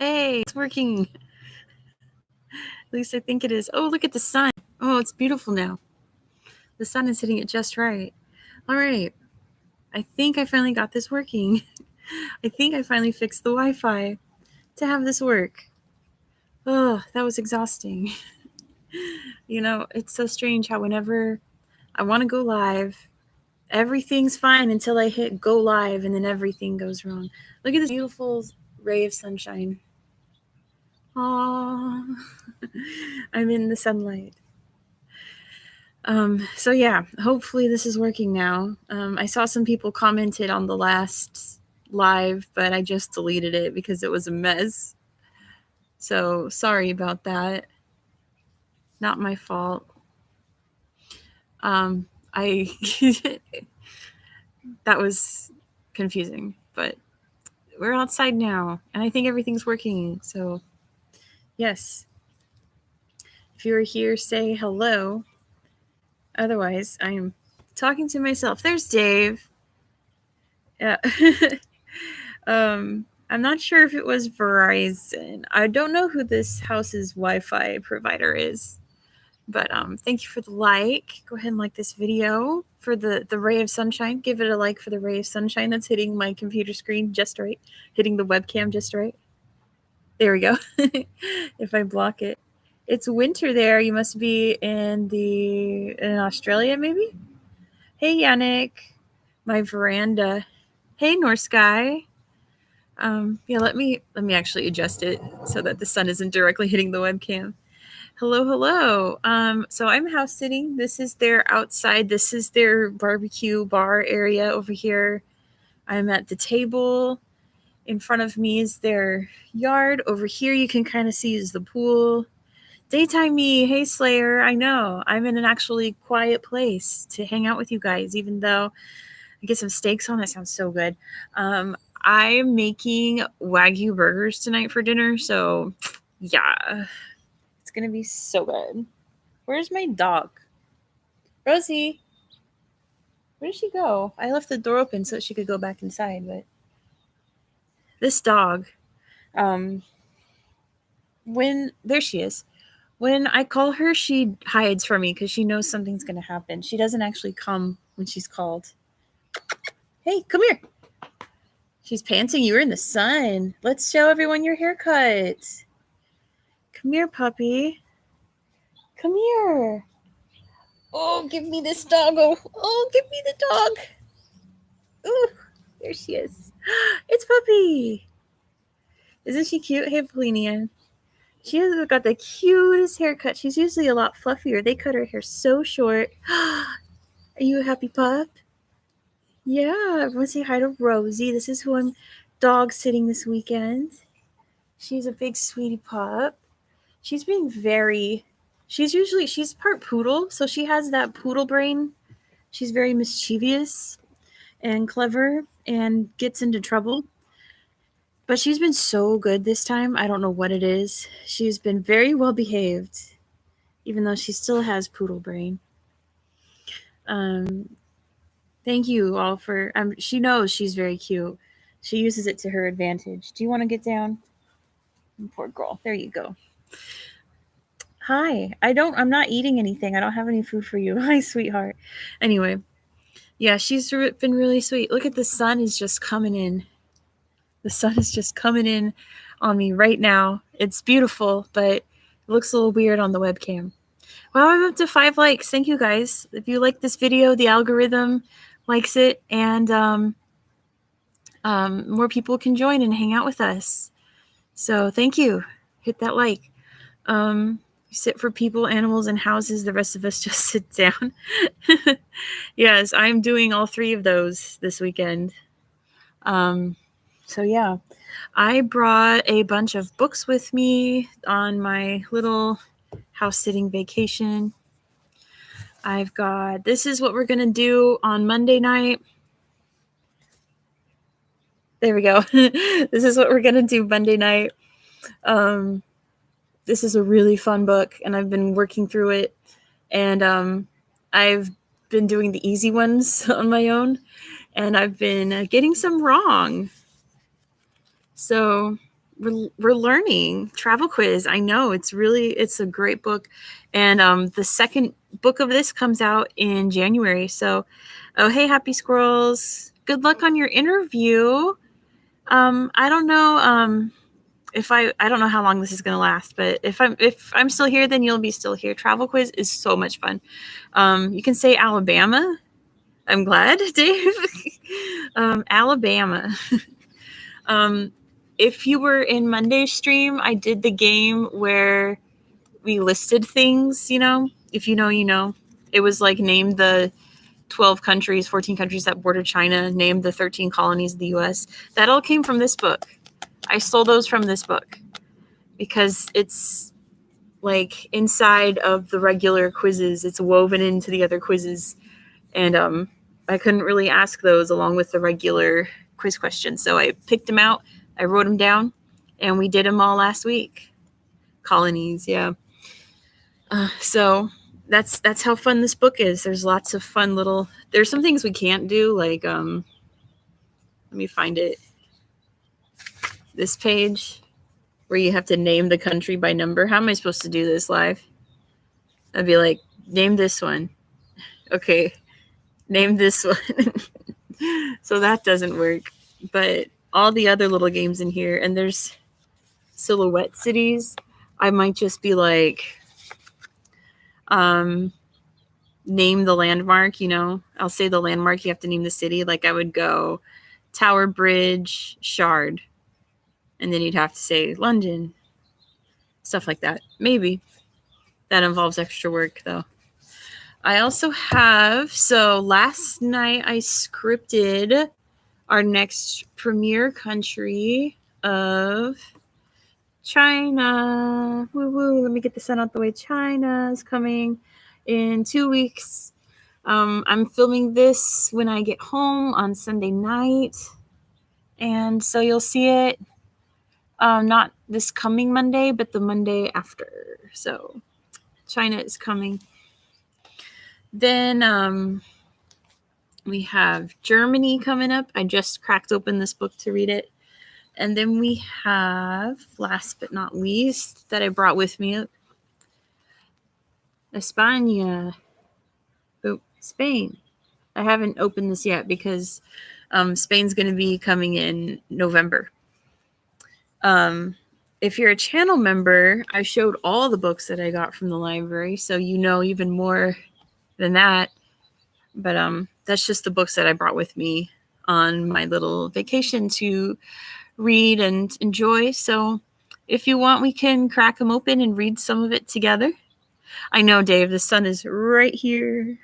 Hey, it's working. At least I think it is. Oh, look at the sun. Oh, it's beautiful now. The sun is hitting it just right. All right. I think I finally got this working. I think I finally fixed the Wi-Fi to have this work. Oh, that was exhausting. It's so strange how whenever I want to go live, everything's fine until I hit go live and then everything goes wrong. Look at this beautiful ray of sunshine. Aww. I'm in the sunlight. So yeah, hopefully this is working now. I saw some people commented on the last live, but I just deleted it because it was a mess. So sorry about that. Not my fault. I that was confusing, but we're outside now and I think everything's working. So yes. If you're here, say hello. Otherwise, I am talking to myself. There's Dave. Yeah. I'm not sure if it was Verizon. I don't know who this house's Wi-Fi provider is. But thank you for the like. Go ahead and like this video for the ray of sunshine. Give it a like for the ray of sunshine that's hitting my computer screen just right. Hitting the webcam just right. There we go. If I block it. It's winter there. You must be in Australia maybe? Hey Yannick. My veranda. Hey North Sky. Yeah, let me actually adjust it so that the sun isn't directly hitting the webcam. Hello. So I'm house sitting. This is their outside. This is their barbecue bar area over here. I'm at the table. In front of me is their yard. Over here you can kind of see is the pool. Daytime me. Hey Slayer. I know. I'm in an actually quiet place to hang out with you guys, even though I get some steaks on. That sounds so good. I'm making Wagyu burgers tonight for dinner. So yeah. It's going to be so good. Where's my dog? Rosie. Where did she go? I left the door open so she could go back inside, but this dog, there she is. When I call her, she hides from me because she knows something's going to happen. She doesn't actually come when she's called. Hey, come here. She's panting. You were in the sun. Let's show everyone your haircut. Come here, puppy. Come here. Oh, give me this doggo. Oh, give me the dog. Ooh, there she is. It's Puppy. Isn't she cute? Hey, Polinian. She has got the cutest haircut. She's usually a lot fluffier. They cut her hair so short. Are you a happy pup? Yeah, everyone say hi to Rosie. This is who I'm dog sitting this weekend. She's a big sweetie pup. She's part poodle, so she has that poodle brain. She's very mischievous and clever and gets into trouble. But she's been so good this time. I don't know what it is. She's been very well behaved, even though she still has poodle brain. Thank you all for. She knows she's very cute. She uses it to her advantage. Do you want to get down? Poor girl. There you go. Hi. I'm not eating anything. I don't have any food for you. Hi, sweetheart. Anyway, yeah, she's been really sweet. Look at the sun is just coming in. The sun is just coming in on me right now. It's beautiful, but it looks a little weird on the webcam. Wow, I'm up to 5 likes. Thank you guys. If you like this video, the algorithm likes it, and more people can join and hang out with us. So thank you. Hit that like. Sit for people, animals, and houses. The rest of us just sit down. Yes, I'm doing all 3 of those this weekend. So yeah, I brought a bunch of books with me on my little house sitting vacation. This is what we're going to do on Monday night. There we go. This is what we're going to do Monday night. This is a really fun book, and I've been working through it, and I've been doing the easy ones on my own, and I've been getting some wrong. So we're learning. Travel quiz. I know it's a great book, and the second book of this comes out in January. So, oh hey, happy squirrels! Good luck on your interview. I don't know if I don't know how long this is going to last, but if I'm still here, then you'll be still here. Travel quiz is so much fun. You can say Alabama. I'm glad, Dave. Alabama. If you were in Monday's stream, I did the game where we listed things, you know. If you know, you know. It was like name the 12 countries, 14 countries that border China, name the 13 colonies of the US. That all came from this book. I stole those from this book because it's like inside of the regular quizzes. It's woven into the other quizzes. And I couldn't really ask those along with the regular quiz questions. So I picked them out, I wrote them down, and we did them all last week. Colonies, yeah. So that's how fun this book is. There's lots of fun little, there's some things we can't do, like, let me find it. This page where you have to name the country by number. How am I supposed to do this live? I'd be like, name this one. Okay, name this one. So that doesn't work. But all the other little games in here, and there's silhouette cities. I might just be like, name the landmark, you know. I'll say the landmark, you have to name the city. Like I would go Tower Bridge, Shard. And then you'd have to say London. Stuff like that. Maybe. That involves extra work, though. I also have, so last night I scripted our next premier country of China. Woo woo, let me get the sun out the way. China is coming in 2 weeks. I'm filming this when I get home on Sunday night. And so you'll see it not this coming Monday, but the Monday after. So China is coming. Then we have Germany coming up. I just cracked open this book to read it. And then we have, last but not least, that I brought with me, España. Oh, Spain. I haven't opened this yet because Spain's going to be coming in November. If you're a channel member, I showed all the books that I got from the library, so you know even more than that. But that's just the books that I brought with me on my little vacation to read and enjoy. So if you want, we can crack them open and read some of it together. I know, Dave, the sun is right here.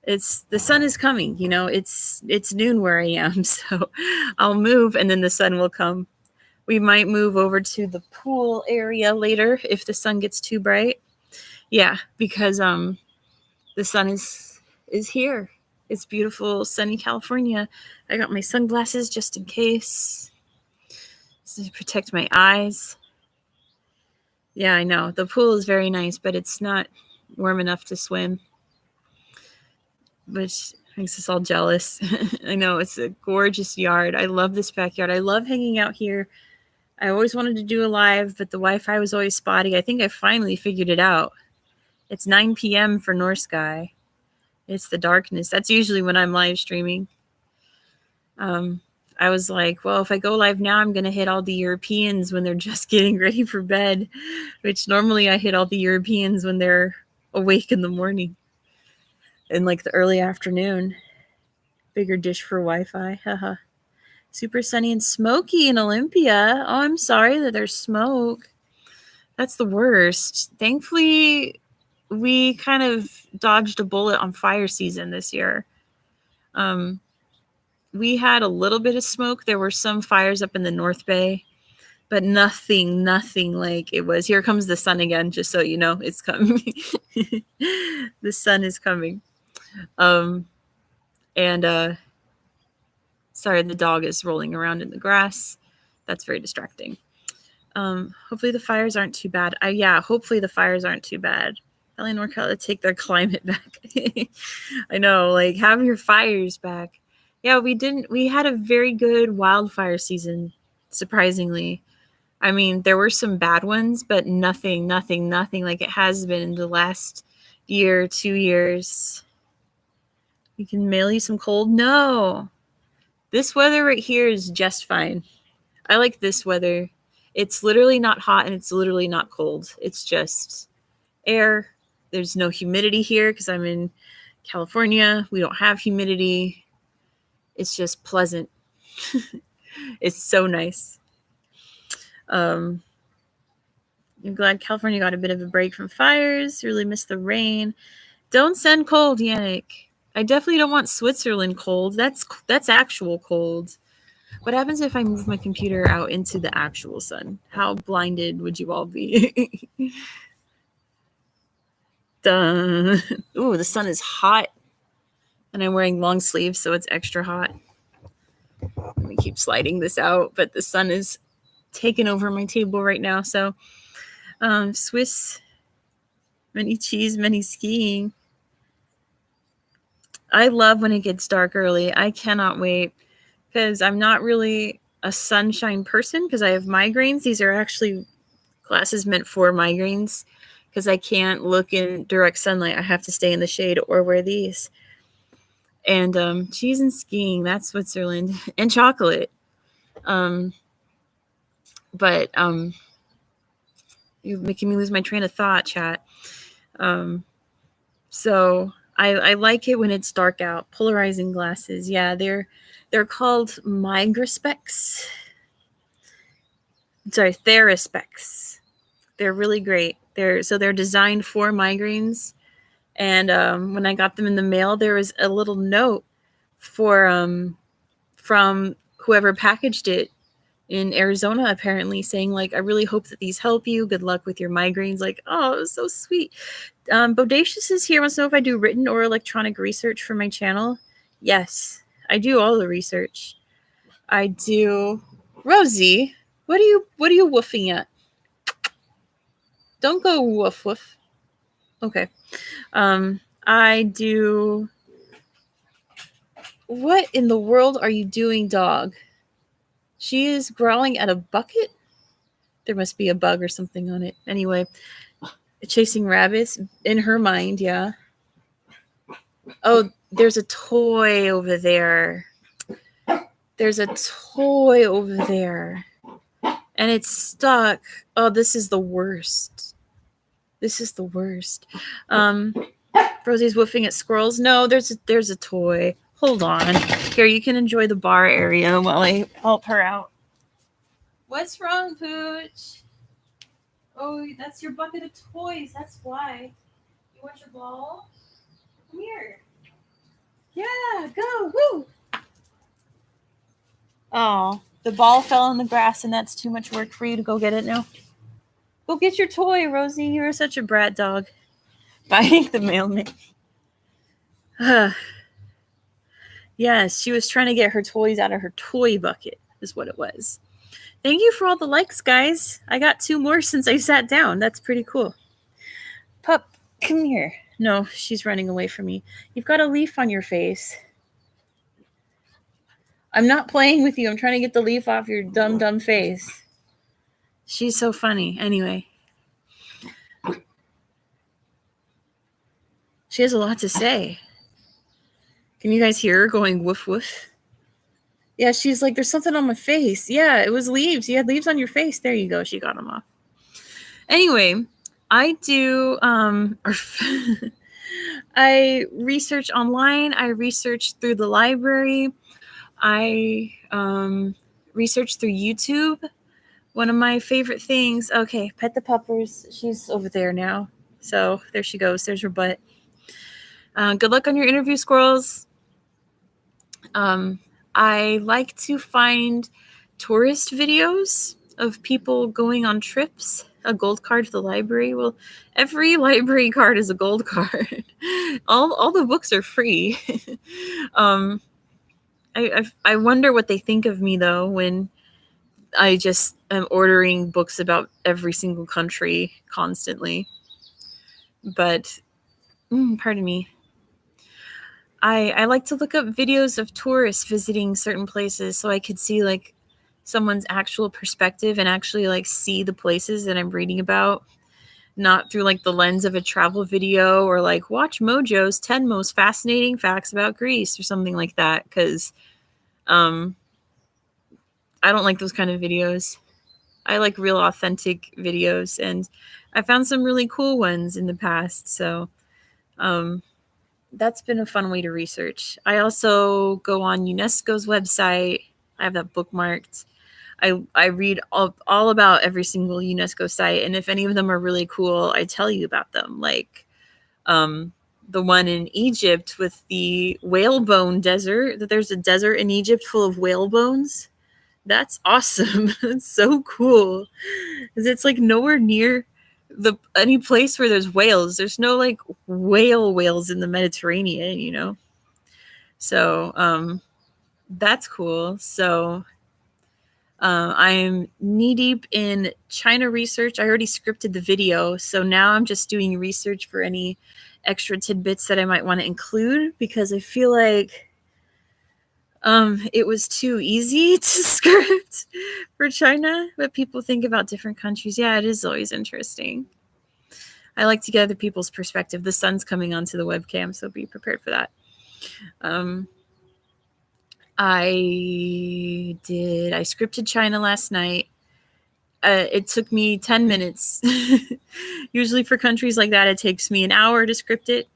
The sun is coming, you know, it's noon where I am, so I'll move and then the sun will come. We might move over to the pool area later if the sun gets too bright. Yeah, because the sun is here. It's beautiful, sunny California. I got my sunglasses just in case to protect my eyes. Yeah, I know. The pool is very nice, but it's not warm enough to swim, which makes us all jealous. I know, it's a gorgeous yard. I love this backyard. I love hanging out here. I always wanted to do a live, but the Wi-Fi was always spotty. I think I finally figured it out. It's 9 p.m. for North Sky. It's the darkness. That's usually when I'm live streaming. I was like, well, if I go live now, I'm going to hit all the Europeans when they're just getting ready for bed, which normally I hit all the Europeans when they're awake in the morning. In like the early afternoon. Bigger dish for Wi-Fi. Haha. Super sunny and smoky in Olympia. Oh, I'm sorry that there's smoke. That's the worst. Thankfully, we kind of dodged a bullet on fire season this year. We had a little bit of smoke. There were some fires up in the North Bay, but nothing like it was. Here comes the sun again, just so you know, it's coming. The sun is coming. Sorry, the dog is rolling around in the grass. That's very distracting. Hopefully the fires aren't too bad. Hopefully the fires aren't too bad. LA and NorCal to take their climate back. I know, like, have your fires back. Yeah, we had a very good wildfire season surprisingly. I mean, there were some bad ones, but nothing like it has been in the last year, 2 years. You can mail you some cold? No. This weather right here is just fine. I like this weather. It's literally not hot and it's literally not cold. It's just air. There's no humidity here because I'm in California. We don't have humidity. It's just pleasant. It's so nice. I'm glad California got a bit of a break from fires. Really missed the rain. Don't send cold, Yannick. I definitely don't want Switzerland cold. That's actual cold. What happens if I move my computer out into the actual sun? How blinded would you all be? Duh. Ooh, the sun is hot. And I'm wearing long sleeves, so it's extra hot. Let me keep sliding this out, but the sun is taking over my table right now. So, Swiss, many cheese, many skiing. I love when it gets dark early. I cannot wait because I'm not really a sunshine person because I have migraines. These are actually glasses meant for migraines because I can't look in direct sunlight. I have to stay in the shade or wear these. And cheese and skiing, that's Switzerland. And chocolate. But you're making me lose my train of thought, chat. So I like it when it's dark out. Polarizing glasses, yeah, they're called Migrispecs. Sorry, Theraspecs. They're really great. They're designed for migraines. And when I got them in the mail, there was a little note for from whoever packaged it in Arizona, apparently, saying like, I really hope that these help you. Good luck with your migraines. Like, oh, it was so sweet. Bodacious is here. Wants to know if I do written or electronic research for my channel. Yes, I do all the research. I do. Rosie, what are you woofing at? Don't go woof woof. Okay. I do. What in the world are you doing, dog? She is growling at a bucket? There must be a bug or something on it. Anyway, chasing rabbits in her mind, yeah. Oh, there's a toy over there. There's a toy over there. And it's stuck. Oh, this is the worst. This is the worst. Rosie's woofing at squirrels. No, there's a toy. Hold on. Here, you can enjoy the bar area while I help her out. What's wrong, Pooch? Oh, that's your bucket of toys. That's why. You want your ball? Come here. Yeah, go. Woo. Oh, the ball fell on the grass, and that's too much work for you to go get it now. Go get your toy, Rosie. You're such a brat dog. Biting the mailman. Yes, she was trying to get her toys out of her toy bucket, is what it was. Thank you for all the likes, guys. I got 2 more since I sat down. That's pretty cool. Pup, come here. No, she's running away from me. You've got a leaf on your face. I'm not playing with you. I'm trying to get the leaf off your dumb face. She's so funny. Anyway. She has a lot to say. Can you guys hear her going woof woof? Yeah, she's like, there's something on my face. Yeah, it was leaves. You had leaves on your face. There you go. She got them off. Anyway, I do I research online. I research through the library. I research through YouTube. One of my favorite things. Okay, pet the puppers. She's over there now. So there she goes. There's her butt. Good luck on your interview, squirrels. I like to find tourist videos of people going on trips. A gold card to the library. Well, every library card is a gold card. all the books are free. I wonder what they think of me though when I just am ordering books about every single country constantly. But pardon me. I like to look up videos of tourists visiting certain places so I could see like someone's actual perspective and actually like see the places that I'm reading about, not through like the lens of a travel video or like watch Mojo's 10 most fascinating facts about Greece or something like that, because I don't like those kind of videos. I like real authentic videos, and I found some really cool ones in the past. So that's been a fun way to research. I also go on UNESCO's website. I have that bookmarked. I read all about every single UNESCO site, and if any of them are really cool, I tell you about them. Like the one in Egypt with the whalebone desert, that there's a desert in Egypt full of whale bones. That's awesome. That's so cool. Because it's like nowhere near any place where there's whales. There's no like whales in the Mediterranean, you know? So that's cool. So I'm knee deep in China research. I already scripted the video, so now I'm just doing research for any extra tidbits that I might want to include, because I feel like it was too easy to script for China, but people think about different countries. Yeah, it is always interesting. I like to get other people's perspective. The sun's coming onto the webcam, so be prepared for that. I scripted China last night. It took me 10 minutes. Usually for countries like that, it takes me an hour to script it.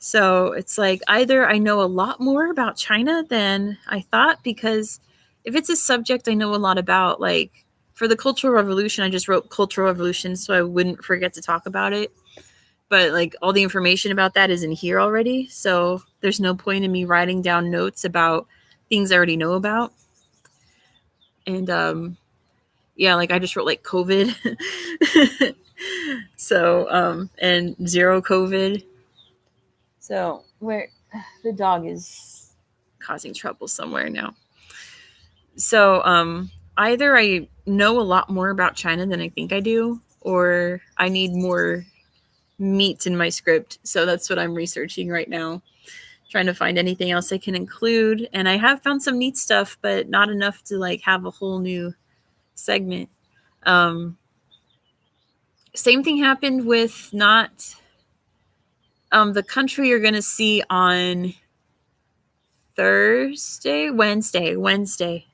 So it's like either I know a lot more about China than I thought, because if it's a subject I know a lot about, like for the Cultural Revolution, I just wrote Cultural Revolution so I wouldn't forget to talk about it. But like all the information about that is in here already. So there's no point in me writing down notes about things I already know about. And yeah, like I just wrote like COVID. So and zero COVID. So where the dog is causing trouble somewhere now. So either I know a lot more about China than I think I do, or I need more meat in my script. So that's what I'm researching right now, trying to find anything else I can include. And I have found some neat stuff, but not enough to like have a whole new segment. Same thing happened with not the country you're going to see on Wednesday,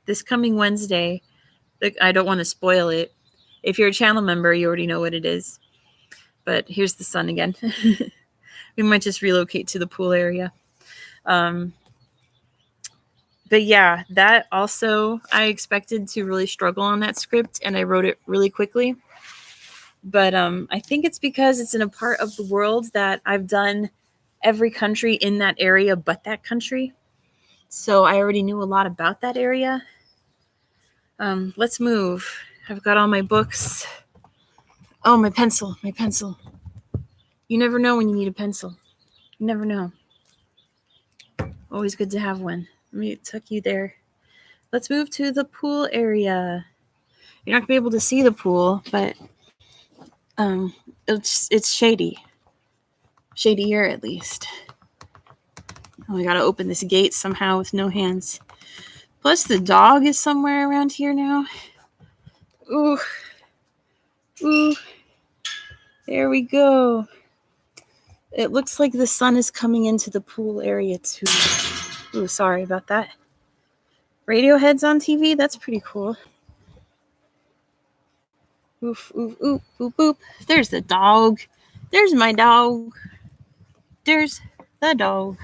this coming Wednesday. I don't want to spoil it. If you're a channel member, you already know what it is. But here's the sun again. We might just relocate to the pool area. But yeah, that also, I expected to really struggle on that script, and I wrote it really quickly. But I think it's because it's in a part of the world that I've done every country in that area but that country. So I already knew a lot about that area. Let's move. I've got all my books. Oh, my pencil. You never know when you need a pencil. You never know. Always good to have one. Let me tuck you there. Let's move to the pool area. You're not going to be able to see the pool, but it's shady. Shadier, at least. Oh, I got to open this gate somehow with no hands. Plus, the dog is somewhere around here now. Ooh. There we go. It looks like the sun is coming into the pool area too. Ooh, sorry about that. Radiohead's on TV? That's pretty cool. Oof, oof, oof, boop, boop. There's the dog. There's my dog. There's the dog.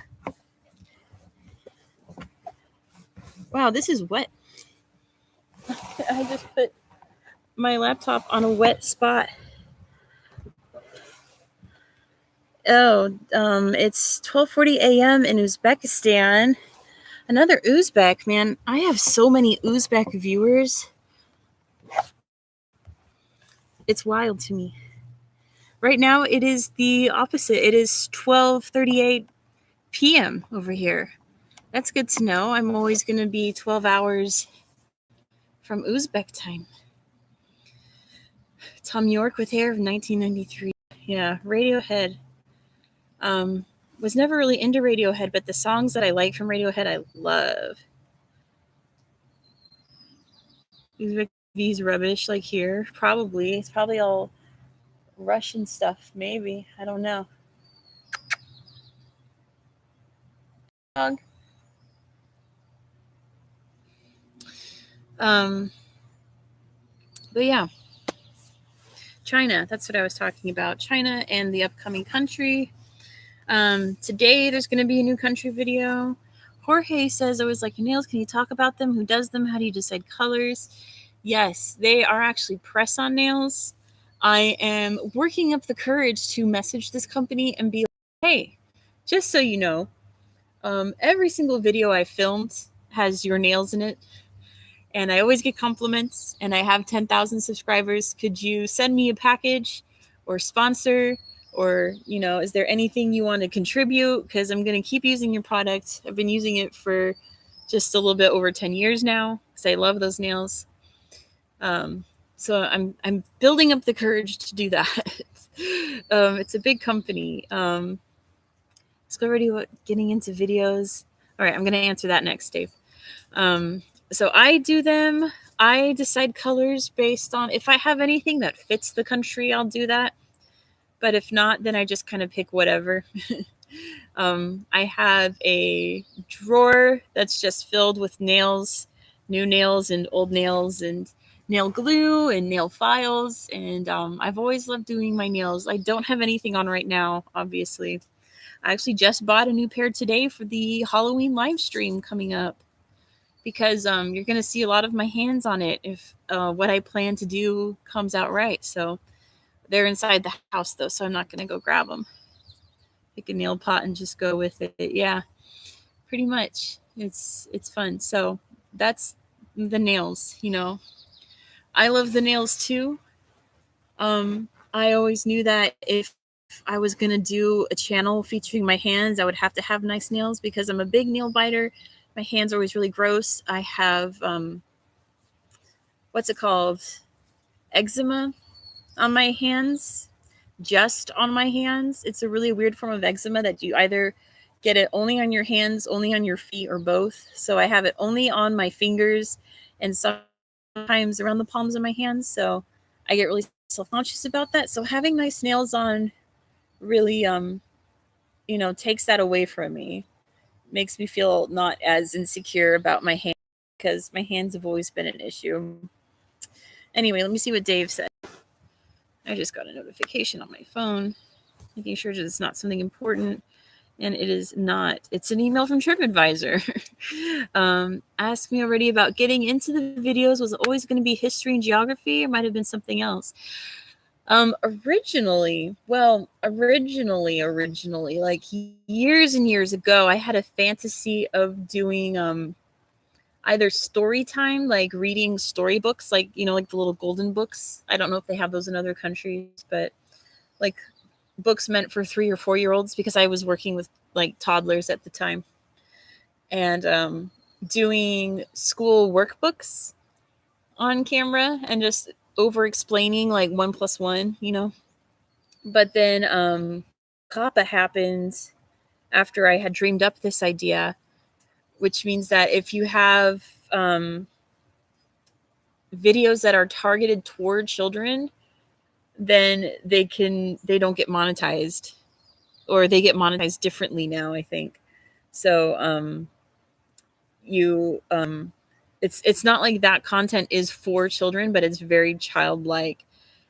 Wow, this is wet. I just put my laptop on a wet spot. Oh, it's 12:40 a.m. in Uzbekistan. Another Uzbek, man. I have so many Uzbek viewers. It's wild to me. Right now, it is the opposite. It is 12:38 p.m. over here. That's good to know. I'm always going to be 12 hours from Uzbek time. Tom York with Hair of 1993. Yeah, Radiohead. Was never really into Radiohead, but the songs that I like from Radiohead, I love. These rubbish like here. Probably. It's probably all Russian stuff, maybe. I don't know. Dog. But yeah. China, that's what I was talking about. China and the upcoming country. Today there's going to be a new country video. Jorge says, I was like, your nails, can you talk about them? Who does them? How do you decide colors? Yes, they are actually press-on nails. I am working up the courage to message this company and be like, hey, just so you know, every single video I filmed has your nails in it. And I always get compliments, and I have 10,000 subscribers. Could you send me a package or sponsor? Or, you know, is there anything you want to contribute? Because I'm going to keep using your product. I've been using it for just a little bit over 10 years now because I love those nails. So I'm building up the courage to do that. It's a big company. Let's go already getting into videos. All right, I'm going to answer that next, Dave. So I do them. I decide colors based on if I have anything that fits the country, I'll do that. But if not, then I just kind of pick whatever. I have a drawer that's just filled with nails, new nails and old nails and nail glue and nail files. And I've always loved doing my nails. I don't have anything on right now, obviously. I actually just bought a new pair today for the Halloween live stream coming up because you're going to see a lot of my hands on it if what I plan to do comes out right. So they're inside the house, though, so I'm not going to go grab them. Pick a nail pot and just go with it. Yeah, pretty much. It's fun. So that's the nails, you know. I love the nails, too. I always knew that if I was going to do a channel featuring my hands, I would have to have nice nails because I'm a big nail biter. My hands are always really gross. I have, what's it called? Eczema on my hands, just on my hands. It's a really weird form of eczema that you either get it only on your hands, only on your feet, or both. So I have it only on my fingers and sometimes around the palms of my hands. So I get really self-conscious about that. So having nice nails on really, takes that away from me. Makes me feel not as insecure about my hands because my hands have always been an issue. Anyway, let me see what Dave said. I just got a notification on my phone, making sure that it's not something important. And it is not. It's an email from TripAdvisor. Asked me already about getting into the videos. Was it always going to be history and geography? Or might have been something else. Originally, like years and years ago, I had a fantasy of doing either story time, like reading storybooks, like, like the little golden books. I don't know if they have those in other countries, but like books meant for 3 or 4 year olds because I was working with like toddlers at the time, and doing school workbooks on camera and just over explaining like 1+1. But then COPPA happened after I had dreamed up this idea, which means that if you have videos that are targeted toward children, then they don't get monetized, or they get monetized differently now, I think. So it's not like that content is for children, but it's very childlike.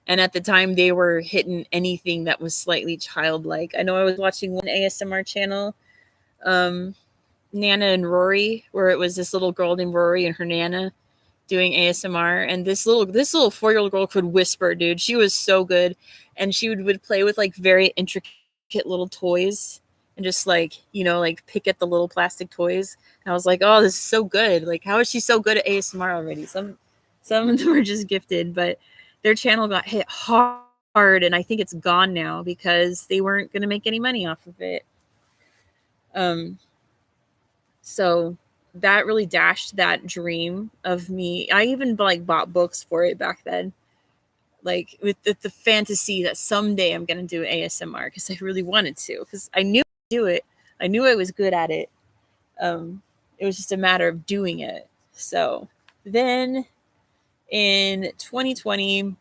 And at the time, they were hitting anything that was slightly childlike. I know I was watching one ASMR channel, Nana and Rory, where it was this little girl named Rory and her Nana doing ASMR, and this little 4-year-old girl could whisper, dude. She was so good, and she would play with like very intricate little toys and just like pick at the little plastic toys. And I was like, oh, this is so good. Like, how is she so good at ASMR already? Some of them are just gifted, but their channel got hit hard, and I think it's gone now because they weren't going to make any money off of it. So that really dashed that dream of me. I even bought books for it back then, like with the fantasy that someday I'm going to do ASMR because I really wanted to, because I knew I could do it. I knew I was good at it. It was just a matter of doing it. So then In 2020,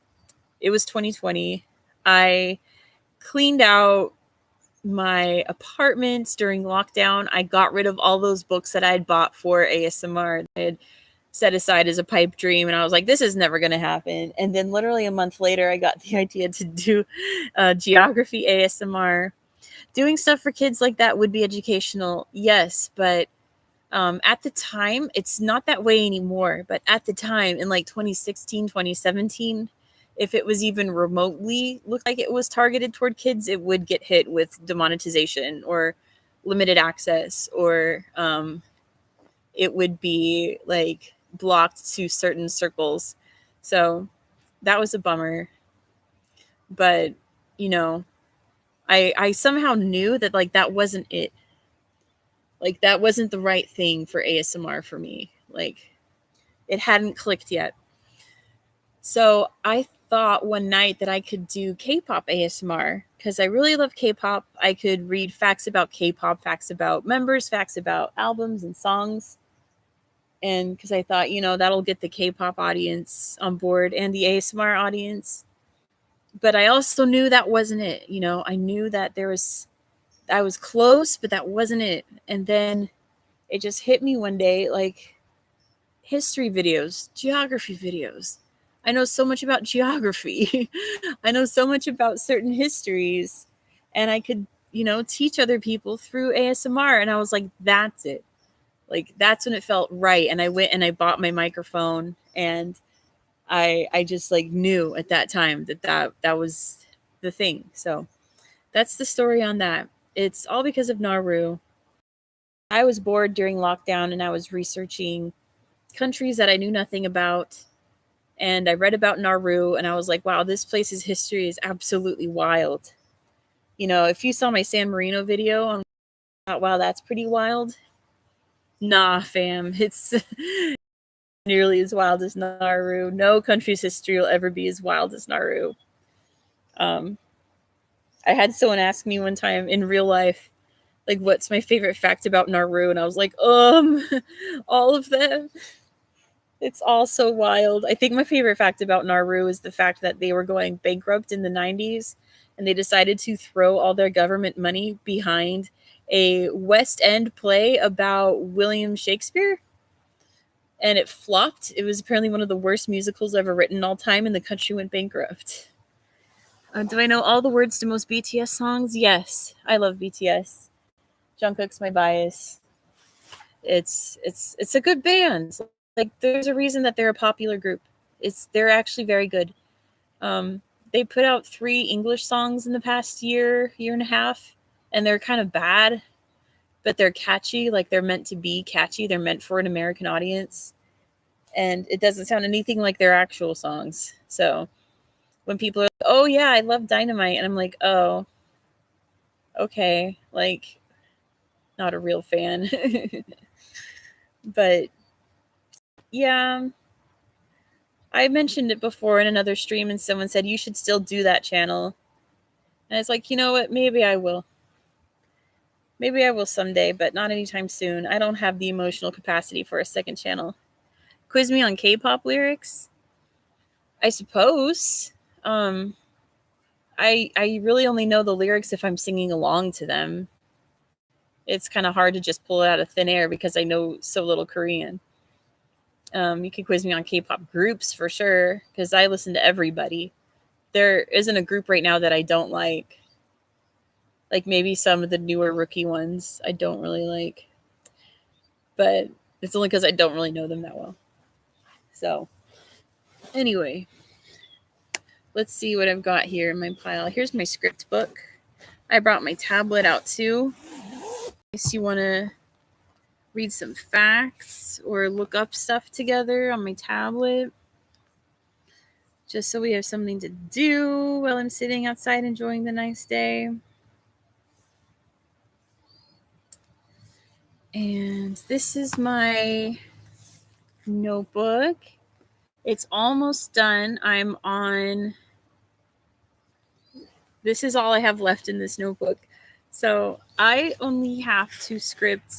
it was 2020, I cleaned out my apartment during lockdown. I got rid of all those books that I had bought for ASMR. I had set aside as a pipe dream, and I was like, this is never going to happen. And then literally a month later, I got the idea to do geography ASMR. Doing stuff for kids like that would be educational, yes, but at the time, it's not that way anymore. But at the time, in like 2016, 2017, if it was even remotely looked like it was targeted toward kids, it would get hit with demonetization or limited access, or it would be like blocked to certain circles. So that was a bummer. But, you know, I somehow knew that like that wasn't it. Like that wasn't the right thing for ASMR for me. Like it hadn't clicked yet. So I thought one night that I could do K-pop ASMR because I really love K-pop. I could read facts about K-pop, facts about members, facts about albums and songs. And because I thought, you know, that'll get the K-pop audience on board and the ASMR audience. But I also knew that wasn't it. You know, I knew that I was close, but that wasn't it. And then it just hit me one day, like history videos, geography videos. I know so much about geography. I know so much about certain histories, and I could, you know, teach other people through ASMR. And I was like, that's it. Like that's when it felt right. And I went and I bought my microphone, and I just like knew at that time that was the thing. So that's the story on that. It's all because of Nauru. I was bored during lockdown, and I was researching countries that I knew nothing about. And I read about Nauru, and I was like, wow, this place's history is absolutely wild. You know, if you saw my San Marino video, I'm like, wow, that's pretty wild. Nah, fam, it's nearly as wild as Nauru. No country's history will ever be as wild as Nauru. Um, I had someone ask me one time in real life, like, what's my favorite fact about Nauru? And I was like, all of them. It's all so wild. I think my favorite fact about Nauru is the fact that they were going bankrupt in the 90s, and they decided to throw all their government money behind a West End play about William Shakespeare. And it flopped. It was apparently one of the worst musicals ever written all time, and the country went bankrupt. Do I know all the words to most BTS songs? Yes, I love BTS. Jungkook's my bias. It's a good band. Like there's a reason that they're a popular group. They're actually very good. Um, they put out 3 English songs in the past year and a half, and they're kind of bad, but they're catchy. Like they're meant to be catchy. They're meant for an American audience, and it doesn't sound anything like their actual songs. So when people are like, "Oh yeah, I love Dynamite," and I'm like, "Oh, okay," like not a real fan. But yeah, I mentioned it before in another stream, and someone said you should still do that channel. And it's like, you know what? Maybe I will. Maybe I will someday, but not anytime soon. I don't have the emotional capacity for a second channel. Quiz me on K-pop lyrics? I suppose. I really only know the lyrics if I'm singing along to them. It's kind of hard to just pull it out of thin air because I know so little Korean. You can quiz me on K-pop groups for sure, because I listen to everybody. There isn't a group right now that I don't like. Like maybe some of the newer rookie ones I don't really like. But it's only because I don't really know them that well. So anyway, let's see what I've got here in my pile. Here's my script book. I brought my tablet out too. In case you want to read some facts or look up stuff together on my tablet, just so we have something to do while I'm sitting outside enjoying the nice day. And this is my notebook. It's almost done. This is all I have left in this notebook. So I only have to script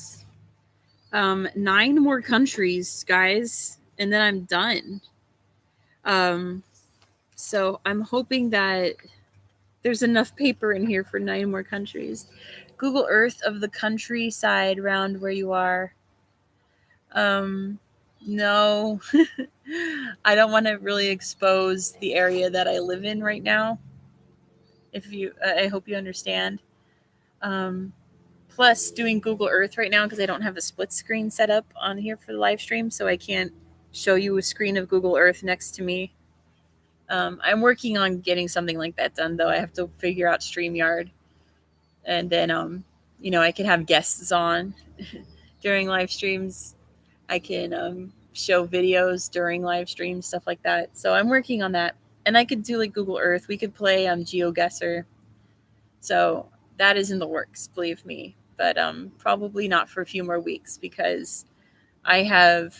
9 more countries, guys, and then I'm done. So I'm hoping that there's enough paper in here for 9 more countries. Google Earth of the countryside around where you are. No, I don't want to really expose the area that I live in right now. I hope you understand. Plus, doing Google Earth right now because I don't have a split screen set up on here for the live stream, so I can't show you a screen of Google Earth next to me. I'm working on getting something like that done, though. I have to figure out StreamYard, and then I can have guests on during live streams. I can show videos during live streams, stuff like that. So I'm working on that, and I could do like Google Earth. We could play GeoGuessr. So that is in the works, believe me. But probably not for a few more weeks because I have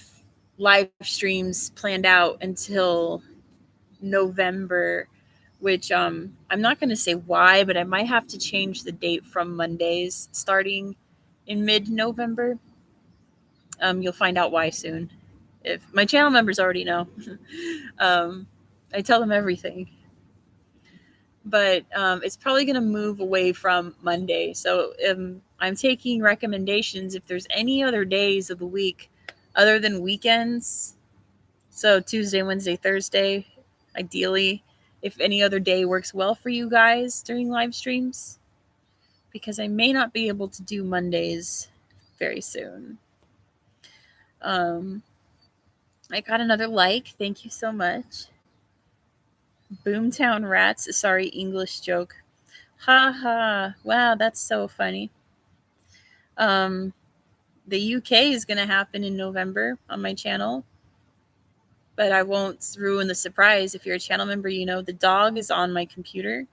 live streams planned out until November, which I'm not going to say why, but I might have to change the date from Mondays starting in mid-November. You'll find out why soon. If my channel members already know, I tell them everything. But it's probably going to move away from Monday. So I'm taking recommendations if there's any other days of the week other than weekends. So Tuesday, Wednesday, Thursday, ideally, if any other day works well for you guys during live streams, because I may not be able to do Mondays very soon. I got another like. Thank you so much. Boomtown Rats. Sorry, English joke. Ha ha. Wow, that's so funny. The UK is going to happen in November on my channel. But I won't ruin the surprise. If you're a channel member, the dog is on my computer.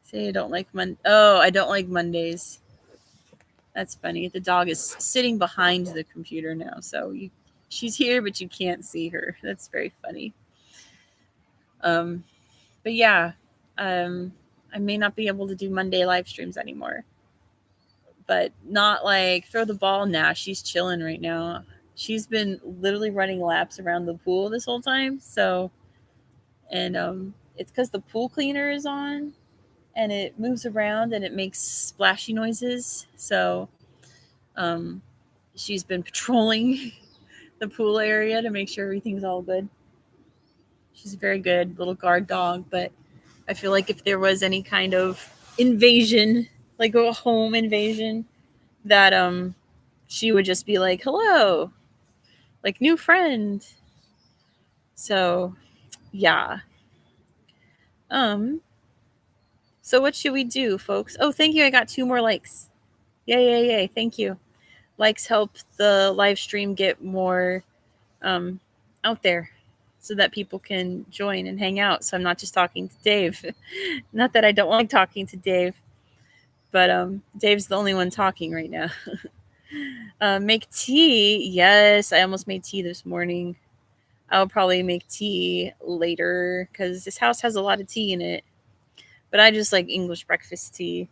Say I don't like I don't like Mondays. That's funny. The dog is sitting behind the computer now. So she's here, but you can't see her. That's very funny. But yeah, I may not be able to do Monday live streams anymore. But not like throw the ball now. She's chilling right now. She's been literally running laps around the pool this whole time. So, and it's because the pool cleaner is on and it moves around and it makes splashy noises. So, she's been patrolling the pool area to make sure everything's all good. She's a very good little guard dog, but I feel like if there was any kind of invasion, like a home invasion, that she would just be like, hello, like new friend. So yeah. So what should we do, folks? Oh, thank you. I got 2 more likes. Yay. Thank you. Likes help the live stream get more out there so that people can join and hang out. So I'm not just talking to Dave. Not that I don't like talking to Dave, but Dave's the only one talking right now. Make tea. Yes, I almost made tea this morning. I'll probably make tea later because this house has a lot of tea in it. But I just like English breakfast tea.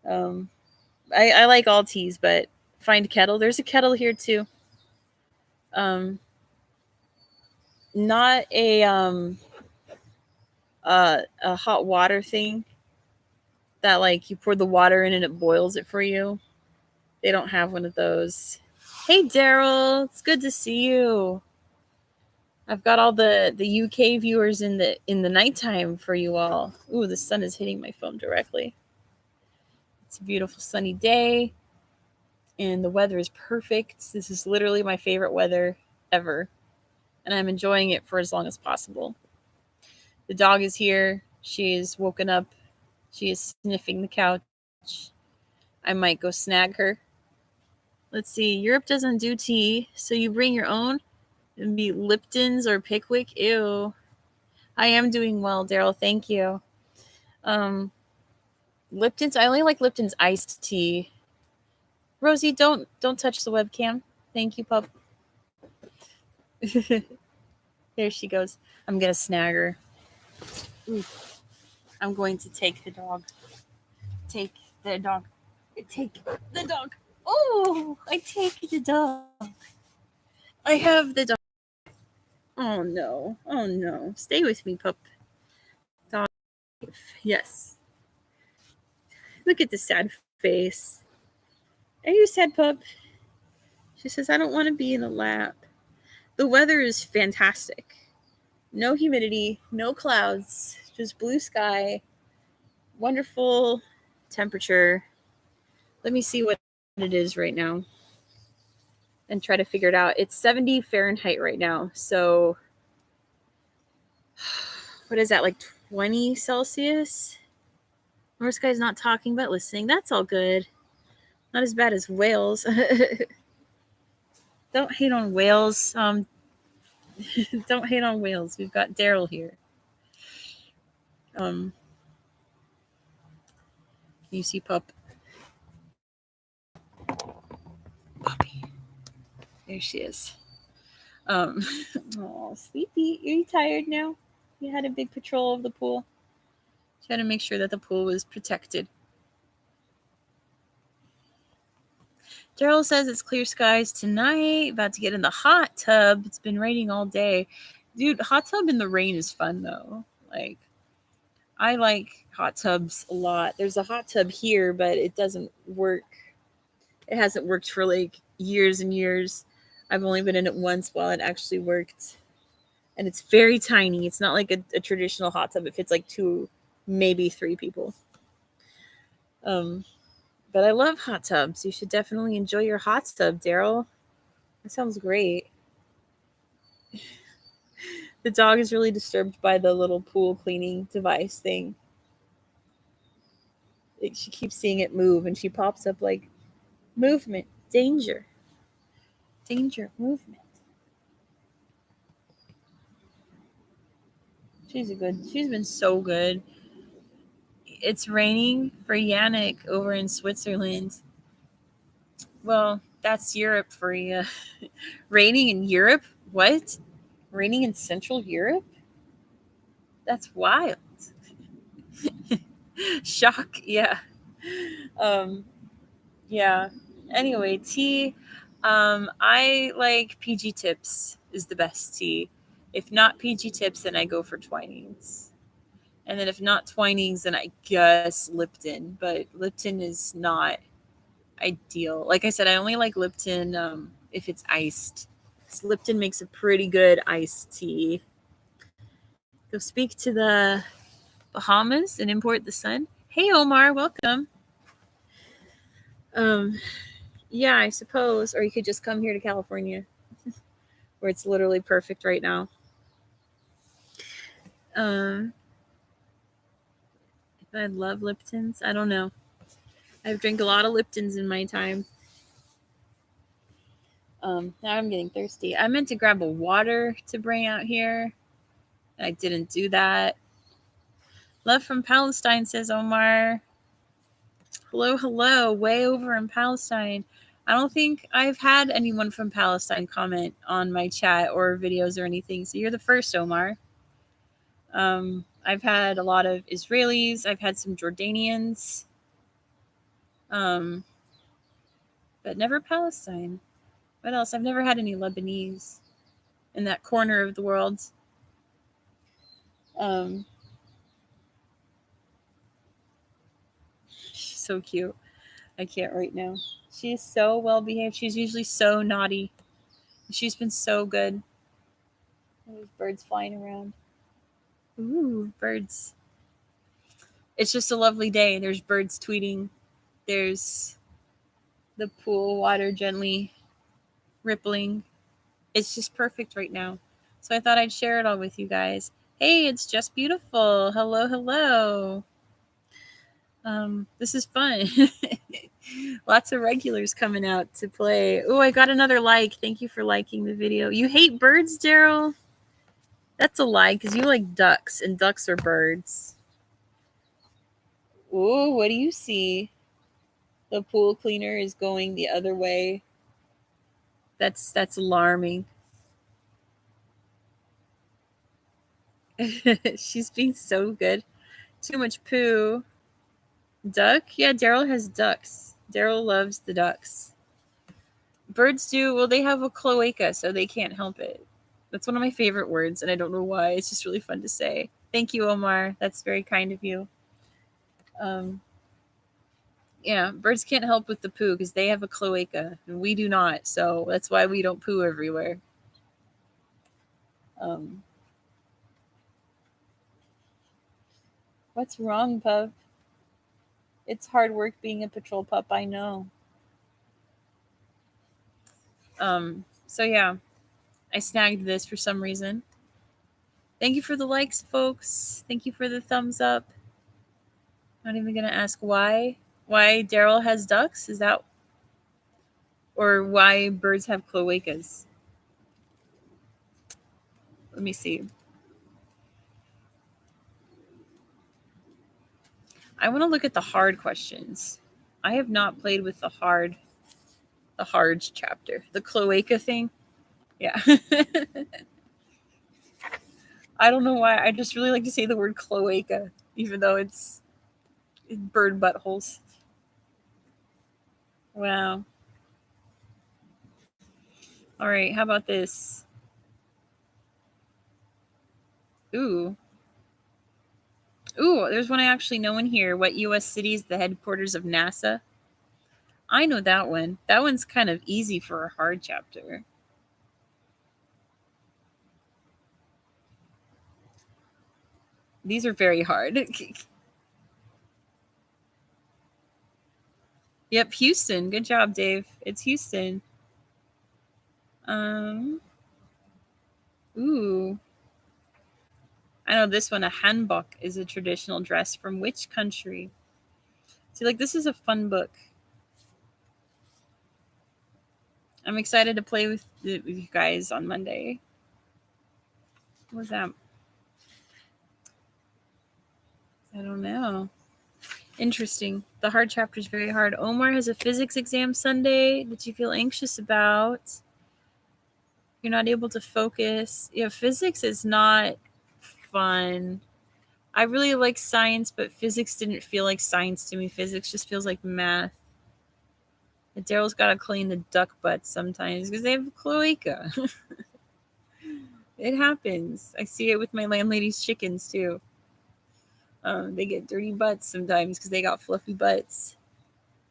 I like all teas, but find kettle. There's a kettle here too. Not a hot water thing that like you pour the water in and it boils it for you. They don't have one of those. Hey Daryl, it's good to see you. I've got all the UK viewers in the nighttime for you all. Ooh, the sun is hitting my phone directly. It's a beautiful sunny day, and the weather is perfect. This is literally my favorite weather ever, and I'm enjoying it for as long as possible. The dog is here. She's woken up. She is sniffing the couch. I might go snag her. Let's see. Europe doesn't do tea, so you bring your own. It'd be Lipton's or Pickwick. Ew. I am doing well, Daryl. Thank you. Lipton's. I only like Lipton's iced tea. Rosie, don't touch the webcam. Thank you, pup. There she goes. I'm gonna snag her. Ooh. I'm going to take the dog. Take the dog. Take the dog. Oh, I take the dog. I have the dog. Oh no. Oh no. Stay with me, pup. Dog. Yes. Look at the sad face. Are you sad, pup? She says, I don't want to be in a lap. The weather is fantastic. No humidity, no clouds, just blue sky, wonderful temperature. Let me see what it is right now and try to figure it out. It's 70 Fahrenheit right now. So, what is that, like 20 Celsius? North Sky's not talking but listening. That's all good. Not as bad as Wales. Don't hate on Wales. Don't hate on Wales. We've got Daryl here. You see pup. Puppy. There she is. Oh, sleepy. Are you tired now? You had a big patrol of the pool. Try to make sure that the pool was protected. Daryl says it's clear skies tonight. About to get in the hot tub. It's been raining all day. Dude, hot tub in the rain is fun though. Like, I like hot tubs a lot. There's a hot tub here, but it doesn't work. It hasn't worked for like years and years. I've only been in it once while it actually worked. And it's very tiny. It's not like a traditional hot tub. It fits like 2, maybe 3 people. But I love hot tubs. You should definitely enjoy your hot tub, Daryl. That sounds great. The dog is really disturbed by the little pool cleaning device thing. She keeps seeing it move, and she pops up like, movement, danger, danger, movement. She's been so good. It's raining for Yannick over in Switzerland. Well, that's Europe for you. Raining in Europe? What? Raining in Central Europe? That's wild. Shock. Yeah. Yeah. Anyway, tea. I like PG Tips is the best tea. If not PG Tips, then I go for Twinings. And then if not Twinings, then I guess Lipton. But Lipton is not ideal. Like I said, I only like Lipton if it's iced. So Lipton makes a pretty good iced tea. Go speak to the Bahamas and import the sun. Hey Omar, welcome. Yeah, I suppose. Or you could just come here to California, where it's literally perfect right now. I love Liptons. I don't know. I've drank a lot of Liptons in my time. Now I'm getting thirsty. I meant to grab a water to bring out here. I didn't do that. Love from Palestine, says Omar. Hello, hello. Way over in Palestine. I don't think I've had anyone from Palestine comment on my chat or videos or anything. So you're the first, Omar. I've had a lot of Israelis. I've had some Jordanians. But never Palestine. What else? I've never had any Lebanese in that corner of the world. She's so cute. I can't right now. She is so well behaved. She's usually so naughty. She's been so good. There's birds flying around. Ooh, birds. It's just a lovely day. There's birds tweeting. There's the pool water gently rippling. It's just perfect right now. So I thought I'd share it all with you guys. Hey, it's just beautiful. Hello, hello. This is fun. Lots of regulars coming out to play. Oh, I got another like. Thank you for liking the video. You hate birds, Daryl? That's a lie, because you like ducks, and ducks are birds. Oh, what do you see? The pool cleaner is going the other way. That's alarming. She's being so good. Too much poo. Duck? Yeah, Daryl has ducks. Daryl loves the ducks. Birds do. Well, they have a cloaca, so they can't help it. That's one of my favorite words, and I don't know why. It's just really fun to say. Thank you, Omar. That's very kind of you. Yeah, birds can't help with the poo because they have a cloaca and we do not. So that's why we don't poo everywhere. Um, what's wrong, pup? It's hard work being a patrol pup. I know. So yeah, I snagged this for some reason. Thank you for the likes, folks. Thank you for the thumbs up. Not even gonna ask why. Why Daryl has ducks? Is that, or why birds have cloacas? Let me see. I want to look at the hard questions. I have not played with the hard chapter. The cloaca thing. Yeah. I don't know why. I just really like to say the word cloaca, even though it's bird buttholes. Wow. All right. How about this? Ooh. Ooh, there's one I actually know in here. What U.S. city is the headquarters of NASA? I know that one. That one's kind of easy for a hard chapter. These are very hard. Yep, Houston. Good job, Dave. It's Houston. Ooh. I know this one. A hanbok is a traditional dress from which country? See, like, this is a fun book. I'm excited to play with you guys on Monday. What was that? I don't know. Interesting. The hard chapter is very hard. Omar has a physics exam Sunday that you feel anxious about. You're not able to focus. Yeah, physics is not fun. I really like science, but physics didn't feel like science to me. Physics just feels like math. Daryl's got to clean the duck butts sometimes because they have a cloaca. It happens. I see it with my landlady's chickens too. They get dirty butts sometimes because they got fluffy butts.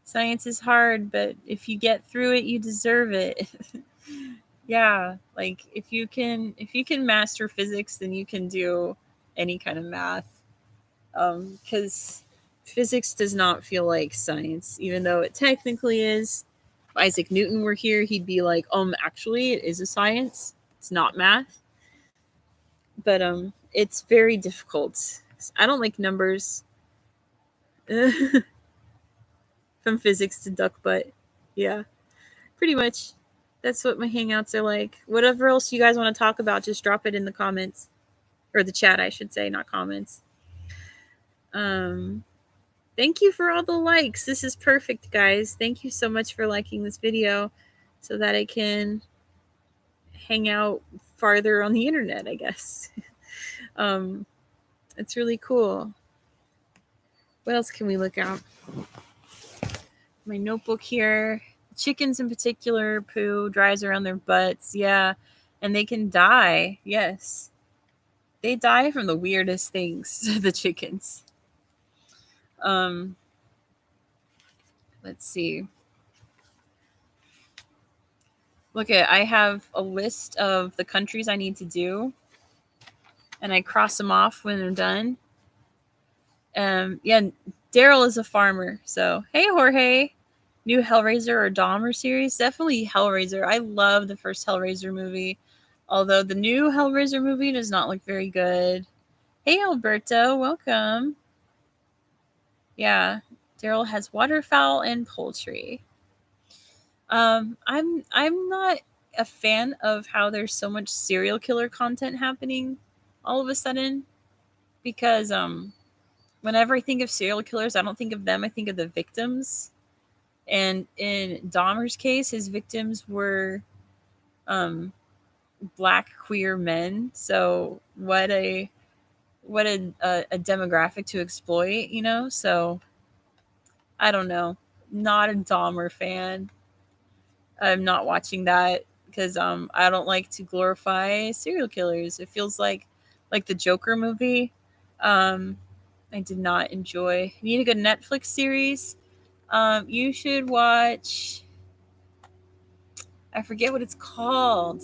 Science is hard, but if you get through it, you deserve it. Yeah, like if you can master physics, then you can do any kind of math. Because physics does not feel like science, even though it technically is. If Isaac Newton were here, he'd be like, actually, it is a science. It's not math. But it's very difficult. I don't like numbers. From physics to duck butt. Yeah, pretty much. That's what my hangouts are like. Whatever else you guys want to talk about, just drop it in the comments. Or the chat, I should say, not comments. Thank you for all the likes. This is perfect, guys. Thank you so much for liking this video so that I can hang out farther on the internet, I guess. It's really cool. What else can we look at? My notebook here. Chickens in particular poo dries around their butts. Yeah. And they can die. Yes. They die from the weirdest things, the chickens. Let's see. Look at, I have a list of the countries I need to do, and I cross them off when they're done. Yeah, Daryl is a farmer, so hey, Jorge. New Hellraiser or Dahmer series? Definitely Hellraiser. I love the first Hellraiser movie, although the new Hellraiser movie does not look very good. Hey, Alberto, welcome. Yeah, Daryl has waterfowl and poultry. I'm not a fan of how there's so much serial killer content happening all of a sudden, because whenever I think of serial killers, I don't think of them. I think of the victims. And in Dahmer's case, his victims were Black queer men. So what a demographic to exploit, you know? So I don't know. Not a Dahmer fan. I'm not watching that because I don't like to glorify serial killers. It feels like the Joker movie. I did not enjoy. You need a good Netflix series. You should watch. I forget what it's called.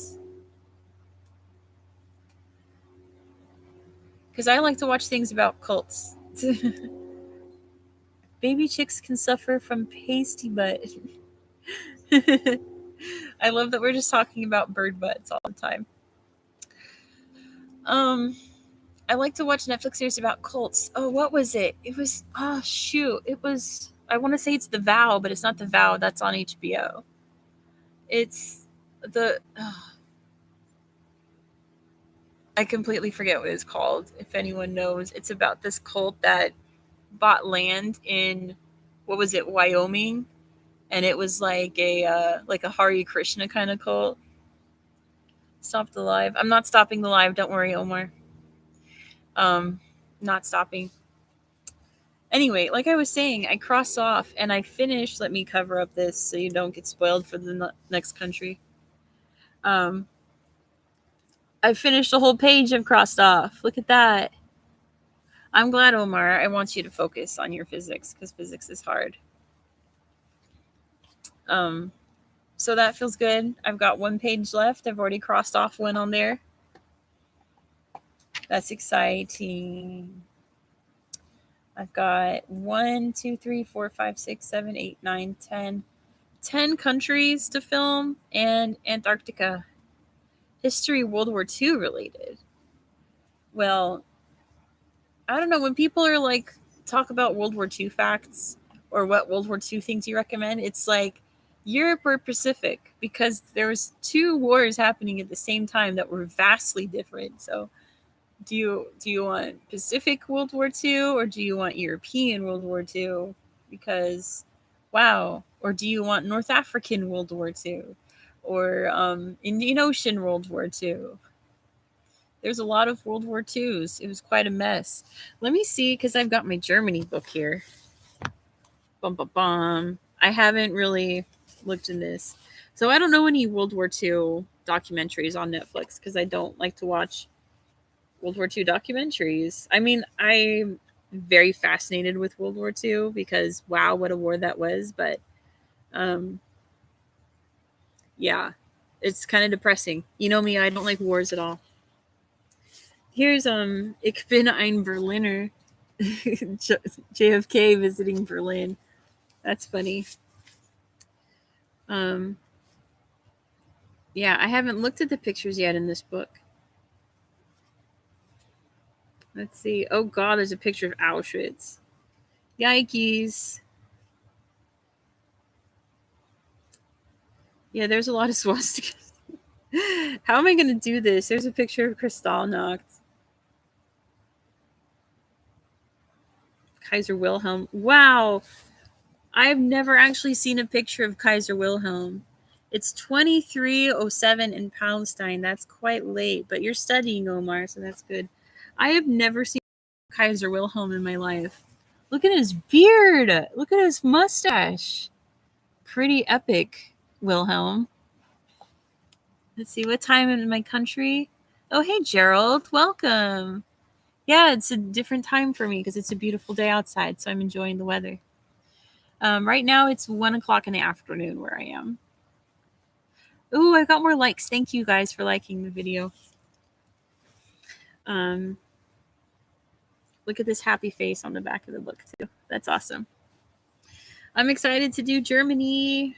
Because I like to watch things about cults. Baby chicks can suffer from pasty butt. I love that we're just talking about bird butts all the time. I like to watch Netflix series about cults. Oh, what was it? It was It was, I want to say it's The Vow, but it's not The Vow. That's on HBO. It's the I completely forget what it's called. If anyone knows, it's about this cult that bought land in, what was it, Wyoming, and it was like a Hare Krishna kind of cult. Stop the live. I'm not stopping the live. Don't worry, Omar. Not stopping. Anyway, like I was saying, I crossed off and I finished. Let me cover up this so you don't get spoiled for the next country. I finished the whole page I've crossed off. Look at that. I'm glad, Omar. I want you to focus on your physics because physics is hard. So that feels good. I've got one page left. I've already crossed off one on there. That's exciting. I've got 1, 2, 3, 4, 5, 6, 7, 8, 9, 10. 10 countries to film and Antarctica. History World War II related. Well, I don't know. When people are like, talk about World War II facts or what World War II things you recommend, it's like Europe or Pacific, because there was 2 wars happening at the same time that were vastly different. So do you want Pacific World War II or do you want European World War II? Because wow. Or do you want North African World War II or Indian Ocean World War II? There's a lot of World War IIs. It was quite a mess. Let me see, because I've got my Germany book here. Bum, bum, bum. I haven't really looked in this. So I don't know any World War II documentaries on Netflix because I don't like to watch World War II documentaries. I mean, I'm very fascinated with World War II because, wow, what a war that was. But yeah, it's kind of depressing. You know me, I don't like wars at all. Here's Ich bin ein Berliner. JFK visiting Berlin. That's funny. Yeah, I haven't looked at the pictures yet in this book. Let's see. Oh God, there's a picture of Auschwitz. Yikes. Yeah, there's a lot of swastikas. How am I going to do this? There's a picture of Kristallnacht. Kaiser Wilhelm. Wow. I've never actually seen a picture of Kaiser Wilhelm. It's 2307 in Palestine. That's quite late, but you're studying, Omar, so that's good. I have never seen Kaiser Wilhelm in my life. Look at his beard. Look at his mustache. Pretty epic, Wilhelm. Let's see, what time in my country? Oh, hey, Gerald. Welcome. Yeah, it's a different time for me because it's a beautiful day outside, so I'm enjoying the weather. Right now, it's 1 o'clock in the afternoon where I am. Ooh, I got more likes. Thank you guys for liking the video. Look at this happy face on the back of the book, too. That's awesome. I'm excited to do Germany.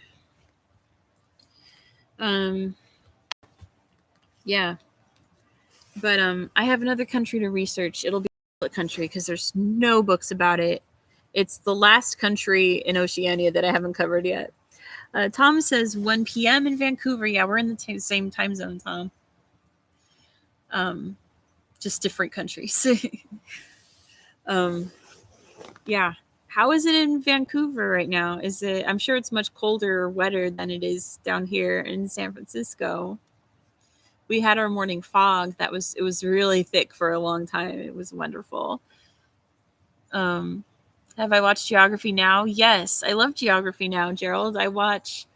Yeah. But I have another country to research. It'll be a country because there's no books about it. It's the last country in Oceania that I haven't covered yet. Tom says 1 p.m. in Vancouver. Yeah, we're in the same time zone, Tom. Just different countries. Yeah. How is it in Vancouver right now? Is it? I'm sure it's much colder or wetter than it is down here in San Francisco. We had our morning fog. It was really thick for a long time. It was wonderful. Have I watched Geography Now? Yes, I love Geography Now, Gerald. I watch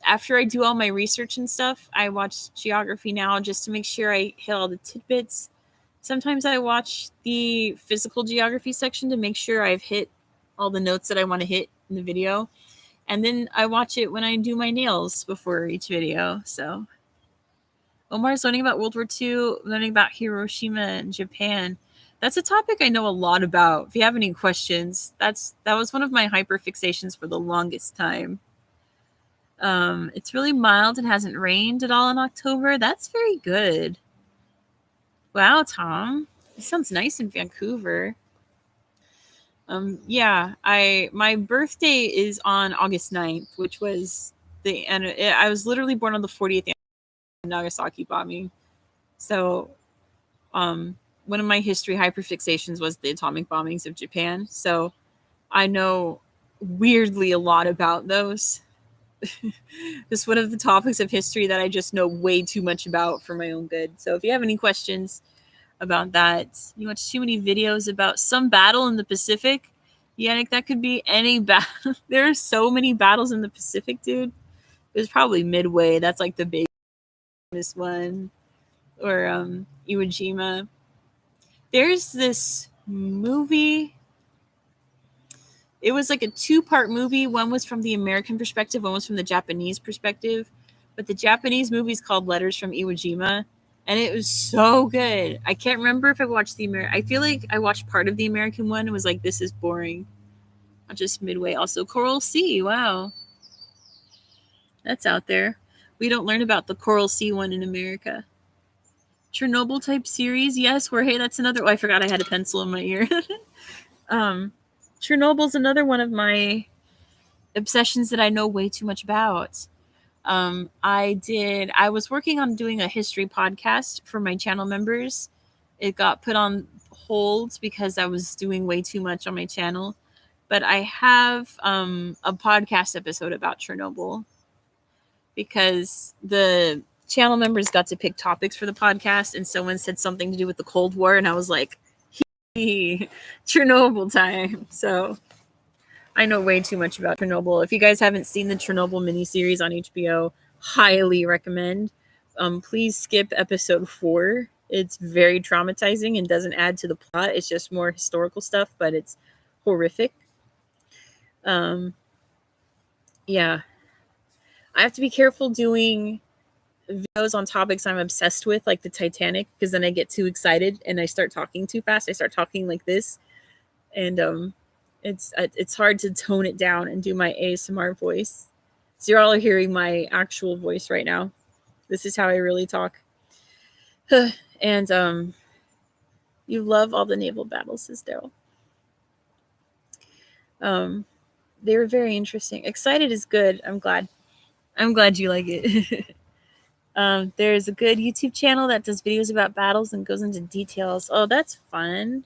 after I do all my research and stuff, I watch geography now just to make sure I hit all the tidbits. Sometimes I watch the physical geography section to make sure I've hit all the notes that I want to hit in the video. And then I watch it when I do my nails before each video. So Omar's learning about World War II, learning about Hiroshima and Japan. That's a topic I know a lot about. If you have any questions, that was one of my hyperfixations for the longest time. It's really mild and hasn't rained at all in October. That's very good. Wow, Tom. It sounds nice in Vancouver. Yeah, my birthday is on August 9th, which was I was literally born on the 40th Nagasaki bombing. So, one of my history hyperfixations was the atomic bombings of Japan. So, I know weirdly a lot about those. Just one of the topics of history that I just know way too much about for my own good. So, if you have any questions about that, you watch too many videos about some battle in the Pacific, Yannick, that could be any battle. There are so many battles in the Pacific, dude. It was probably Midway. That's like the big one, or Iwo Jima. There's this movie. It was like a 2-part movie. One was from the American perspective, one was from the Japanese perspective. But the Japanese movie is called Letters from Iwo Jima, and it was so good. I can't remember if I watched the American. I feel like I watched part of the American one and was like, this is boring. Not just Midway. Also, Coral Sea. Wow. That's out there. We don't learn about the Coral Sea one in America. Chernobyl type series. Yes, Jorge, that's another. Oh, I forgot I had a pencil in my ear. Chernobyl's another one of my obsessions that I know way too much about. I was working on doing a history podcast for my channel members. It got put on hold because I was doing way too much on my channel. But I have a podcast episode about Chernobyl because the channel members got to pick topics for the podcast, and someone said something to do with the Cold War, and I was like, Chernobyl time. So I know way too much about Chernobyl. If you guys haven't seen the Chernobyl miniseries on HBO, highly recommend. Please skip episode 4. It's very traumatizing and doesn't add to the plot. It's just more historical stuff, but it's horrific. Yeah. I have to be careful doing videos on topics I'm obsessed with, like the Titanic, because then I get too excited and I start talking too fast. I start talking like this, and it's hard to tone it down and do my ASMR voice. So you're all hearing my actual voice right now. This is how I really talk. And you love all the naval battles, says Daryl. They were very interesting. Excited is good. I'm glad you like it. There's a good YouTube channel that does videos about battles and goes into details. Oh, that's fun.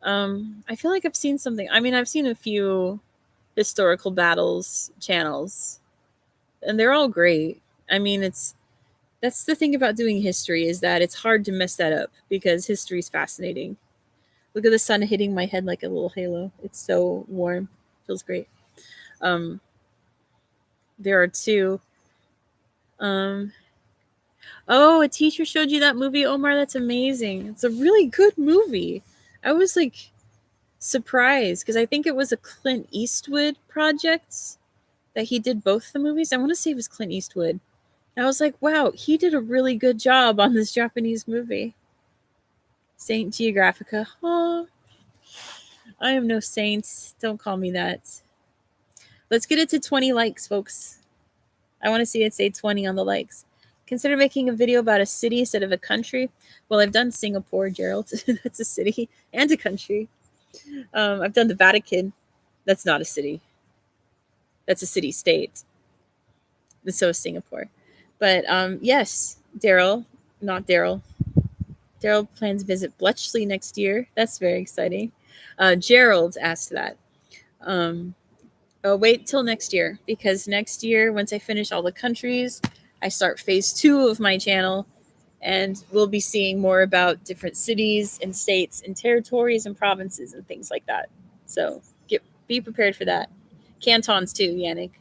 I feel like I've seen something. I mean, I've seen a few historical battles channels, and they're all great. I mean, that's the thing about doing history, is that it's hard to mess that up because history is fascinating. Look at the sun hitting my head like a little halo. It's so warm. Feels great. There are 2. Oh, a teacher showed you that movie, Omar? That's amazing. It's a really good movie. I was like surprised because I think it was a Clint Eastwood project that he did both the movies. I want to say it was Clint Eastwood. I was like, wow, he did a really good job on this Japanese movie. Saint Geographica. Oh, I am no saint. Don't call me that. Let's get it to 20 likes, folks. I want to see it say 20 on the likes. Consider making a video about a city instead of a country. Well, I've done Singapore, Gerald. That's a city and a country. I've done the Vatican. That's not a city. That's a city-state. And so is Singapore. But yes, Daryl, not Daryl. Daryl plans to visit Bletchley next year. That's very exciting. Gerald asked that. Wait till next year, because next year, once I finish all the countries, I start phase 2 of my channel, and we'll be seeing more about different cities and states and territories and provinces and things like that. So be prepared for that. Cantons too, Yannick.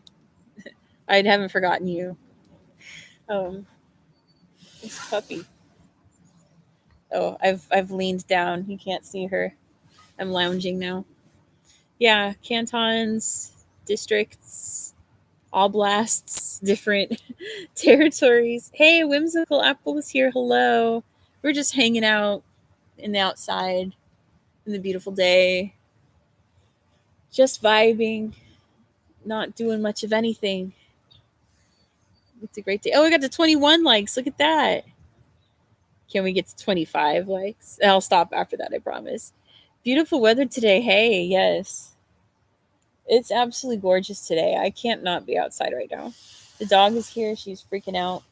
I haven't forgotten you. This puppy. Oh, I've leaned down. You can't see her. I'm lounging now. Yeah, cantons, districts, oblasts, different territories. Hey, Whimsical Apple is here. Hello. We're just hanging out in the outside in the beautiful day. Just vibing, not doing much of anything. It's a great day. Oh, we got to 21 likes. Look at that. Can we get to 25 likes? I'll stop after that, I promise. Beautiful weather today. Hey, yes. It's absolutely gorgeous today. I can't not be outside right now. The dog is here. She's freaking out.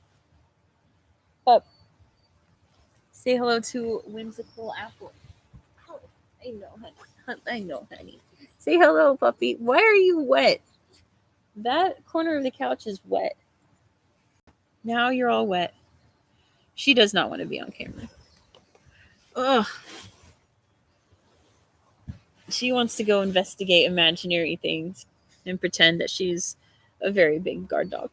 Pup. Say hello to Whimsical Apple. Oh, I know, honey. I know, honey. Say hello, puppy. Why are you wet? That corner of the couch is wet. Now you're all wet. She does not want to be on camera. Ugh. She wants to go investigate imaginary things and pretend that she's a very big guard dog.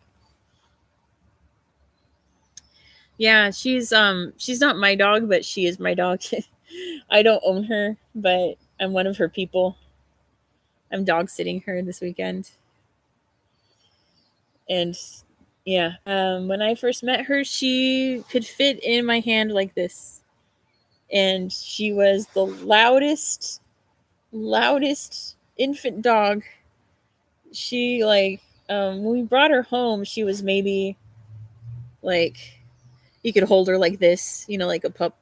Yeah, she's not my dog, but she is my dog. I don't own her, but I'm one of her people. I'm dog sitting her this weekend. And yeah, when I first met her, she could fit in my hand like this. And she was the loudest infant dog. She when we brought her home, she was maybe like, you could hold her like this, like a pup.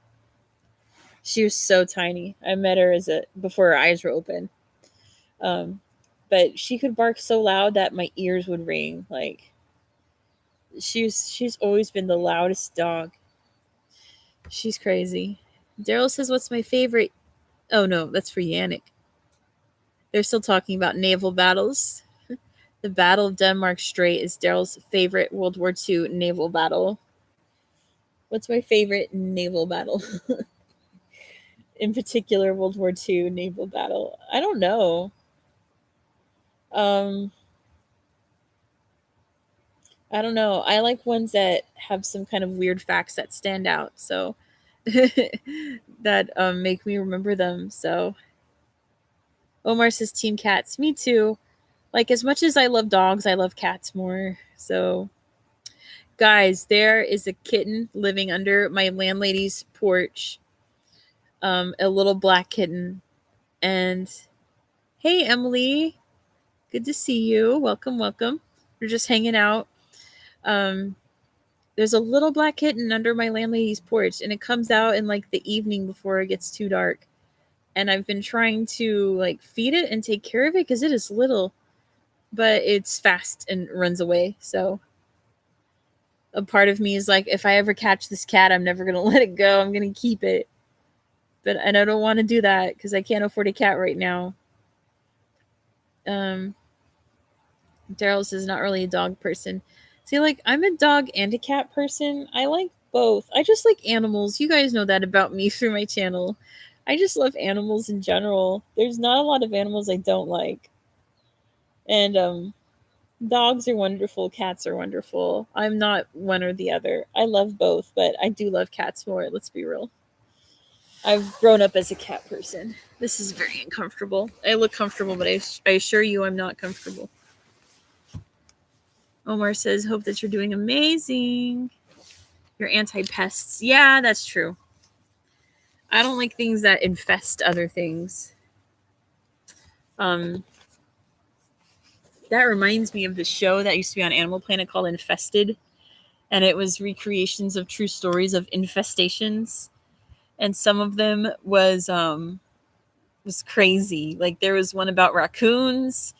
She was so tiny. I met her before her eyes were open. But she could bark so loud that my ears would ring. Like, she's always been the loudest dog. She's crazy. Daryl says, "What's my favorite?" Oh no, that's for Yannick. They're still talking about naval battles. The Battle of Denmark Strait is Daryl's favorite World War II naval battle. What's my favorite naval battle? In particular, World War II naval battle. I don't know. I don't know. I like ones that have some kind of weird facts that stand out. So that make me remember them. So Omar says Team Cats. Me too. Like, as much as I love dogs, I love cats more. So guys, there is a kitten living under my landlady's porch. A little black kitten. And hey, Emily. Good to see you. Welcome, welcome. We're just hanging out. There's a little black kitten under my landlady's porch, and it comes out in like the evening before it gets too dark. And I've been trying to feed it and take care of it because it is little, but it's fast and runs away. So a part of me is like, if I ever catch this cat, I'm never gonna let it go. I'm gonna keep it. And I don't want to do that because I can't afford a cat right now. Daryl's is not really a dog person. See, I'm a dog and a cat person. I like both. I just like animals. You guys know that about me through my channel. I just love animals in general. There's not a lot of animals I don't like. And dogs are wonderful. Cats are wonderful. I'm not one or the other. I love both, but I do love cats more. Let's be real. I've grown up as a cat person. This is very uncomfortable. I look comfortable, but I assure you I'm not comfortable. Omar says, hope that you're doing amazing. You're anti-pests. Yeah, that's true. I don't like things that infest other things. That reminds me of the show that used to be on Animal Planet called Infested. And it was recreations of true stories of infestations. And some of them was crazy. Like, there was one about raccoons.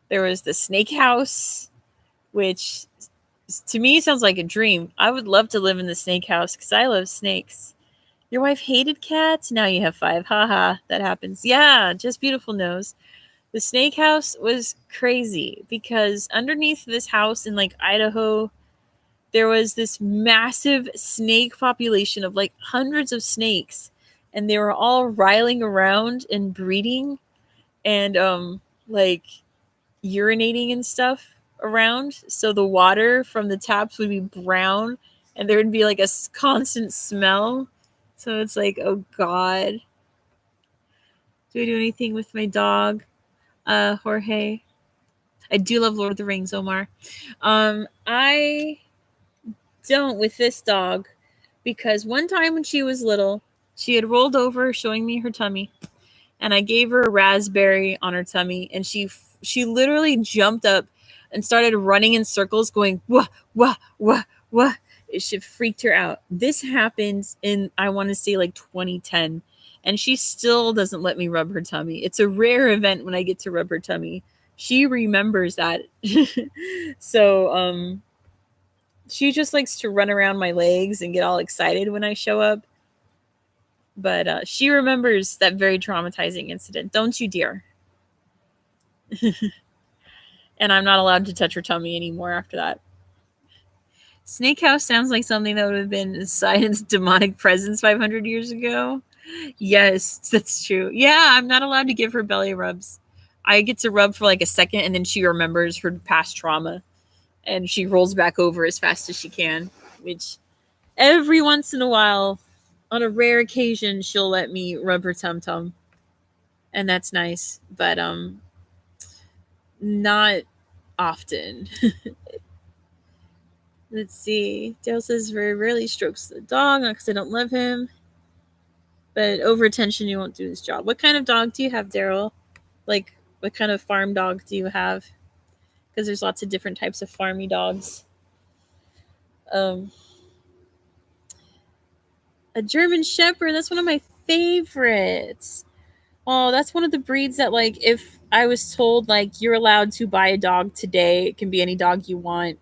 There was the snake house, which to me sounds like a dream. I would love to live in the snake house because I love snakes. Your wife hated cats? Now you have 5. Haha, that happens. Yeah, just beautiful knows. The snake house was crazy because underneath this house in Idaho, there was this massive snake population of hundreds of snakes, and they were all riling around and breeding and urinating and stuff. around, so the water from the taps would be brown, and there would be like a constant smell. So it's like, oh God. Do I do anything with my dog, Jorge? I do love Lord of the Rings, Omar. I don't with this dog because one time when she was little, she had rolled over showing me her tummy, and I gave her a raspberry on her tummy, and she literally jumped up and started running in circles, going wah wah wah wah. It should freaked her out. This happened in, I want to say, like 2010, and she still doesn't let me rub her tummy. It's a rare event when I get to rub her tummy. She remembers that. So she just likes to run around my legs and get all excited when I show up. But she remembers that very traumatizing incident. Don't you, dear? And I'm not allowed to touch her tummy anymore after that. Snake House sounds like something that would have been Science demonic presence 500 years ago. Yes, that's true. Yeah, I'm not allowed to give her belly rubs. I get to rub for like a second, and then she remembers her past trauma, and she rolls back over as fast as she can, which every once in a while, on a rare occasion, she'll let me rub her tum-tum, and that's nice, but not often. Let's see. Dale says very rarely strokes the dog, not because I don't love him, but over attention, you won't do his job. What kind of dog do you have, Daryl? Like, what kind of farm dog do you have? Because there's lots of different types of farmy dogs. A German Shepherd, that's one of my favorites. Oh, that's one of the breeds that, like, if I was told, like, you're allowed to buy a dog today, it can be any dog you want,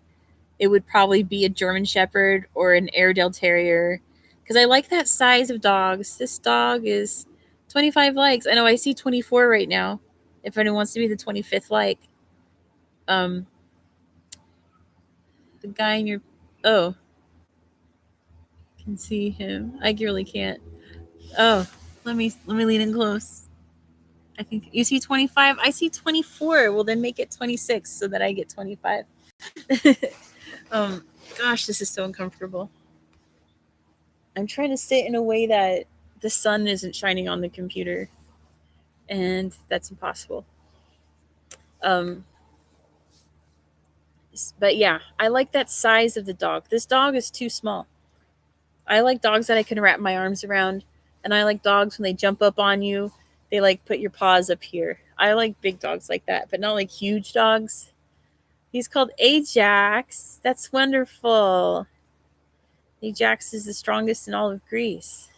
it would probably be a German Shepherd or an Airedale Terrier. Because I like that size of dogs. This dog is 25 likes. I know I see 24 right now. If anyone wants to be the 25th like. The guy in your... Oh. I can see him. I really can't. Oh. Let me lean in close. I think you see 25. I see 24. Well, then make it 26 so that I get 25. Gosh, this is so uncomfortable. I'm trying to sit in a way that the sun isn't shining on the computer, and that's impossible. But yeah, I like that size of the dog. This dog is too small. I like dogs that I can wrap my arms around, and I like dogs when they jump up on you, they like put your paws up here. I like big dogs like that, but not like huge dogs. He's called Ajax. That's wonderful. Ajax is the strongest in all of Greece.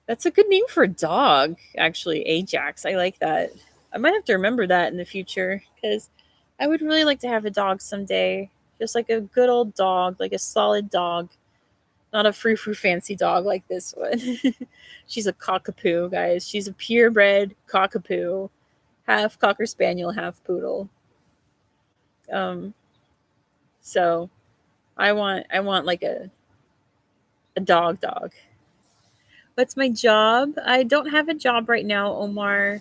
That's a good name for a dog, actually, Ajax. I like that. I might have to remember that in the future because I would really like to have a dog someday. Just like a good old dog, like a solid dog. Not a frou-frou fancy dog like this one. She's a cockapoo, guys. She's a purebred cockapoo. Half Cocker Spaniel, half Poodle. So I want like a dog. What's my job? I don't have a job right now, Omar.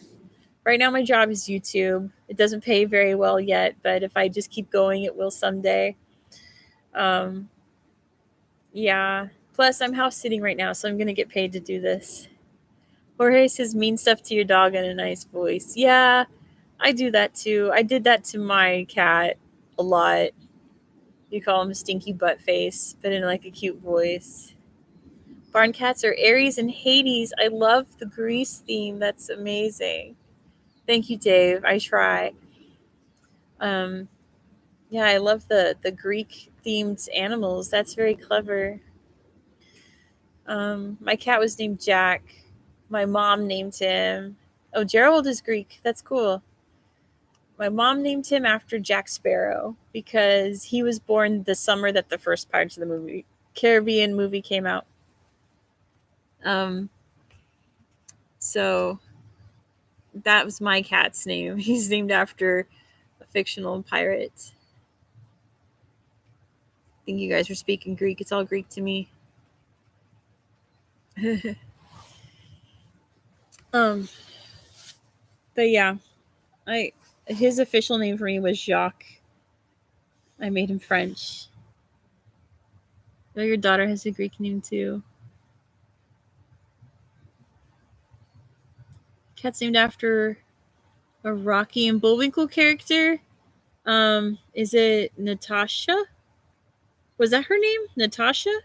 Right now my job is YouTube. It doesn't pay very well yet, but if I just keep going, it will someday. Yeah. Plus, I'm house sitting right now, so I'm going to get paid to do this. Jorge says mean stuff to your dog in a nice voice. Yeah, I do that too. I did that to my cat a lot. You call him stinky butt face, but in like a cute voice. Barn cats are Aries and Hades. I love the Greece theme. That's amazing. Thank you, Dave. I try. Yeah, I love the Greek themed animals. That's very clever. My cat was named Jack. My mom named him. Oh, Gerald is Greek. That's cool. My mom named him after Jack Sparrow because he was born the summer that the first Pirates of the Caribbean movie came out. So that was my cat's name. He's named after a fictional pirate. I think you guys were speaking Greek. It's all Greek to me. But yeah, his official name for me was Jacques, I made him French. Oh, your daughter has a Greek name too. Cat's named after a Rocky and Bullwinkle character. Is it Natasha? Was that her name? Natasha?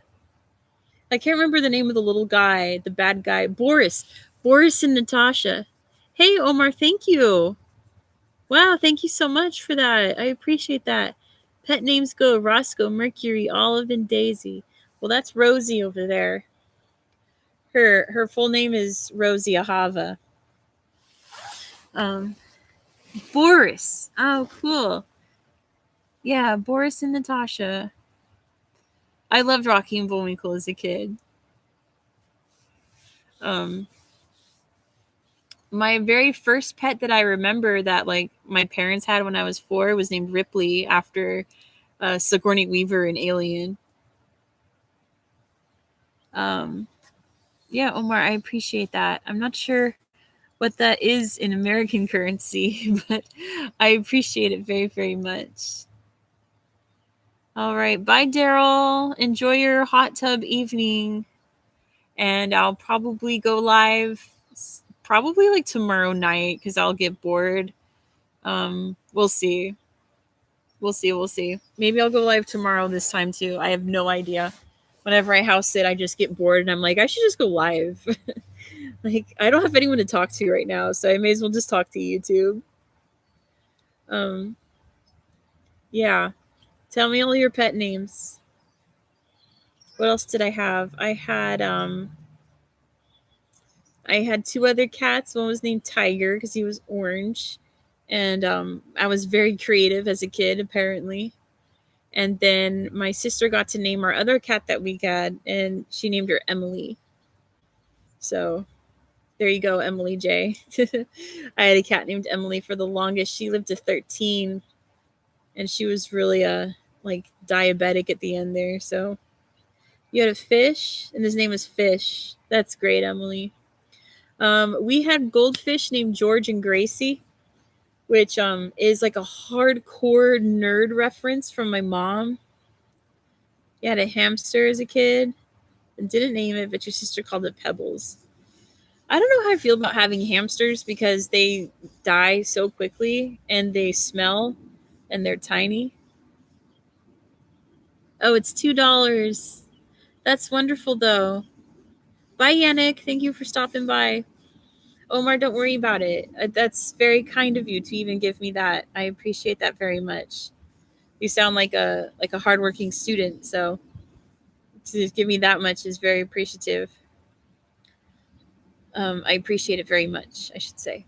I can't remember the name of the little guy, the bad guy. Boris. Boris and Natasha. Hey, Omar, thank you. Wow, thank you so much for that. I appreciate that. Pet names go Roscoe, Mercury, Olive, and Daisy. Well, that's Rosie over there. Her full name is Rosie Ahava. Boris. Oh, cool. Yeah, Boris and Natasha. I loved Rocky and Bullwinkle as a kid. My very first pet that I remember that like my parents had when I was 4 was named Ripley after Sigourney Weaver in Alien. Yeah, Omar, I appreciate that. I'm not sure what that is in American currency, but I appreciate it very, very much. All right. Bye, Daryl. Enjoy your hot tub evening. And I'll probably go live probably like tomorrow night because I'll get bored. We'll see. We'll see. Maybe I'll go live tomorrow this time too. I have no idea. Whenever I house sit, I just get bored and I'm like, I should just go live. Like, I don't have anyone to talk to right now, so I may as well just talk to YouTube. Yeah. Tell me all your pet names. What else did I have? I had 2 other cats. One was named Tiger because he was orange. And I was very creative as a kid, apparently. And then my sister got to name our other cat that we had, and she named her Emily. So there you go, Emily J. I had a cat named Emily for the longest. She lived to 13, and she was really like diabetic at the end there. So you had a fish, and his name was Fish. That's great, Emily. We had goldfish named George and Gracie, which is like a hardcore nerd reference from my mom. You had a hamster as a kid and didn't name it, but your sister called it Pebbles. I don't know how I feel about having hamsters because they die so quickly and they smell and they're tiny. Oh, it's $2. That's wonderful, though. Bye, Yannick. Thank you for stopping by. Omar, don't worry about it. That's very kind of you to even give me that. I appreciate that very much. You sound like a hardworking student, so to give me that much is very appreciative. I appreciate it very much, I should say.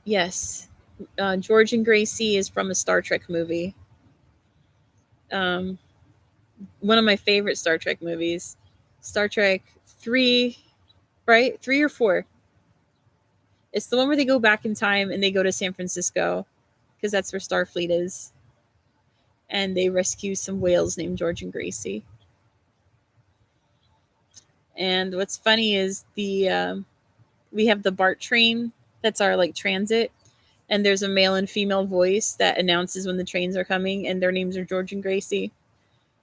Yes. George and Gracie is from a Star Trek movie. One of my favorite Star Trek movies. Star Trek 3, right? 3 or 4. It's the one where they go back in time and they go to San Francisco because that's where Starfleet is. And they rescue some whales named George and Gracie. And what's funny is we have the BART train that's our like transit, and there's a male and female voice that announces when the trains are coming, and their names are George and Gracie.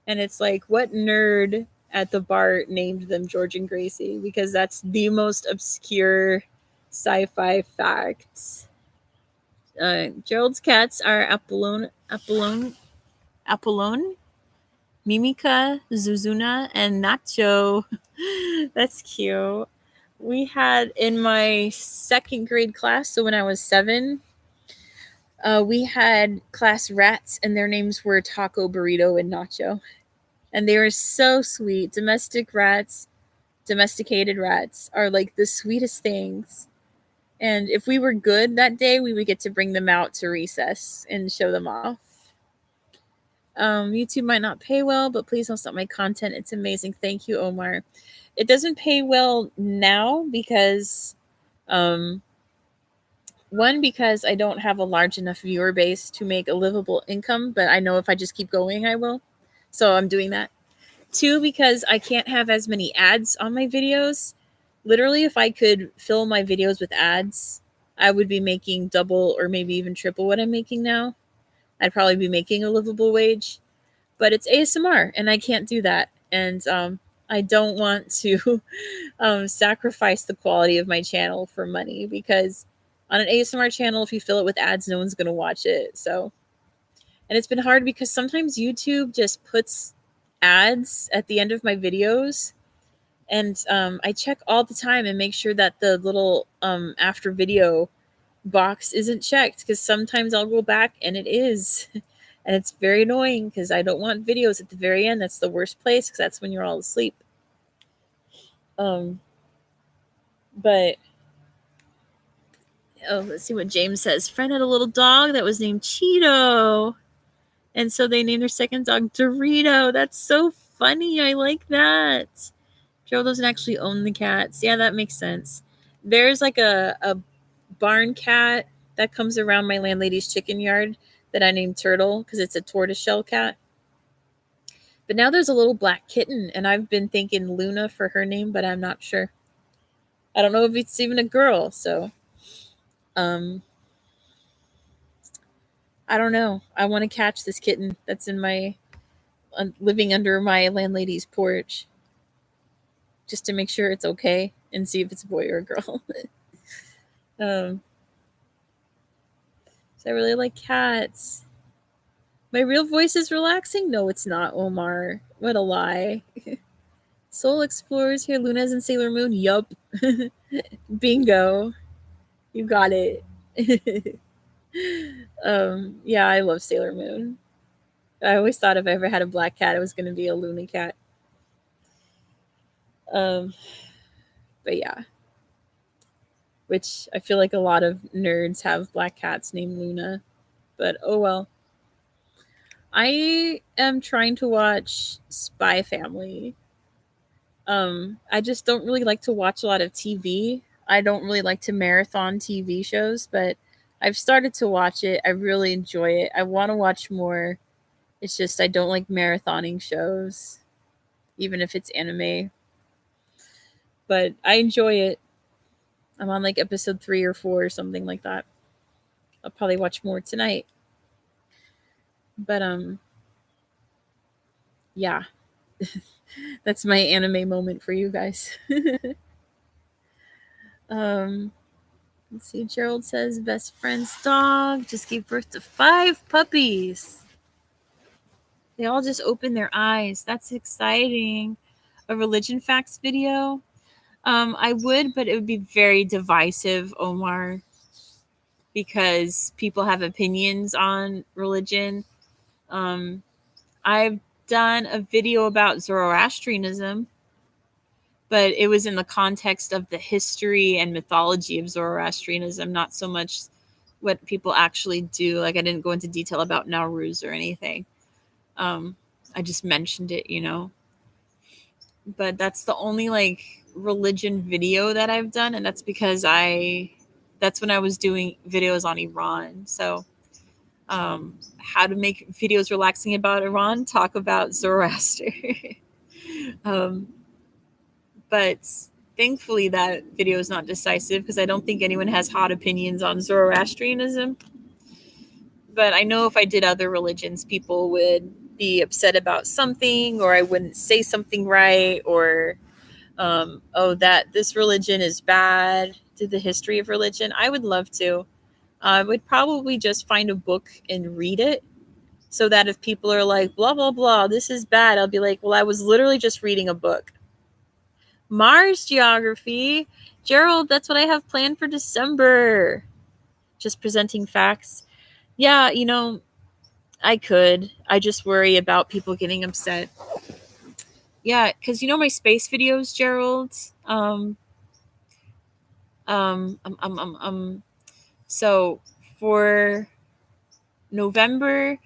And it's like, what nerd at the BART named them George and Gracie? Because that's the most obscure sci-fi facts. Gerald's cats are Apollon, Mimica, Zuzuna, and Nacho. That's cute. We had in my 2nd grade class, so when I was 7, we had class rats, and their names were Taco, Burrito, and Nacho. And they were so sweet. Domesticated rats are like the sweetest things. And if we were good that day, we would get to bring them out to recess and show them off. YouTube might not pay well, but please don't stop my content. It's amazing. Thank you, Omar. It doesn't pay well now because, one, because I don't have a large enough viewer base to make a livable income, but I know if I just keep going, I will. So I'm doing that. 2, because I can't have as many ads on my videos. Literally, if I could fill my videos with ads, I would be making double or maybe even triple what I'm making now. I'd probably be making a livable wage, but it's ASMR and I can't do that. And I don't want to sacrifice the quality of my channel for money, because on an ASMR channel, if you fill it with ads, no one's going to watch it. So, and it's been hard because sometimes YouTube just puts ads at the end of my videos. And I check all the time and make sure that the little after video box isn't checked, because sometimes I'll go back and it is. And it's very annoying because I don't want videos at the very end. That's the worst place, because that's when you're all asleep. But let's see what James says. Friend had a little dog that was named Cheeto, and so they named their second dog Dorito. That's so funny. I like that. Joe doesn't actually own the cats. Yeah, that makes sense. There's like a barn cat that comes around my landlady's chicken yard that I named Turtle because it's a tortoiseshell cat. But now there's a little black kitten, and I've been thinking Luna for her name, but I'm not sure. I don't know if it's even a girl, so I don't know. I want to catch this kitten that's in my living under my landlady's porch, just to make sure it's okay and see if it's a boy or a girl. So I really like cats. My real voice is relaxing? No, it's not, Omar. What a lie. Soul Explorers here. Luna's in Sailor Moon? Yup. Bingo. You got it. Yeah, I love Sailor Moon. I always thought if I ever had a black cat, it was going to be a Luna cat. But yeah. Which I feel like a lot of nerds have black cats named Luna. But oh well. I am trying to watch Spy Family. I just don't really like to watch a lot of TV. I don't really like to marathon TV shows, but I've started to watch it. I really enjoy it. I want to watch more. It's just I don't like marathoning shows, even if it's anime. But I enjoy it. I'm on like episode 3 or 4 or something like that. I'll probably watch more tonight. But yeah. That's my anime moment for you guys. Let's see. Gerald says best friend's dog just gave birth to 5 puppies. They all just opened their eyes. That's exciting. A religion facts video. I would, but it would be very divisive, Omar, because people have opinions on religion. I've done a video about Zoroastrianism, but it was in the context of the history and mythology of Zoroastrianism, not so much what people actually do. Like I didn't go into detail about Nowruz or anything. I just mentioned it, you know. But that's the only like religion video that I've done, and that's because that's when I was doing videos on Iran. So how to make videos relaxing about Iran, talk about Zoroaster. But thankfully that video is not decisive, because I don't think anyone has hot opinions on Zoroastrianism. But I know if I did other religions, people would be upset about something, or I wouldn't say something right, or that this religion is bad to the history of religion. I would love to. I would probably just find a book and read it, so that if people are like, blah, blah, blah, this is bad, I'll be like, well, I was literally just reading a book. Mars geography. Gerald, that's what I have planned for December. Just presenting facts. Yeah, you know, I could. I just worry about people getting upset. Yeah, because you know my space videos, Gerald. So for November,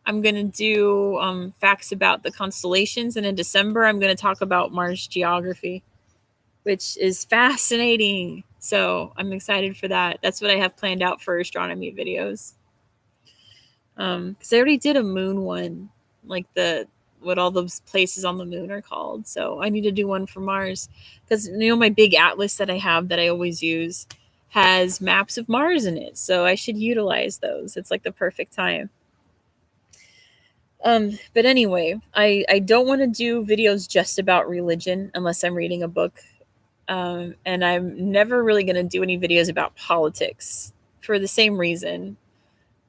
I'm gonna do facts about the constellations, and in December, I'm gonna talk about Mars geography, which is fascinating. So I'm excited for that. That's what I have planned out for astronomy videos. Because I already did a moon one, like what all those places on the moon are called. So I need to do one for Mars, because you know my big atlas that I have that I always use has maps of Mars in it, so I should utilize those. It's like the perfect time. But anyway, I don't want to do videos just about religion unless I'm reading a book. And I'm never really going to do any videos about politics for the same reason.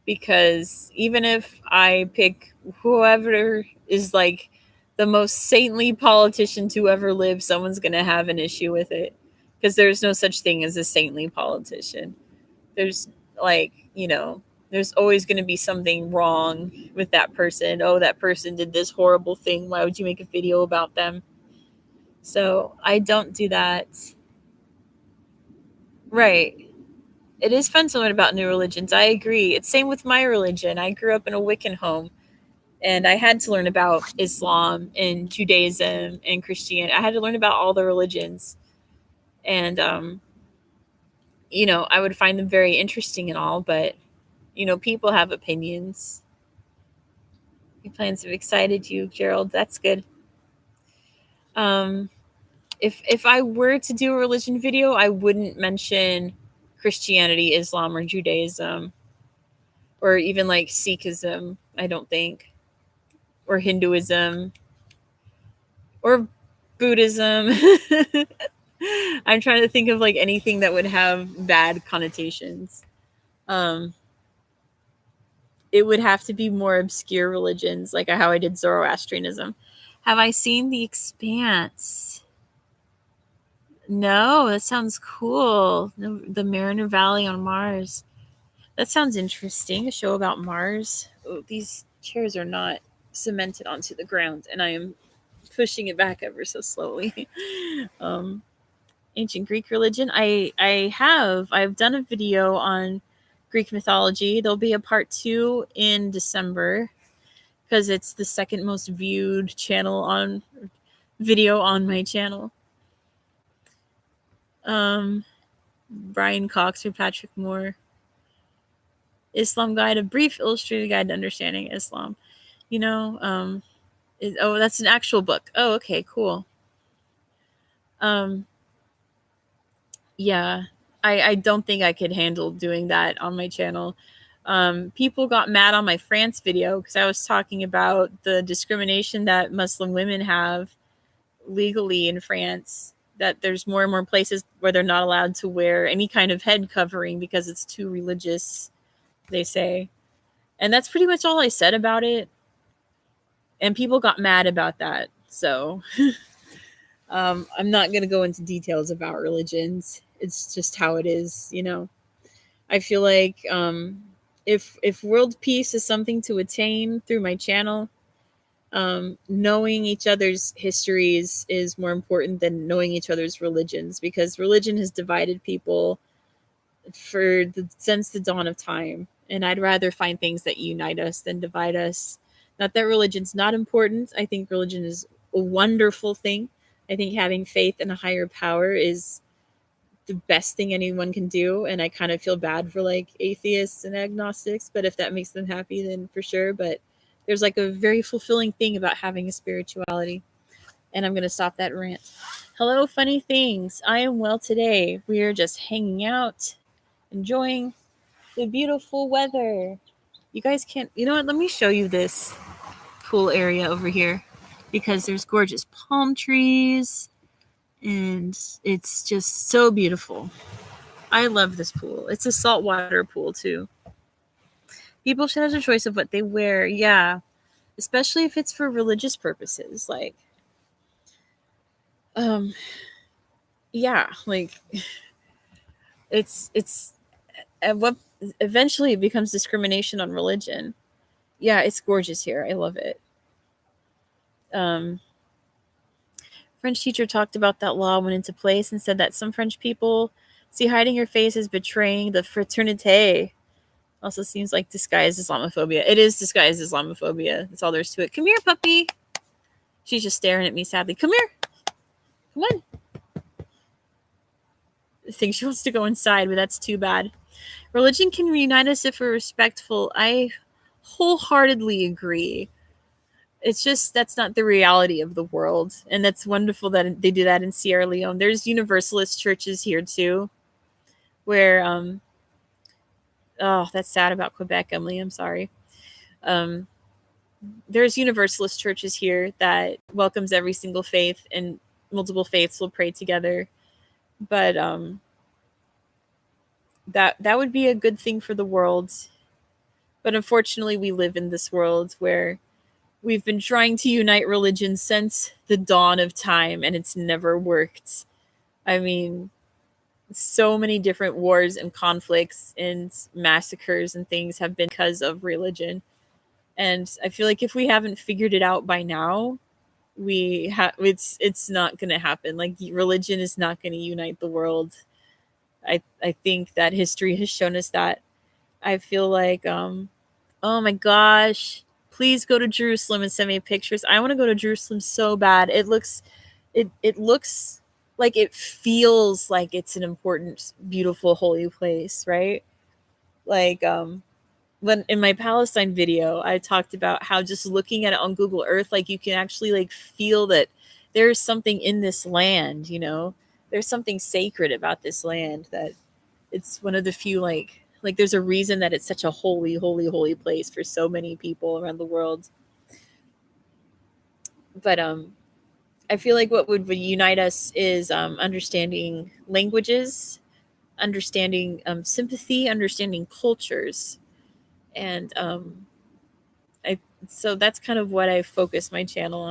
Because even if I pick whoever is like the most saintly politician to ever live, someone's going to have an issue with it. Because there's no such thing as a saintly politician. There's like, there's always going to be something wrong with that person. Oh, that person did this horrible thing. Why would you make a video about them? So I don't do that. Right. It is fun to learn about new religions. I agree. It's same with my religion. I grew up in a Wiccan home, and I had to learn about Islam and Judaism and Christianity. I had to learn about all the religions. And I would find them very interesting and all, but people have opinions. Your plans have excited you, Gerald. That's good. If I were to do a religion video, I wouldn't mention Christianity, Islam, or Judaism, or even like Sikhism, I don't think, or Hinduism, or Buddhism. I'm trying to think of like anything that would have bad connotations. It would have to be more obscure religions, like how I did Zoroastrianism. Have I seen The Expanse? No, that sounds cool. The Mariner Valley on Mars. That sounds interesting. A show about Mars. Oh, these chairs are not cemented onto the ground, and I am pushing it back ever so slowly. Ancient Greek religion. I've done a video on Greek mythology. There'll be a part 2 in December because it's the second most viewed video on my channel. Brian Cox or Patrick Moore. Islam Guide, a brief illustrated guide to understanding Islam. That's an actual book. Oh, okay, cool. Yeah, I don't think I could handle doing that on my channel. People got mad on my France video because I was talking about the discrimination that Muslim women have legally in France, that there's more and more places where they're not allowed to wear any kind of head covering because it's too religious, they say. And that's pretty much all I said about it. And people got mad about that. So I'm not going to go into details about religions. It's just how it is, I feel like if world peace is something to attain through my channel, knowing each other's histories is more important than knowing each other's religions, because religion has divided people since the dawn of time. And I'd rather find things that unite us than divide us. Not that religion's not important. I think religion is a wonderful thing. I think having faith in a higher power is the best thing anyone can do. And I kind of feel bad for like atheists and agnostics, but if that makes them happy, then for sure. But there's like a very fulfilling thing about having a spirituality. And I'm going to stop that rant. Hello, funny things. I am well today. We are just hanging out, enjoying the beautiful weather. You guys can't, what? Let me show you this cool area over here, because there's gorgeous palm trees and it's just so beautiful. I love this pool. It's a saltwater pool too. People should have a choice of what they wear. Yeah. Especially if it's for religious purposes. Like, yeah, like it's what eventually it becomes discrimination on religion. Yeah, it's gorgeous here. I love it. French teacher talked about that law went into place and said that some French people see hiding your face as betraying the fraternité. Also seems like disguised Islamophobia. It is disguised Islamophobia. That's all there is to it. Come here, puppy. She's just staring at me sadly. Come here. Come on. I think she wants to go inside, but that's too bad. Religion can reunite us if we're respectful. I wholeheartedly agree. It's just that's not the reality of the world. And that's wonderful that they do that in Sierra Leone. There's Universalist churches here too, where oh, that's sad about Quebec, Emily. I'm sorry. There's Universalist churches here that welcomes every single faith, and multiple faiths will pray together. But that would be a good thing for the world. But unfortunately, we live in this world where we've been trying to unite religions since the dawn of time, and it's never worked. I mean, so many different wars and conflicts and massacres and things have been because of religion. And I feel like if we haven't figured it out by now, it's not going to happen. Like, religion is not going to unite the world. I think that history has shown us that. I feel like oh my gosh, please go to Jerusalem and send me pictures. I want to go to Jerusalem so bad. It looks like, it feels like it's an important, beautiful, holy place, right? Like when in my Palestine video, I talked about how just looking at it on Google Earth, like, you can actually like feel that there's something in this land, you know? There's something sacred about this land, that it's one of the few, like there's a reason that it's such a holy, holy, holy place for so many people around the world. But I feel like what would unite us is understanding languages, understanding sympathy, understanding cultures, and so that's kind of what I focus my channel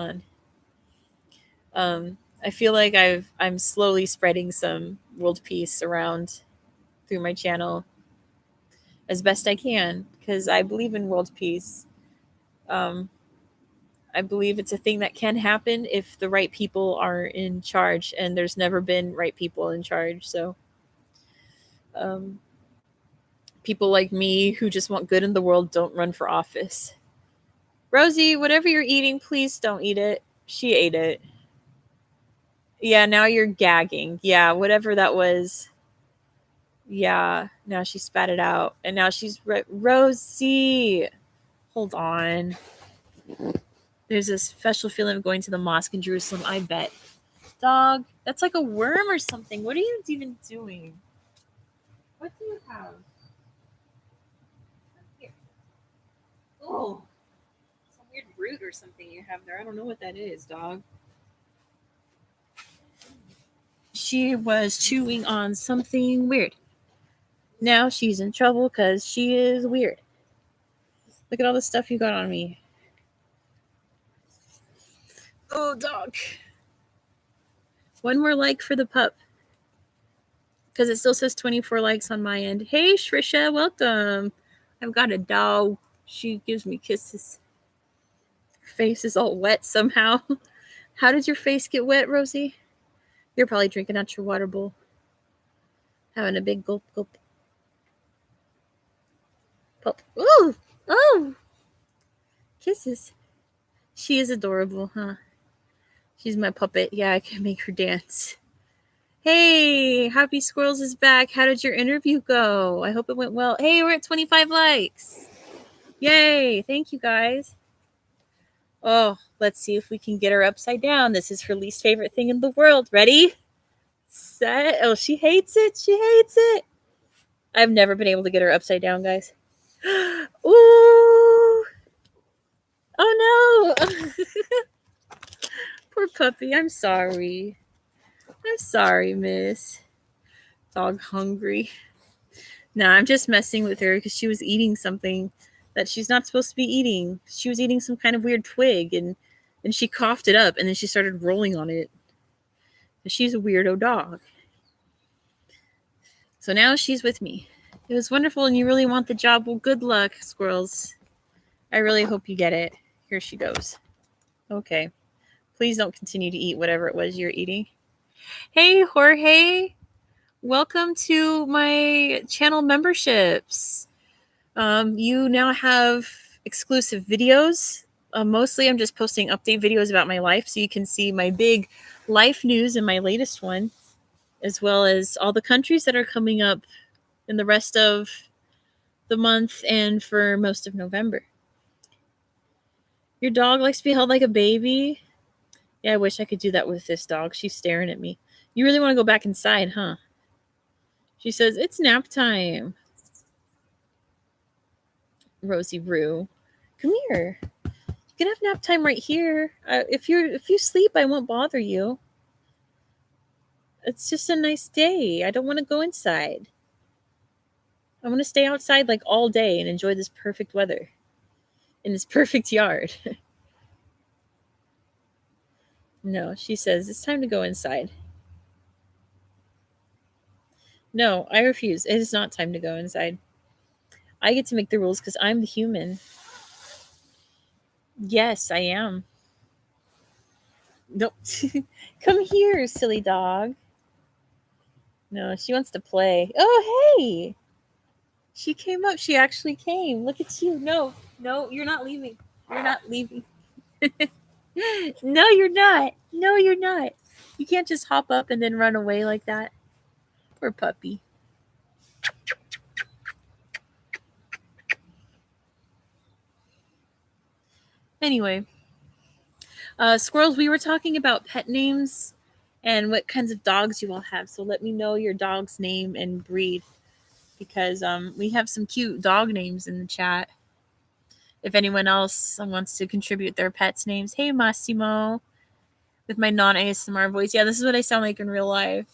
on. I feel like I'm slowly spreading some world peace around through my channel as best I can, because I believe in world peace. I believe it's a thing that can happen if the right people are in charge, and there's never been right people in charge. So um, people like me who just want good in the world don't run for office. Rosie, whatever you're eating, please don't eat it. She ate it. Yeah, now you're gagging. Yeah, whatever that was. Yeah, now she spat it out. And now she's Rosie. Hold on. There's a special feeling of going to the mosque in Jerusalem, I bet. Dog, that's like a worm or something. What are you even doing? What do you have? Here. Oh, some weird root or something you have there. I don't know what that is, dog. She was chewing on something weird. Now she's in trouble because she is weird. Look at all the stuff you got on me. Oh, dog. One more like for the pup, because it still says 24 likes on my end. Hey, Shrisha, welcome. I've got a dog. She gives me kisses. Her face is all wet somehow. How did your face get wet, Rosie? You're probably drinking out your water bowl. Having a big gulp, gulp. Pulp. Ooh! Oh! Kisses. She is adorable, huh? She's my puppet. Yeah, I can make her dance. Hey, Happy Squirrels is back. How did your interview go? I hope it went well. Hey, we're at 25 likes. Yay. Thank you, guys. Oh, let's see if we can get her upside down. This is her least favorite thing in the world. Ready? Set. Oh, she hates it. She hates it. I've never been able to get her upside down, guys. Ooh. Oh, no. Poor puppy. I'm sorry. I'm sorry, miss. Dog hungry. No, I'm just messing with her because she was eating something that she's not supposed to be eating. She was eating some kind of weird twig, and she coughed it up, and then she started rolling on it. She's a weirdo dog. So now she's with me. It was wonderful, and you really want the job. Well, good luck, squirrels. I really hope you get it. Here she goes. Okay. Please don't continue to eat whatever it was you're eating. Hey, Jorge. Welcome to my channel memberships. You now have exclusive videos. Mostly I'm just posting update videos about my life, so you can see my big life news in my latest one, as well as all the countries that are coming up in the rest of the month and for most of November. Your dog likes to be held like a baby. Yeah, I wish I could do that with this dog. She's staring at me. You really want to go back inside, huh? She says, it's nap time. Rosie Roo, come here. You can have nap time right here. If you sleep, I won't bother you. It's just a nice day. I don't want to go inside. I want to stay outside like all day and enjoy this perfect weather in this perfect yard. No, she says, it's time to go inside. No, I refuse. It is not time to go inside. I get to make the rules because I'm the human. Yes, I am. Nope. Come here, silly dog. No, she wants to play. Oh, hey! She came up. She actually came. Look at you. No, you're not leaving. You're not leaving. No, you're not. No, you're not. You can't just hop up and then run away like that. Poor puppy. Anyway, squirrels, we were talking about pet names and what kinds of dogs you all have. So let me know your dog's name and breed, because we have some cute dog names in the chat. If anyone else wants to contribute their pets' names. Hey, Massimo, with my non-ASMR voice. Yeah, this is what I sound like in real life.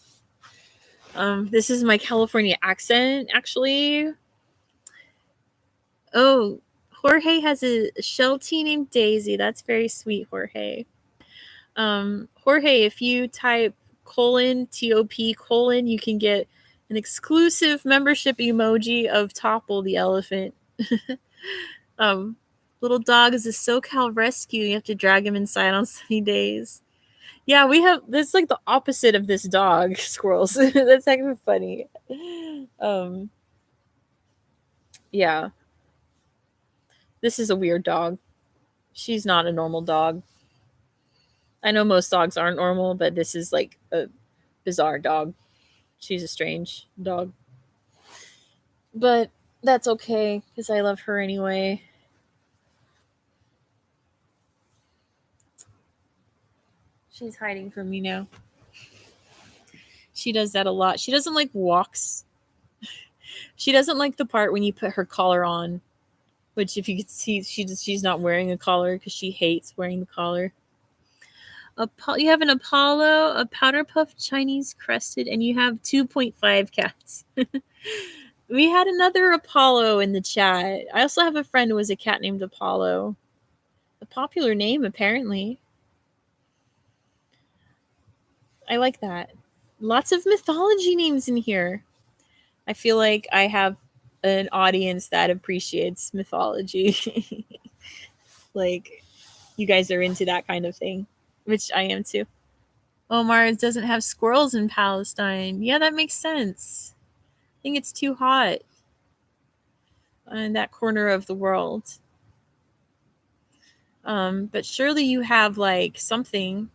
This is my California accent, actually. Oh, Jorge has a Sheltie named Daisy. That's very sweet, Jorge. Jorge, if you type :TOP : you can get an exclusive membership emoji of Topple the elephant. Little dog is a SoCal rescue. You have to drag him inside on sunny days. Yeah, we have. That's like the opposite of this dog, squirrels. That's actually funny. Yeah. This is a weird dog. She's not a normal dog. I know most dogs aren't normal, but this is like a bizarre dog. She's a strange dog. But that's okay, because I love her anyway. She's hiding from me now. She does that a lot. She doesn't like walks. She doesn't like the part when you put her collar on, which if you could see, she's not wearing a collar because she hates wearing the collar. You have an Apollo, a powder puff Chinese crested, and you have 2.5 cats. We had another Apollo in the chat. I also have a friend who was a cat named Apollo. A popular name, apparently. I like that. Lots of mythology names in here. I feel like I have an audience that appreciates mythology. Like, you guys are into that kind of thing, which I am too. Omar doesn't have squirrels in Palestine. Yeah, that makes sense. I think it's too hot in that corner of the world. But surely you have like something.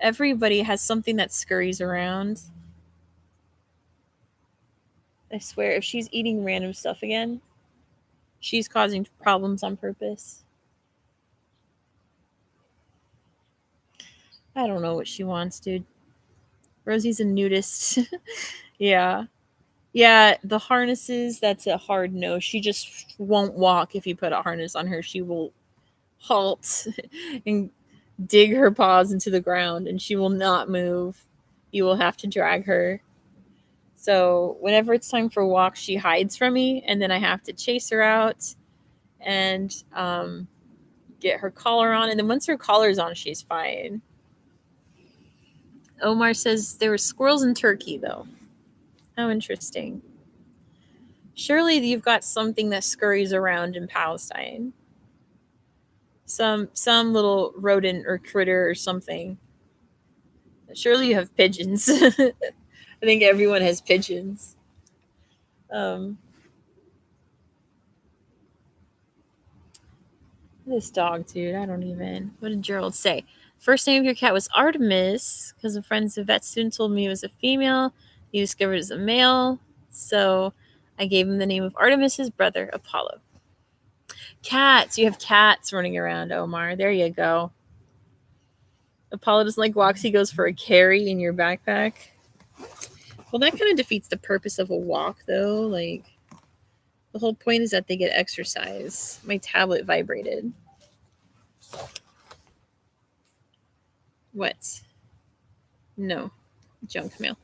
Everybody has something that scurries around. I swear, if she's eating random stuff again, she's causing problems on purpose. I don't know what she wants, dude. Rosie's a nudist. Yeah. Yeah, the harnesses, that's a hard no. She just won't walk if you put a harness on her. She will halt and dig her paws into the ground, and she will not move. You will have to drag her. So whenever it's time for a walk, she hides from me, and then I have to chase her out and get her collar on. And then once her collar's on, she's fine. Omar says there were squirrels in Turkey, though. How interesting. Surely you've got something that scurries around in Palestine. Some little rodent or critter or something. Surely you have pigeons. I think everyone has pigeons. This dog, dude, I don't even. What did Gerald say? First name of your cat was Artemis, because a friend's a vet student told me it was a female. He discovered it was a male, so I gave him the name of Artemis's brother, Apollo. Cats. You have cats running around, Omar. There you go. Apollo doesn't like walks. He goes for a carry in your backpack. Well, that kind of defeats the purpose of a walk, though. Like, the whole point is that they get exercise. My tablet vibrated. What? No. Junk mail.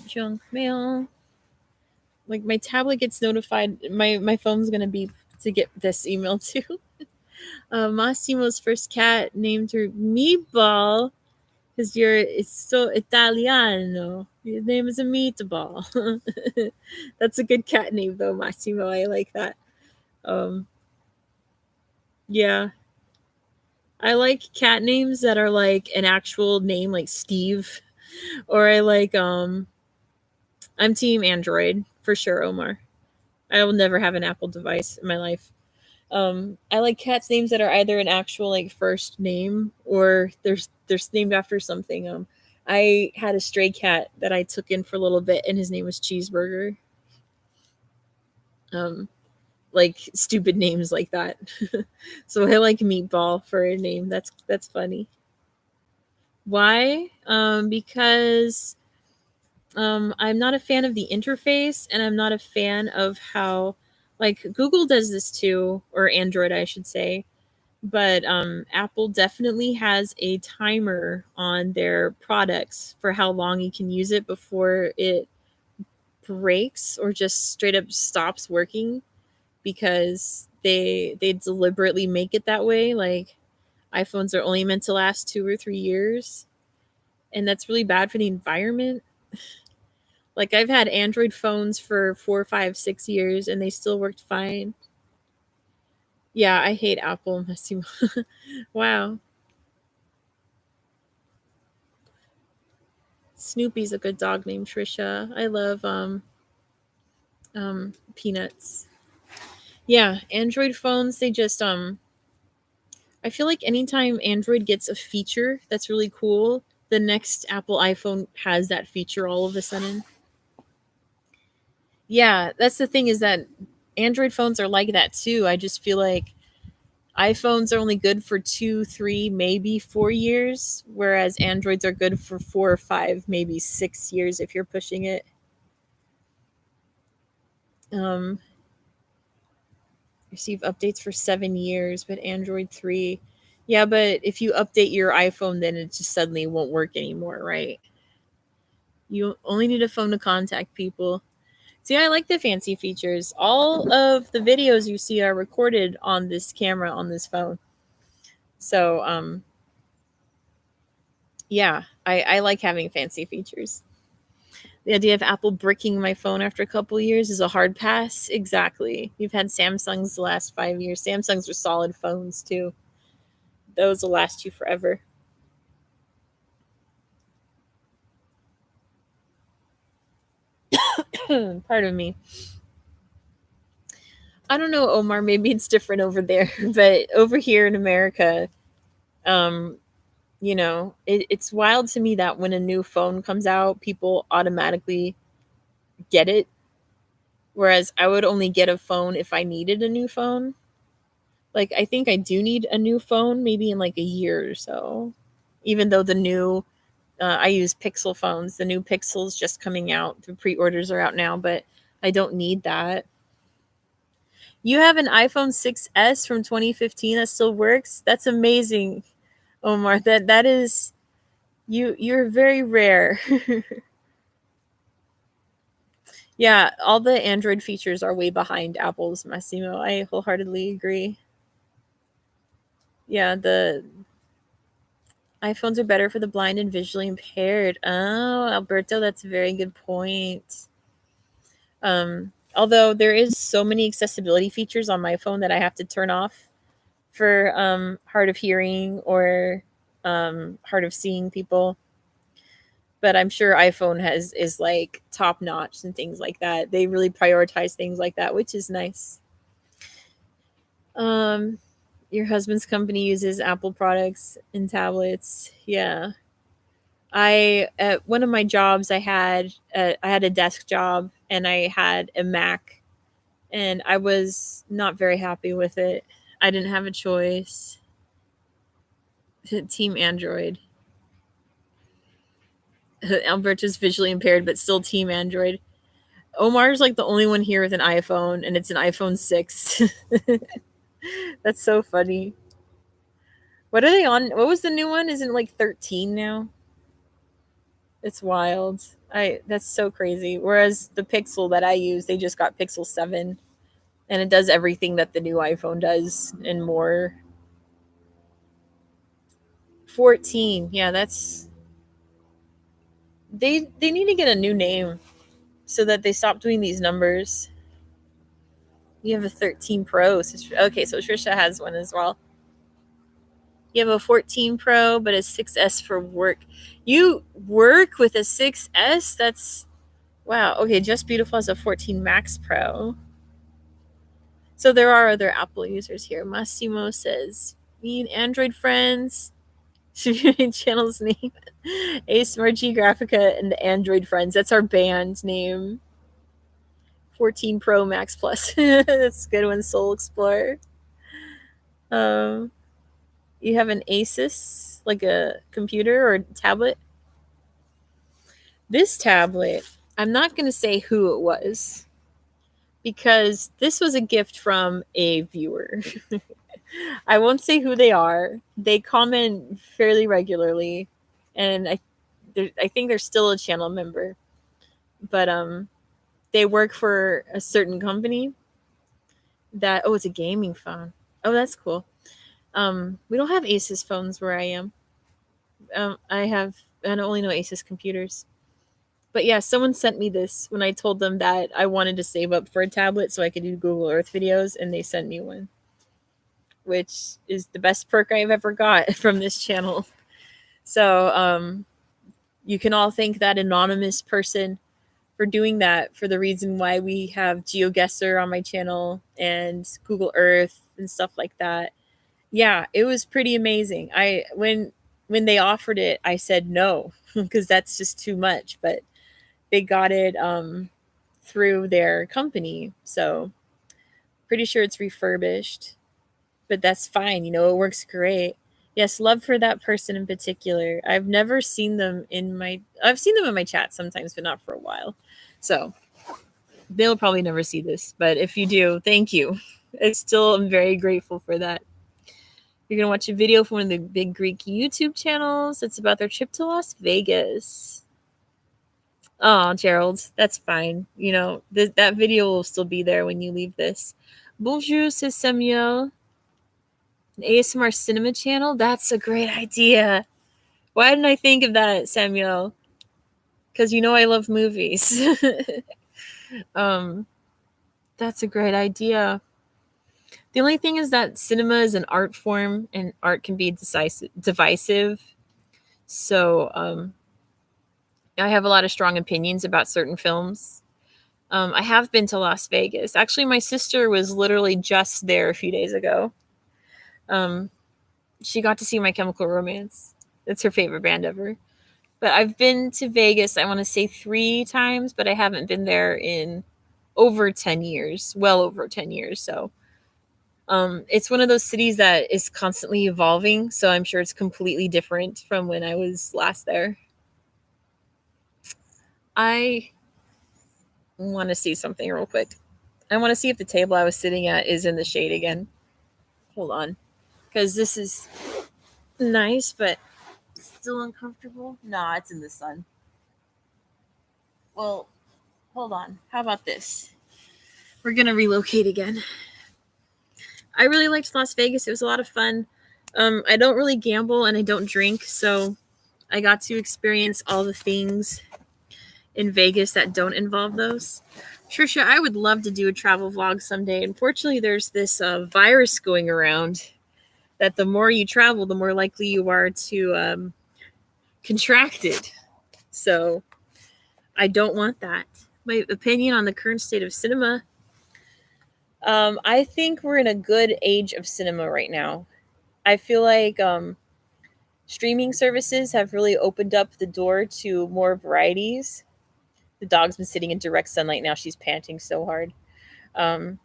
Junk mail. Like, my tablet gets notified. My phone's going to beep to get this email too. Massimo's first cat named her Meatball because it's so Italiano. His name is a meatball. That's a good cat name though, Massimo. I like that. Yeah. I like cat names that are like an actual name, like Steve. Or I'm team Android for sure, Omar. I will never have an Apple device in my life. I like cats' names that are either an actual like first name or they're named after something. I had a stray cat that I took in for a little bit, and his name was Cheeseburger. Like stupid names like that. So I like Meatball for a name. That's funny. Why? Because I'm not a fan of the interface, and I'm not a fan of how, like, Google does this too, or Android, I should say. But Apple definitely has a timer on their products for how long you can use it before it breaks or just straight up stops working, because they deliberately make it that way. Like, iPhones are only meant to last 2 or 3 years, and that's really bad for the environment. Like, I've had Android phones for 4, 5, 6 years, and they still worked fine. Yeah, I hate Apple. Wow. Snoopy's a good dog name, Trisha. I love Peanuts. Yeah, Android phones, they just I feel like anytime Android gets a feature that's really cool, the next Apple iPhone has that feature all of a sudden. Yeah, that's the thing, is that Android phones are like that too. I just feel like iPhones are only good for 2, 3, maybe 4 years, whereas Androids are good for 4 or 5, maybe 6 years if you're pushing it. Um, receive updates for 7 years, but Android 3. Yeah, but if you update your iPhone, then it just suddenly won't work anymore, right? You only need a phone to contact people. See, I like the fancy features. All of the videos you see are recorded on this camera on this phone. So, yeah, I like having fancy features. The idea of Apple bricking my phone after a couple years is a hard pass. Exactly. You've had Samsungs the last 5 years. Samsungs are solid phones too. Those will last you forever. Pardon me. I don't know, Omar. Maybe it's different over there, but over here in America, um, it's wild to me that when a new phone comes out, people automatically get it. Whereas I would only get a phone if I needed a new phone. Like, I think I do need a new phone maybe in like a year or so. Even though I use Pixel phones. The new Pixel's just coming out. The pre-orders are out now, but I don't need that. You have an iPhone 6S from 2015 that still works? That's amazing, Omar. That is you're very rare. Yeah, all the Android features are way behind Apple's, Massimo. I wholeheartedly agree. Yeah, the iPhones are better for the blind and visually impaired. Oh, Alberto, that's a very good point. Although there is so many accessibility features on my phone that I have to turn off for hard of hearing or hard of seeing people. But I'm sure iPhone is like top notch and things like that. They really prioritize things like that, which is nice. Um, your husband's company uses Apple products and tablets. Yeah. I at one of my jobs I had a desk job and I had a Mac, and I was not very happy with it. I didn't have a choice. Team Android. Alberto's visually impaired, but still Team Android. Omar's like the only one here with an iPhone, and it's an iPhone 6. That's so funny. What are they on? What was the new one? Isn't it like 13 now? It's wild. That's so crazy. Whereas the Pixel that I use, they just got Pixel 7, and it does everything that the new iPhone does and more. 14. Yeah, that's they need to get a new name so that they stop doing these numbers. You have a 13 Pro. Okay, so Trisha has one as well. You have a 14 Pro, but a 6S for work. You work with a 6S? That's wow. Okay, Just Beautiful has a 14 Max Pro. So there are other Apple users here. Massimo says, "Need Android friends." Channel's name: ASMR Graphica and the Android Friends. That's our band name. 14 Pro Max Plus. That's a good one. Soul Explorer. Um, you have an Asus, like a computer or tablet. This tablet, I'm not going to say who it was because this was a gift from a viewer. I won't say who they are. They comment fairly regularly, and I think they're still a channel member, but they work for a certain company that it's a gaming phone. Oh, that's cool. We don't have Asus phones where I am. I only know Asus computers. But yeah, someone sent me this when I told them that I wanted to save up for a tablet so I could do Google Earth videos, and they sent me one, which is the best perk I've ever got from this channel. So you can all thank that anonymous person for doing that for the reason why we have GeoGuessr on my channel and Google Earth and stuff like that. Yeah, it was pretty amazing. When they offered it, I said no because that's just too much, but they got it through their company. So pretty sure it's refurbished, but that's fine. It works great. Yes, love for that person in particular. I've seen them in my chat sometimes, but not for a while. So they'll probably never see this, but if you do, thank you. I still am very grateful for that. You're going to watch a video from one of the big Greek YouTube channels. It's about their trip to Las Vegas. Oh, Gerald, that's fine. That video will still be there when you leave this. Bonjour, c'est Samuel. An ASMR cinema channel? That's a great idea. Why didn't I think of that, Samuel? Because I love movies. That's a great idea. The only thing is that cinema is an art form, and art can be divisive. So I have a lot of strong opinions about certain films. I have been to Las Vegas. Actually, my sister was literally just there a few days ago. She got to see My Chemical Romance. It's her favorite band ever. But I've been to Vegas, I want to say 3 times, but I haven't been there in over 10 years, well over 10 years. So it's one of those cities that is constantly evolving. So I'm sure it's completely different from when I was last there. I want to see something real quick. I want to see if the table I was sitting at is in the shade again. Hold on. Because this is nice, but still uncomfortable. Nah, it's in the sun. Well, hold on. How about this? We're going to relocate again. I really liked Las Vegas. It was a lot of fun. I don't really gamble and I don't drink, so I got to experience all the things in Vegas that don't involve those. Trisha, I would love to do a travel vlog someday. Unfortunately, there's this virus going around that the more you travel, the more likely you are to contract it. So I don't want that. My opinion on the current state of cinema, I think we're in a good age of cinema right now. I feel like streaming services have really opened up the door to more varieties. The dog's been sitting in direct sunlight now. She's panting so hard. Omar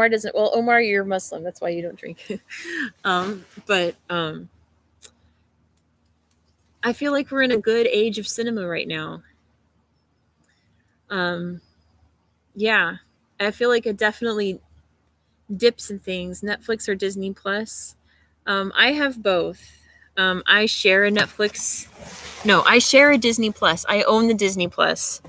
doesn't. Well, Omar, you're Muslim. That's why you don't drink. But I feel like we're in a good age of cinema right now. Yeah, I feel like it definitely dips in things. Netflix or Disney Plus. I have both. I share a Netflix. No, I share a Disney Plus. I own the Disney Plus,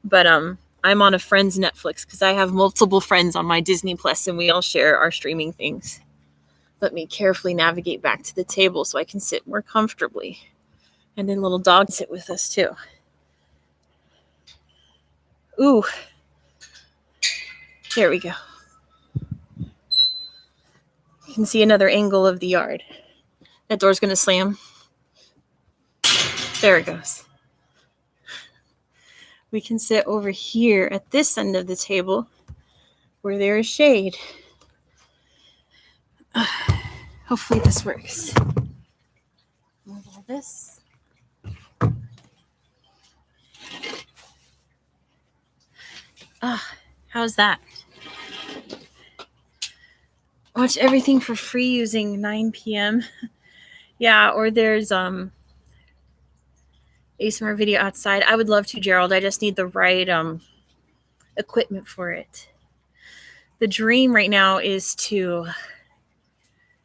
but I'm on a friend's Netflix because I have multiple friends on my Disney Plus, and we all share our streaming things. Let me carefully navigate back to the table so I can sit more comfortably. And then little dog sit with us too. Ooh, there we go. You can see another angle of the yard. That door's gonna slam. There it goes. We can sit over here at this end of the table where there is shade. Hopefully this works. Move all this. How's that? Watch everything for free using 9 p.m. Yeah, or there's ASMR video outside. I would love to, Gerald. I just need the right equipment for it. The dream right now is to,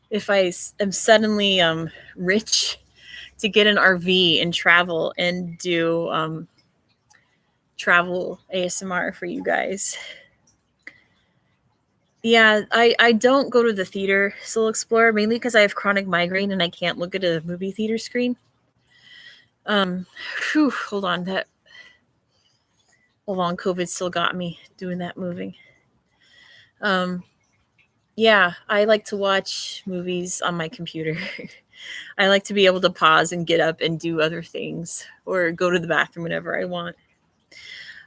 if I am suddenly rich, to get an RV and travel and do travel ASMR for you guys. Yeah, I don't go to the theater, Soul Explorer, mainly because I have chronic migraine and I can't look at a movie theater screen. Hold on, that long COVID still got me doing that moving. Yeah, I like to watch movies on my computer. I like to be able to pause and get up and do other things or go to the bathroom whenever I want.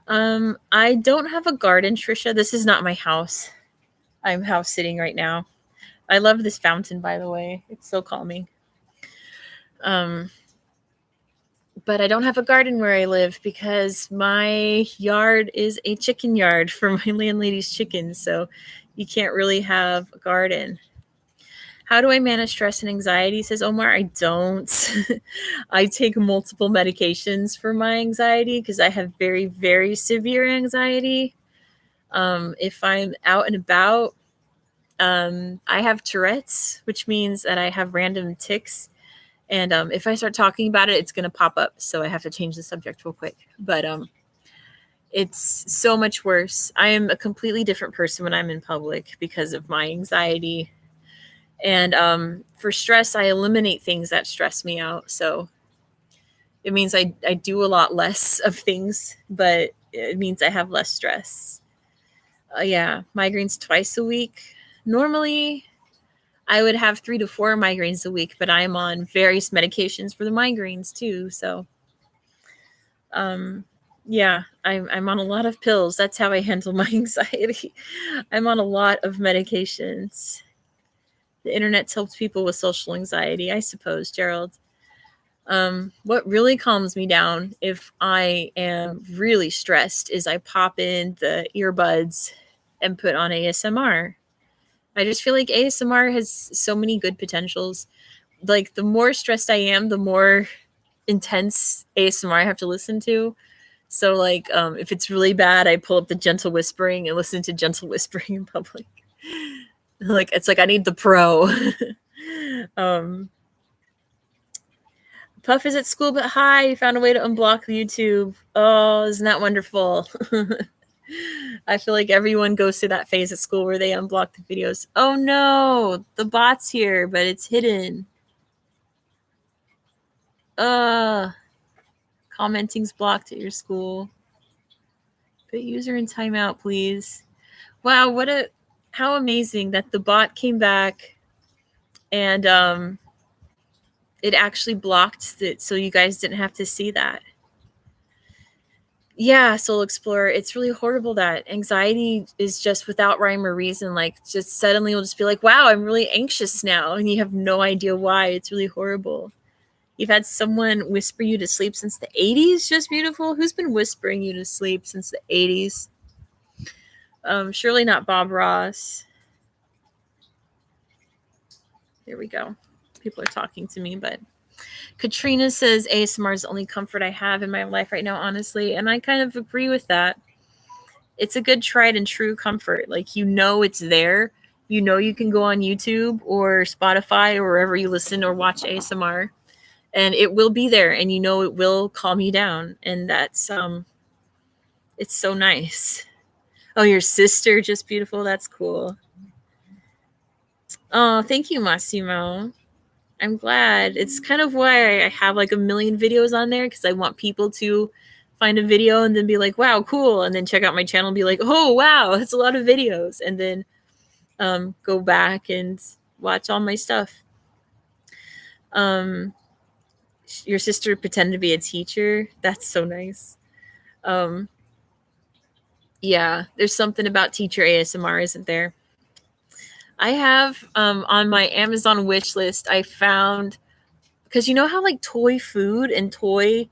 I don't have a garden, Trisha. This is not my house. I'm house sitting right now. I love this fountain, by the way. It's so calming. But I don't have a garden where I live because my yard is a chicken yard for my landlady's chickens. So you can't really have a garden. How do I manage stress and anxiety? Says Omar. I don't. I take multiple medications for my anxiety because I have very, very severe anxiety. If I'm out and about, I have Tourette's, which means that I have random tics. And if I start talking about it, it's going to pop up. So I have to change the subject real quick. But it's so much worse. I am a completely different person when I'm in public because of my anxiety. And for stress, I eliminate things that stress me out. So it means I do a lot less of things, but it means I have less stress. Yeah, migraines twice a week. Normally, I would have 3 to 4 migraines a week, but I'm on various medications for the migraines too. So, yeah, I'm on a lot of pills. That's how I handle my anxiety. I'm on a lot of medications. The internet's helped people with social anxiety, I suppose, Gerald. What really calms me down if I am really stressed is I pop in the earbuds and put on ASMR. I just feel like ASMR has so many good potentials. Like the more stressed I am, the more intense ASMR I have to listen to. So like if it's really bad, I pull up the gentle whispering and listen to gentle whispering in public. Like it's like I need the pro. Puff is at school, but hi, you found a way to unblock YouTube. Oh, isn't that wonderful? I feel like everyone goes through that phase at school where they unblock the videos. Oh no, the bot's here, but it's hidden. Commenting's blocked at your school. Put user in timeout, please. Wow, how amazing that the bot came back and it actually blocked it so you guys didn't have to see that. Yeah, Soul Explorer, it's really horrible that anxiety is just without rhyme or reason. Like, just suddenly you'll just be like, wow, I'm really anxious now. And you have no idea why. It's really horrible. You've had someone whisper you to sleep since the 80s. Just beautiful. Who's been whispering you to sleep since the 80s? Surely not Bob Ross. There we go. People are talking to me, but Katrina says ASMR is the only comfort I have in my life right now, honestly. And I kind of agree with that. It's a good tried and true comfort. Like, you know, it's there. You know, you can go on YouTube or Spotify or wherever you listen or watch ASMR, and it will be there, and you know it will calm you down. And that's it's so nice. Oh, your sister, just beautiful. That's cool. Oh, thank you, Massimo. I'm glad. It's kind of why I have like a million videos on there, because I want people to find a video and then be like, wow, cool. And then check out my channel and be like, oh, wow, it's a lot of videos. And then go back and watch all my stuff. Your sister pretended to be a teacher. That's so nice. Yeah, there's something about teacher ASMR, isn't there? I have on my Amazon wish list, I found, because you know how like toy food and toy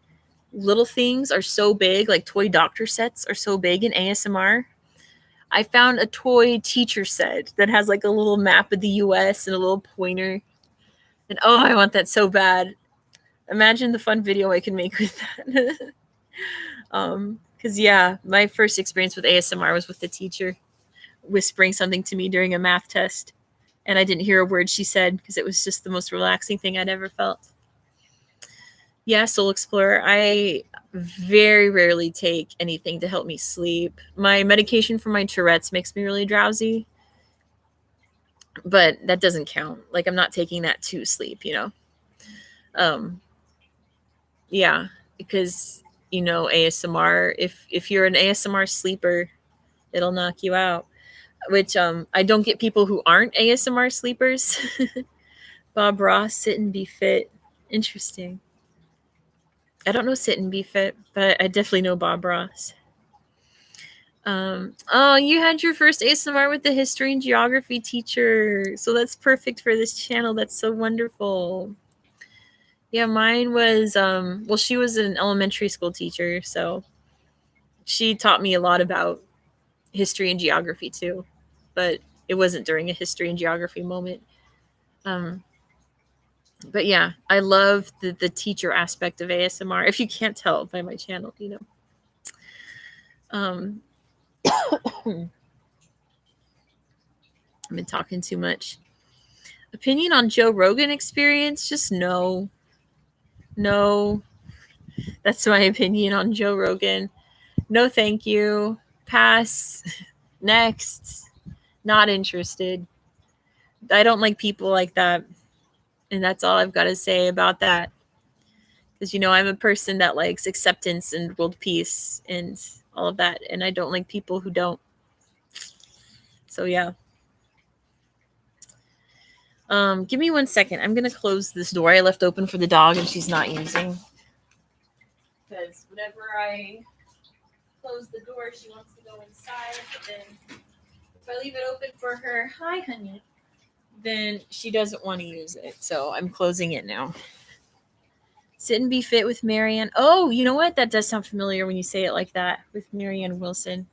little things are so big, like toy doctor sets are so big in ASMR. I found a toy teacher set that has like a little map of the US and a little pointer. And oh, I want that so bad. Imagine the fun video I can make with that. Because yeah, my first experience with ASMR was with the teacher whispering something to me during a math test, and I didn't hear a word she said because it was just the most relaxing thing I'd ever felt. Yeah, Soul Explorer. I very rarely take anything to help me sleep. My medication for my Tourette's makes me really drowsy, but that doesn't count. Like, I'm not taking that to sleep, you know? Yeah, because, you know, ASMR, if you're an ASMR sleeper, it'll knock you out. Which I don't get people who aren't ASMR sleepers. Bob Ross, Sit and Be Fit. Interesting. I don't know Sit and Be Fit, but I definitely know Bob Ross. Oh, you had your first ASMR with the history and geography teacher. So that's perfect for this channel. That's so wonderful. Yeah, mine was, well, she was an elementary school teacher, so she taught me a lot about history and geography too, but it wasn't during a history and geography moment. But yeah, I love the teacher aspect of ASMR. If you can't tell by my channel, you know. I've been talking too much. Opinion on Joe Rogan experience? Just no. No. That's my opinion on Joe Rogan. No, thank you. Pass. Next. Not interested. I don't like people like that. And that's all I've got to say about that. Because, you know, I'm a person that likes acceptance and world peace and all of that. And I don't like people who don't. So, yeah. Give me 1 second. I'm going to close this door I left open for the dog and she's not using. Because whenever I close the door, she wants to go inside. But then if I leave it open for her, hi, honey, then she doesn't want to use it. So I'm closing it now. Sit and Be Fit with Marianne. Oh, you know what? That does sound familiar when you say it like that, with Marianne Wilson.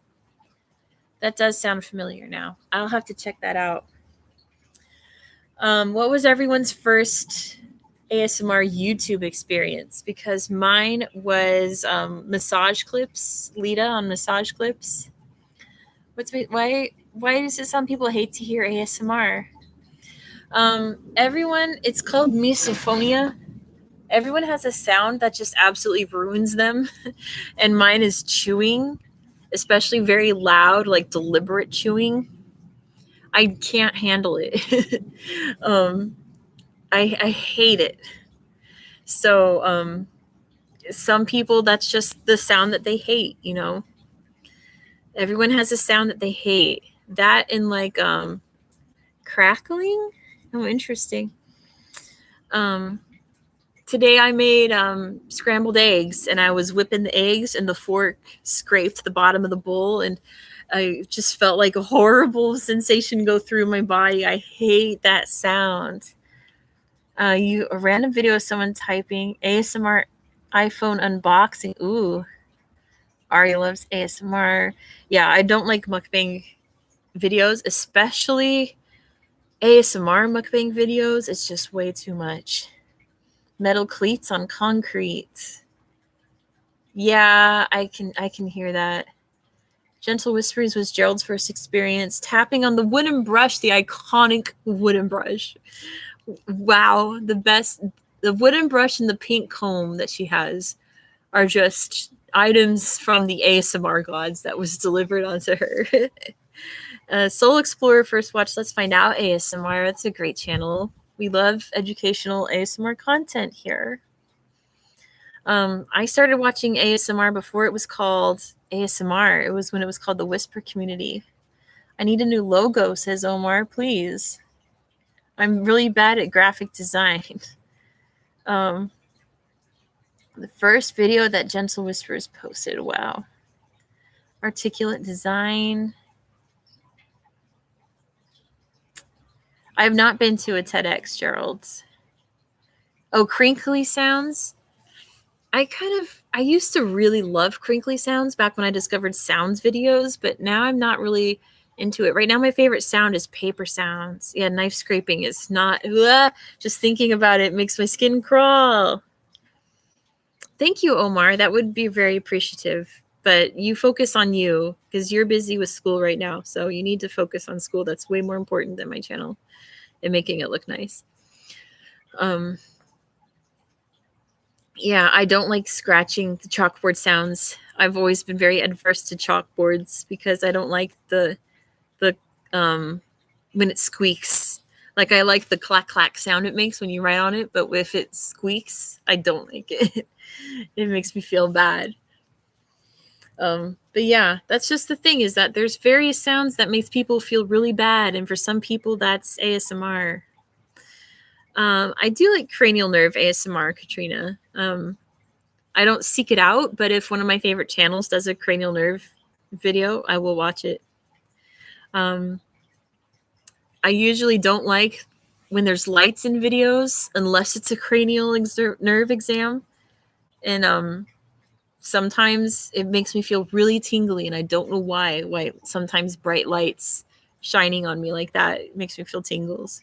That does sound familiar now. I'll have to check that out. What was everyone's first ASMR YouTube experience? Because mine was massage clips. Lita on massage clips. Why does it some people hate to hear ASMR? Everyone, it's called misophonia. Everyone has a sound that just absolutely ruins them. And mine is chewing, especially very loud, like deliberate chewing. I can't handle it. I hate it. So some people, that's just the sound that they hate, you know. Everyone has a sound that they hate. That and like crackling. Oh, interesting. Today I made scrambled eggs, and I was whipping the eggs, and the fork scraped the bottom of the bowl, and I just felt like a horrible sensation go through my body. I hate that sound. A random video of someone typing ASMR iPhone unboxing. Ooh, Ari loves ASMR. Yeah, I don't like mukbang videos, especially ASMR mukbang videos. It's just way too much. Metal cleats on concrete. Yeah, I can hear that. Gentle Whispers was Gerald's first experience tapping on the wooden brush, the iconic wooden brush. Wow, the best. The wooden brush and the pink comb that she has are just items from the ASMR gods that was delivered onto her. Soul Explorer first watch Let's Find Out ASMR. That's a great channel. We love educational ASMR content here. I started watching ASMR before it was called ASMR. It was when it was called the Whisper Community. I need a new logo, says Omar, please. I'm really bad at graphic design. The first video that Gentle Whispers posted. Wow. Articulate design. I have not been to a TEDx, Gerald. Oh, crinkly sounds. I used to really love crinkly sounds back when I discovered sounds videos, but now I'm not really into it. Right now, my favorite sound is paper sounds. Yeah, knife scraping is not, just thinking about it makes my skin crawl. Thank you, Omar. That would be very appreciative. But you focus on you because you're busy with school right now. So you need to focus on school. That's way more important than my channel and making it look nice. Yeah, I don't like scratching the chalkboard sounds. I've always been very adverse to chalkboards because I don't like the when it squeaks. Like I like the clack clack sound it makes when you write on it, but if it squeaks, I don't like it. It makes me feel bad. But yeah, that's just the thing is that there's various sounds that makes people feel really bad, and for some people that's ASMR. I do like cranial nerve ASMR, Katrina. I don't seek it out, but if one of my favorite channels does a cranial nerve video, I will watch it. I usually don't like when there's lights in videos unless it's a cranial nerve exam. And sometimes it makes me feel really tingly, and I don't know why sometimes bright lights shining on me like that, it makes me feel tingles.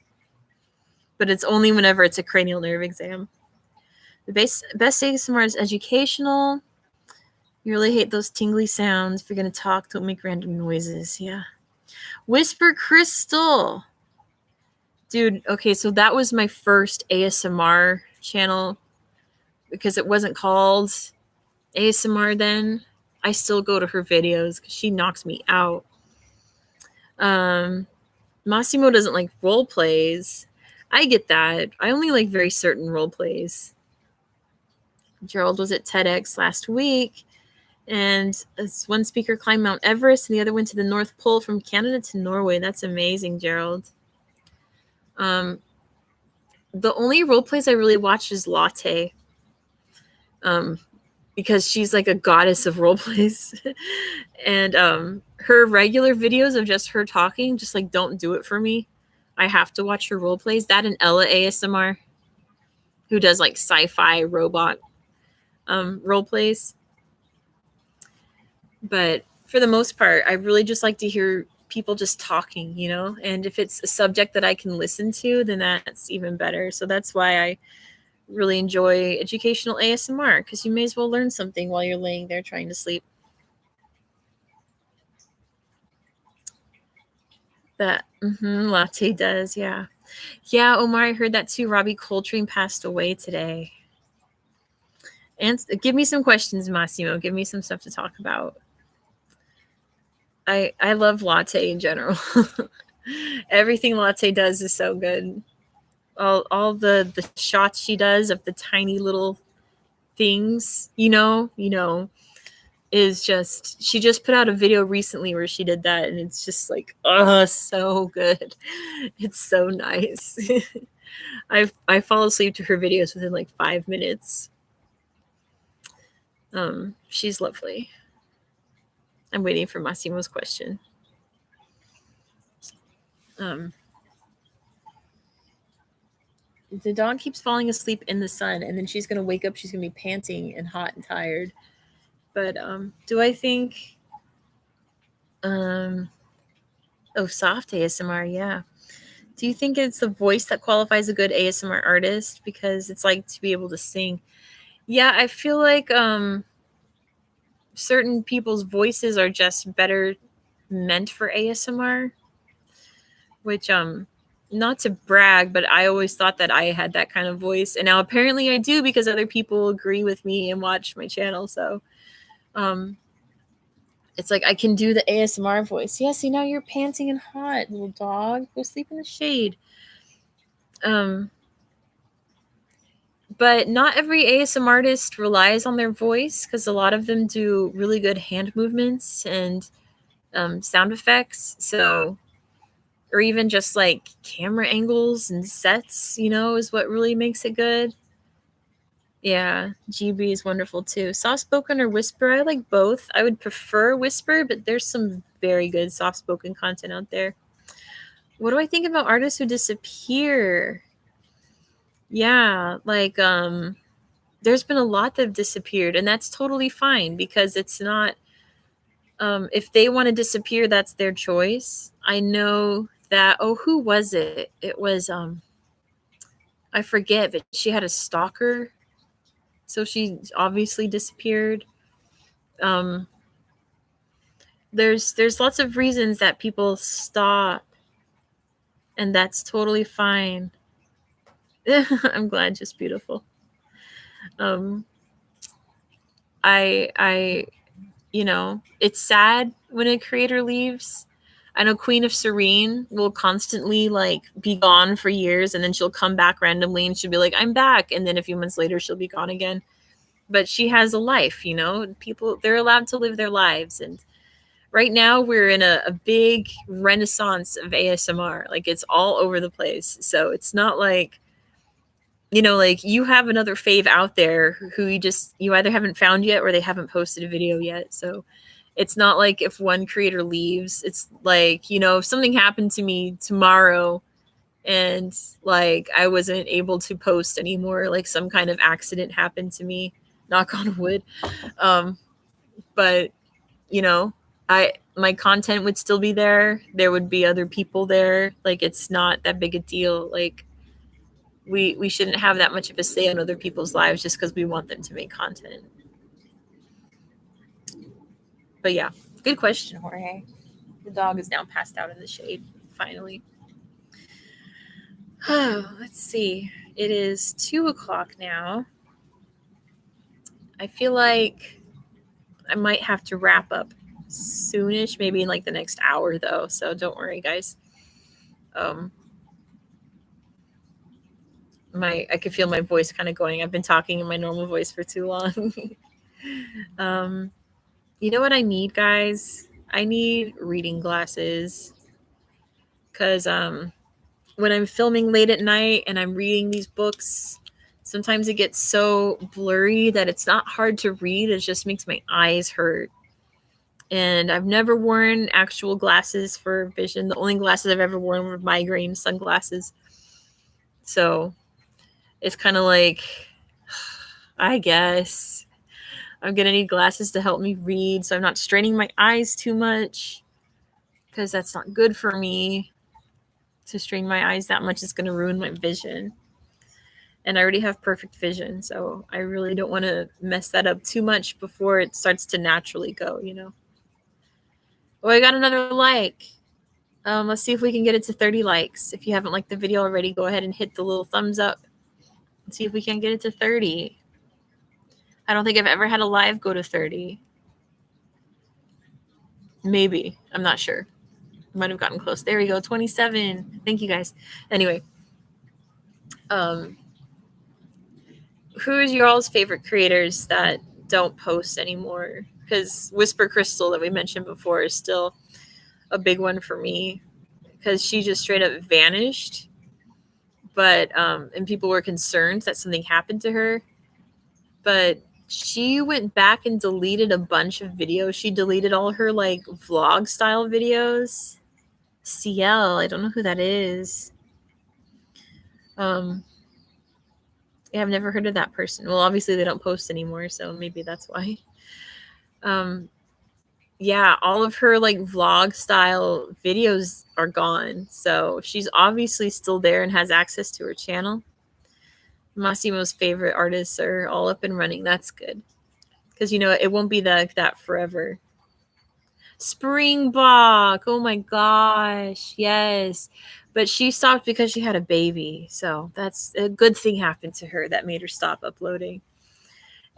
But it's only whenever it's a cranial nerve exam. The best ASMR is educational. You really hate those tingly sounds. If you're going to talk, don't make random noises. Yeah. Whisper Crystal. Dude, okay, so that was my first ASMR channel because it wasn't called ASMR then. I still go to her videos because she knocks me out. Massimo doesn't like role plays. I get that. I only like very certain role plays. Gerald was at TEDx last week, and one speaker climbed Mount Everest and the other went to the North Pole from Canada to Norway. That's amazing, Gerald. The only role plays I really watch is Latte. Because she's like a goddess of role plays. And her regular videos of just her talking just like don't do it for me. I have to watch her role plays. That and Ella ASMR, who does like sci-fi robot role plays. But for the most part, I really just like to hear people just talking, you know? And if it's a subject that I can listen to, then that's even better. So that's why I really enjoy educational ASMR, because you may as well learn something while you're laying there trying to sleep. That Latte does, yeah. Yeah, Omar, I heard that too. Robbie Coltrane passed away today. And give me some questions, Massimo. Give me some stuff to talk about. I love Latte in general. Everything Latte does is so good. All the shots she does of the tiny little things, you know, is just, she just put out a video recently where she did that, and it's just like, oh, so good. It's so nice. I fall asleep to her videos within like 5 minutes. She's lovely. I'm waiting for Massimo's question. The dog keeps falling asleep in the sun, and then she's gonna wake up, she's gonna be panting and hot and tired. But do I think soft ASMR, yeah. Do you think it's the voice that qualifies a good ASMR artist? Because it's like to be able to sing. Yeah, I feel like certain people's voices are just better meant for ASMR, which not to brag, but I always thought that I had that kind of voice, and now apparently I do because other people agree with me and watch my channel. So it's like I can do the ASMR voice. Yeah, see, now you're panting and hot, little dog. Go sleep in the shade. But not every ASMR artist relies on their voice, because a lot of them do really good hand movements and sound effects. So, or even just like camera angles and sets, is what really makes it good. Yeah, GB is wonderful too. Soft spoken or whisper, I like both. I would prefer whisper, but there's some very good soft spoken content out there. What do I think about artists who disappear? Yeah, like there's been a lot that have disappeared, and that's totally fine because it's not if they want to disappear, that's their choice. I know that who was it? It was I forget, but she had a stalker. So she obviously disappeared. Um there's lots of reasons that people stop, and that's totally fine. I'm glad, just beautiful. Um I it's sad when a creator leaves. I know Queen of Serene will constantly like be gone for years, and then she'll come back randomly and she'll be like, I'm back. And then a few months later she'll be gone again. But she has a life, people, they're allowed to live their lives. And right now we're in a big renaissance of ASMR. Like it's all over the place. So it's not like, like you have another fave out there who you either haven't found yet or they haven't posted a video yet. So it's not like if one creator leaves, it's like, if something happened to me tomorrow and like I wasn't able to post anymore, like some kind of accident happened to me, knock on wood. But my content would still be there. There would be other people there. Like it's not that big a deal. Like we shouldn't have that much of a say in other people's lives just because we want them to make content. But yeah, good question, Jorge. The dog is now passed out in the shade, finally. Let's see. It is 2:00 now. I feel like I might have to wrap up soonish, maybe in like the next hour though. So don't worry, guys. I could feel my voice kind of going. I've been talking in my normal voice for too long. You know what I need, guys? I need reading glasses. Because when I'm filming late at night and I'm reading these books, sometimes it gets so blurry that it's not hard to read. It just makes my eyes hurt. And I've never worn actual glasses for vision. The only glasses I've ever worn were migraine sunglasses. So it's kind of like, I guess I'm going to need glasses to help me read so I'm not straining my eyes too much, because that's not good for me. To strain my eyes that much is going to ruin my vision. And I already have perfect vision, so I really don't want to mess that up too much before it starts to naturally go, Oh, I got another like. Let's see if we can get it to 30 likes. If you haven't liked the video already, go ahead and hit the little thumbs up and see if we can get it to 30. I don't think I've ever had a live go to 30. Maybe. I'm not sure. Might have gotten close. There we go. 27. Thank you, guys. Anyway, who is your all's favorite creators that don't post anymore? Because Whisper Crystal that we mentioned before is still a big one for me, because she just straight up vanished. But and people were concerned that something happened to her. But she went back and deleted a bunch of videos. She deleted all her like vlog style videos. CL, I don't know who that is. Yeah, I've never heard of that person. Well, obviously they don't post anymore, so maybe that's why. yeah, all of her like vlog style videos are gone. So she's obviously still there and has access to her channel. Massimo's favorite artists are all up and running. That's good. Because, you know, it won't be that forever. Springbok. Oh my gosh. Yes. But she stopped because she had a baby. So that's a good thing happened to her that made her stop uploading.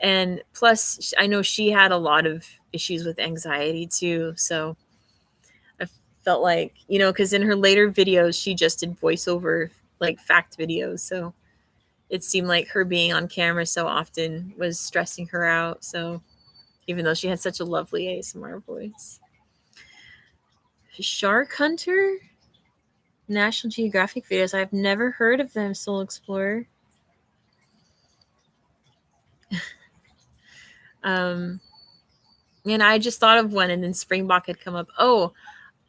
And plus, I know she had a lot of issues with anxiety too. So I felt like, you know, because in her later videos, she just did voiceover, like fact videos. So it seemed like her being on camera so often was stressing her out. So even though she had such a lovely ASMR voice. Shark Hunter? National Geographic videos. I've never heard of them, Soul Explorer. And I just thought of one, and then Springbok had come up. Oh,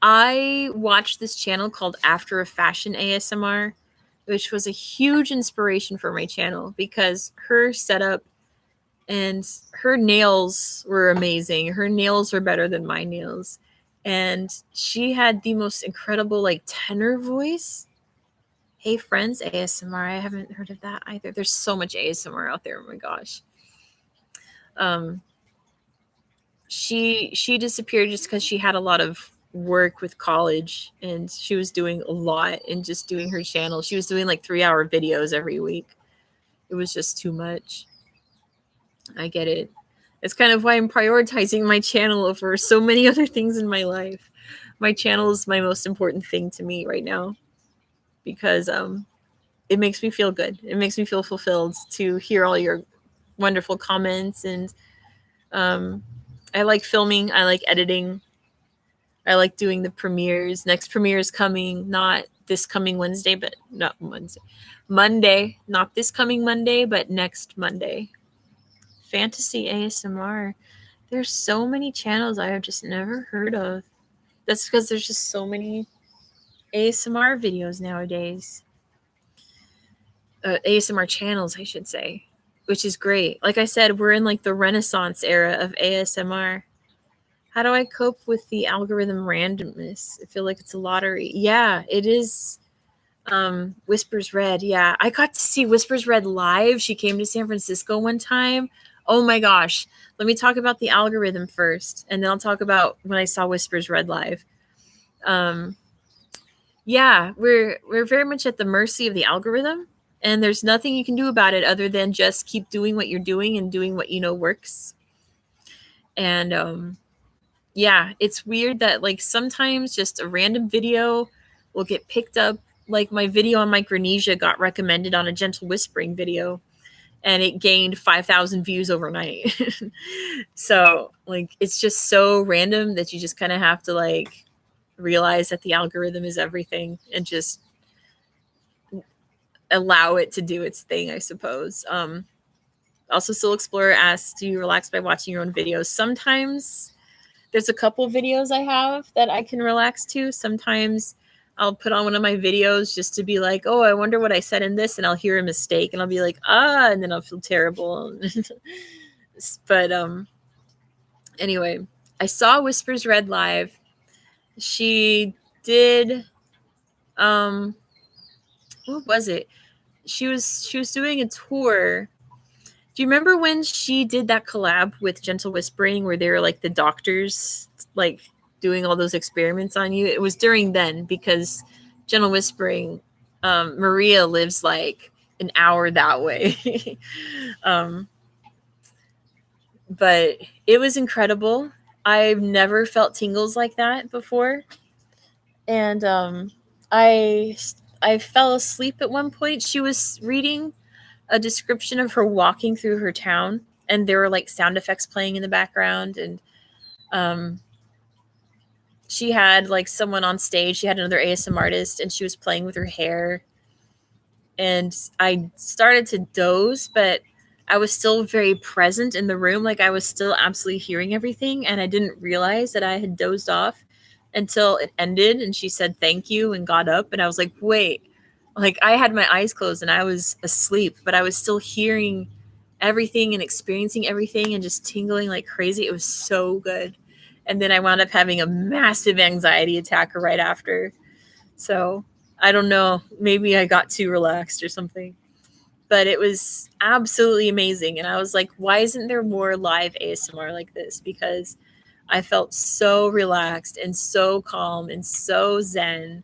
I watched this channel called After a Fashion ASMR, which was a huge inspiration for my channel because her setup and her nails were amazing. Her nails were better than my nails. And she had the most incredible like tenor voice. Hey Friends ASMR. I haven't heard of that either. There's so much ASMR out there. Oh my gosh. She disappeared just because she had a lot of work with college and she was doing a lot and just doing her channel. She was doing like 3-hour videos every week. It was just too much. I get it. It's kind of why I'm prioritizing my channel over so many other things in my life. My channel is my most important thing to me right now because it makes me feel good. It makes me feel fulfilled to hear all your wonderful comments. And I like filming. I like editing. I like doing the premieres. Next premiere is coming, not this coming Wednesday, but not Wednesday. Monday. Not this coming Monday, but next Monday. Fantasy ASMR. There's so many channels I have just never heard of. That's because there's just so many ASMR videos nowadays. ASMR channels, I should say, which is great. Like I said, we're in like the Renaissance era of ASMR. How do I cope with the algorithm randomness? I feel like it's a lottery. Yeah, it is. Whispers Red. Yeah, I got to see Whispers Red live. She came to San Francisco one time. Oh my gosh. Let me talk about the algorithm first, and then I'll talk about when I saw Whispers Red live. Yeah, we're very much at the mercy of the algorithm, and there's nothing you can do about it other than just keep doing what you're doing and doing what you know works. And yeah, it's weird that like sometimes just a random video will get picked up. Like my video on Micronesia got recommended on a gentle whispering video and it gained 5,000 views overnight. So like it's just so random that you just kind of have to like realize that the algorithm is everything and just allow it to do its thing, I suppose. Also, Soul Explorer asks, do you relax by watching your own videos? Sometimes there's a couple videos I have that I can relax to. Sometimes I'll put on one of my videos just to be like, oh, I wonder what I said in this, and I'll hear a mistake and I'll be like, and then I'll feel terrible. But anyway, I saw Whispers Red live. She did what was it? She was doing a tour. Do you remember when she did that collab with Gentle Whispering where they were like the doctors like doing all those experiments on you? It was during then because Gentle Whispering, Maria lives like an hour that way. But it was incredible. I've never felt tingles like that before. And I fell asleep at one point. She was reading a description of her walking through her town, and there were like sound effects playing in the background, and she had like someone on stage. She had another ASM artist, and she was playing with her hair. And I started to doze, but I was still very present in the room. Like I was still absolutely hearing everything, and I didn't realize that I had dozed off until it ended. And she said thank you and got up, and I was like, wait. Like I had my eyes closed and I was asleep, but I was still hearing everything and experiencing everything and just tingling like crazy. It was so good. And then I wound up having a massive anxiety attack right after. So I don't know, maybe I got too relaxed or something. But it was absolutely amazing. And I was like, why isn't there more live ASMR like this? Because I felt so relaxed and so calm and so zen.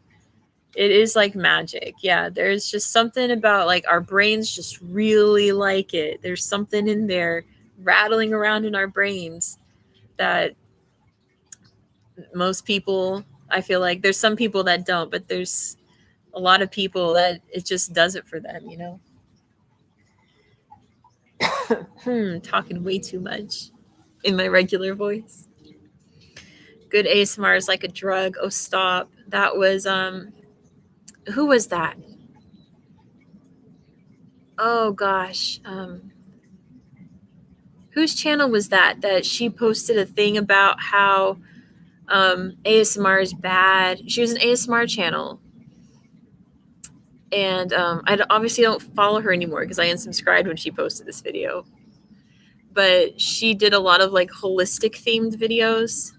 It is like magic. Yeah, there's just something about like our brains just really like it. There's something in there rattling around in our brains that most people, I feel like there's some people that don't, but there's a lot of people that it just does it for them, you know? Talking way too much in my regular voice. Good ASMR is like a drug. Oh, stop. That was who was that? Oh gosh. Whose channel was that she posted a thing about how ASMR is bad. She was an ASMR channel. And I obviously don't follow her anymore because I unsubscribed when she posted this video. But she did a lot of like holistic themed videos.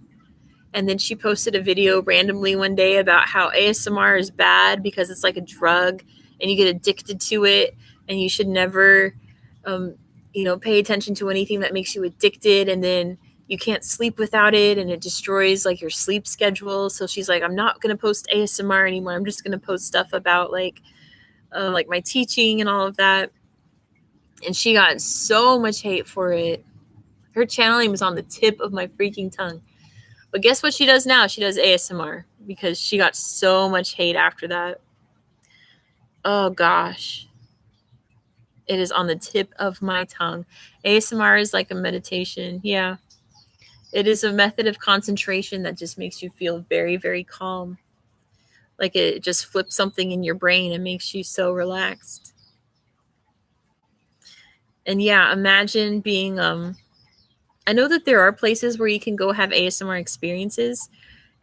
And then she posted a video randomly one day about how ASMR is bad because it's like a drug and you get addicted to it and you should never, pay attention to anything that makes you addicted. And then you can't sleep without it and it destroys like your sleep schedule. So she's like, I'm not going to post ASMR anymore. I'm just going to post stuff about like my teaching and all of that. And she got so much hate for it. Her channel name was on the tip of my freaking tongue. But guess what she does now? She does ASMR because she got so much hate after that. Oh gosh. It is on the tip of my tongue. ASMR is like a meditation. Yeah. It is a method of concentration that just makes you feel very, very calm. Like it just flips something in your brain and makes you so relaxed. And yeah, imagine being I know that there are places where you can go have ASMR experiences.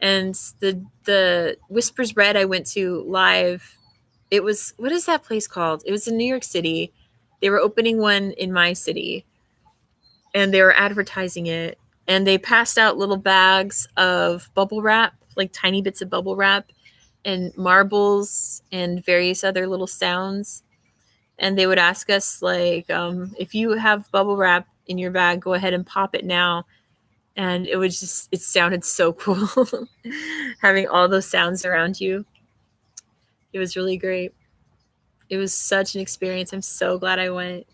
And the Whispers Red I went to live, it was, what is that place called? It was in New York City. They were opening one in my city and they were advertising it. And they passed out little bags of bubble wrap, like tiny bits of bubble wrap and marbles and various other little sounds. And they would ask us like, if you have bubble wrap in your bag, go ahead and pop it now. And it sounded so cool having all those sounds around you. It was really great. It was such an experience. I'm so glad I went.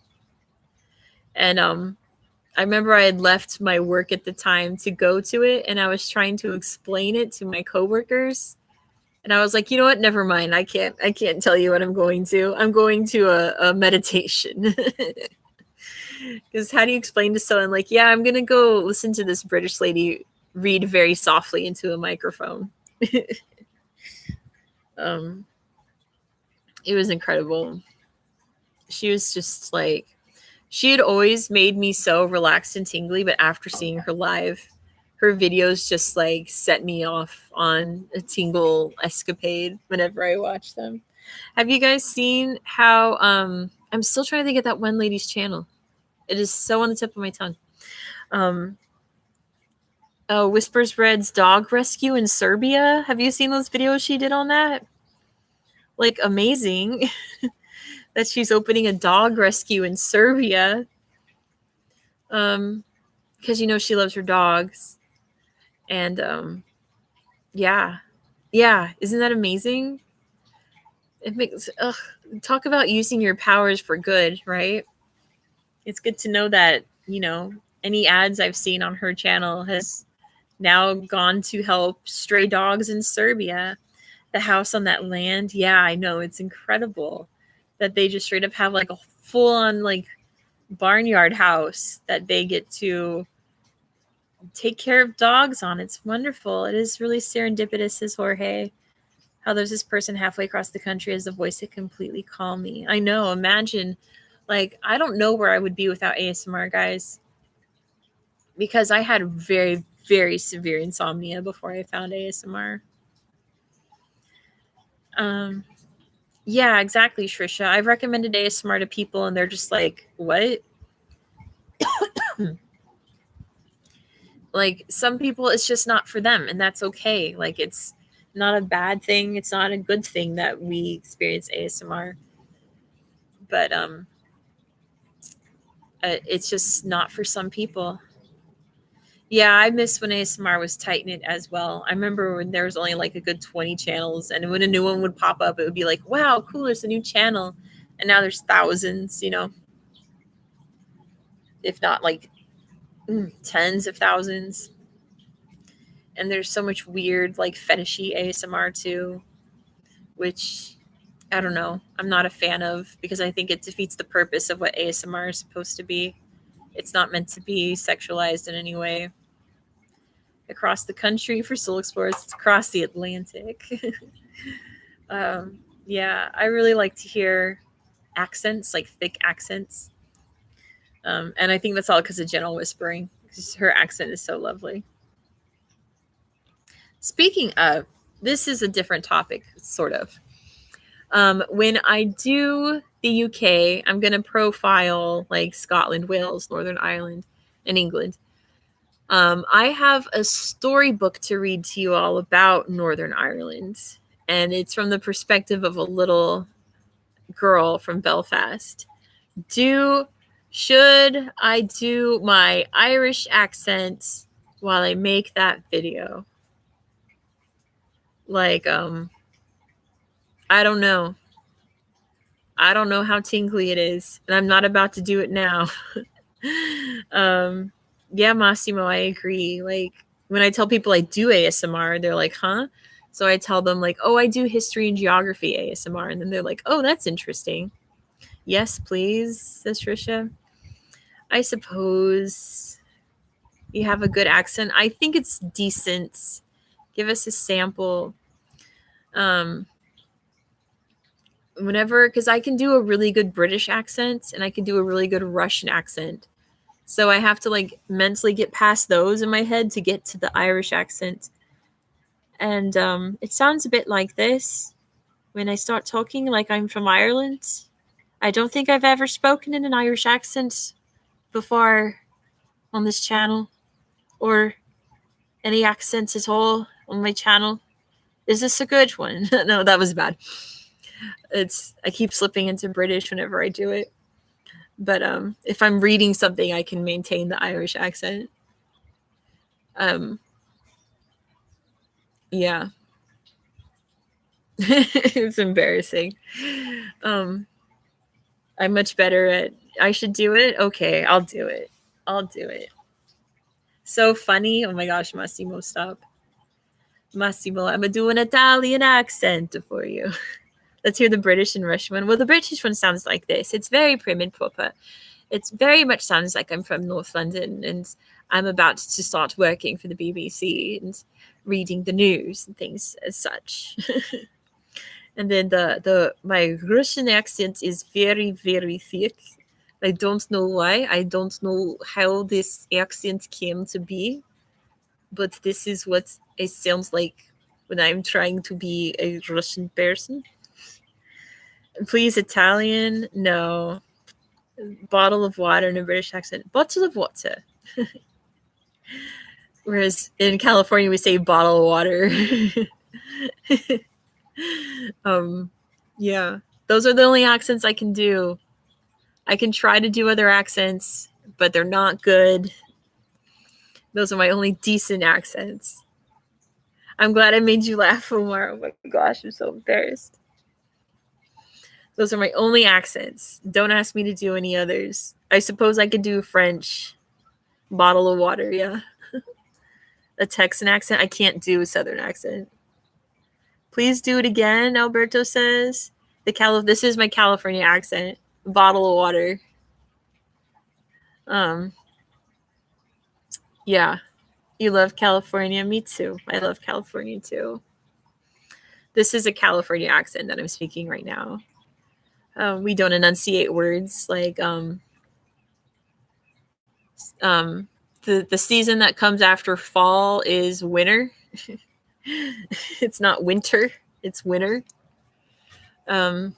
And I remember I had left my work at the time to go to it, and I was trying to explain it to my coworkers. And I was like, you know what? Never mind. I can't tell you what I'm going to. I'm going to a meditation. Because how do you explain to someone like, yeah, I'm going to go listen to this British lady read very softly into a microphone. It was incredible. She was just like, she had always made me so relaxed and tingly, but after seeing her live, her videos just like set me off on a tingle escapade whenever I watch them. Have you guys seen how I'm still trying to think of that one lady's channel. It is so on the tip of my tongue. Whispers Red's dog rescue in Serbia. Have you seen those videos she did on that? Like amazing that she's opening a dog rescue in Serbia. Because she loves her dogs. And yeah, isn't that amazing? It makes talk about using your powers for good, right? It's good to know that any ads I've seen on her channel has now gone to help stray dogs in Serbia. The house on that land, yeah, I know, it's incredible that they just straight up have like a full-on like barnyard house that they get to take care of dogs on. It's wonderful. It is really serendipitous, says Jorge. How there's this person halfway across the country has a voice that completely calm me. I know. Imagine, like, I don't know where I would be without ASMR, guys, because I had very, very severe insomnia before I found ASMR. Yeah, exactly, Trisha. I've recommended ASMR to people and they're just like, what? Like, some people, it's just not for them, and that's okay. Like, it's not a bad thing. It's not a good thing that we experience ASMR. But it's just not for some people. Yeah, I miss when ASMR was tight knit as well. I remember when there was only like a good 20 channels, and when a new one would pop up, it would be like, wow, cool, there's a new channel. And now there's thousands, if not like tens of thousands. And there's so much weird, like fetishy ASMR too, which I don't know, I'm not a fan of, because I think it defeats the purpose of what ASMR is supposed to be. It's not meant to be sexualized in any way. Across the country for Soul Explorers, it's across the Atlantic. Yeah, I really like to hear accents, like thick accents. And I think that's all because of Gentle Whispering, because her accent is so lovely. Speaking of, this is a different topic, sort of. When I do the UK, I'm going to profile like Scotland, Wales, Northern Ireland, and England. I have a storybook to read to you all about Northern Ireland, and it's from the perspective of a little girl from Belfast. Should I do my Irish accent while I make that video? Like, I don't know. I don't know how tingly it is, and I'm not about to do it now. Yeah, Massimo, I agree. Like, when I tell people I do ASMR, they're like, huh? So I tell them, like, oh, I do history and geography ASMR. And then they're like, oh, that's interesting. Yes, please, says Trisha. I suppose you have a good accent. I think it's decent. Give us a sample. Whenever, because I can do a really good British accent and I can do a really good Russian accent. So I have to like mentally get past those in my head to get to the Irish accent. And it sounds a bit like this when I start talking like I'm from Ireland. I don't think I've ever spoken in an Irish accent before on this channel, or any accents at all on my channel. Is this a good one? No, that was bad. I keep slipping into British whenever I do it. But if I'm reading something, I can maintain the Irish accent. Yeah. It's embarrassing. I'm much better at, I should do it? Okay, I'll do it. I'll do it. So funny. Oh my gosh, Massimo, stop. Massimo, I'm going to do an Italian accent for you. Let's hear the British and Russian one. Well, the British one sounds like this. It's very prim and proper. It's very much sounds like I'm from North London and I'm about to start working for the BBC and reading the news and things as such. And then my Russian accent is very, very thick. I don't know why. I don't know how this accent came to be, but this is what it sounds like when I'm trying to be a Russian person. Please, Italian? No. Bottle of water in a British accent. Bottle of water. Whereas in California, we say bottle of water. Yeah. Those are the only accents I can do. I can try to do other accents, but they're not good. Those are my only decent accents. I'm glad I made you laugh, Omar. Oh my gosh, I'm so embarrassed. Those are my only accents. Don't ask me to do any others. I suppose I could do French. Bottle of water, yeah. A Texan accent. I can't do a Southern accent. Please do it again, Alberto says. This is my California accent. Bottle of water. Yeah. You love California? Me too. I love California too. This is a California accent that I'm speaking right now. We don't enunciate words like the season that comes after fall is winter. It's not winter, it's winter. My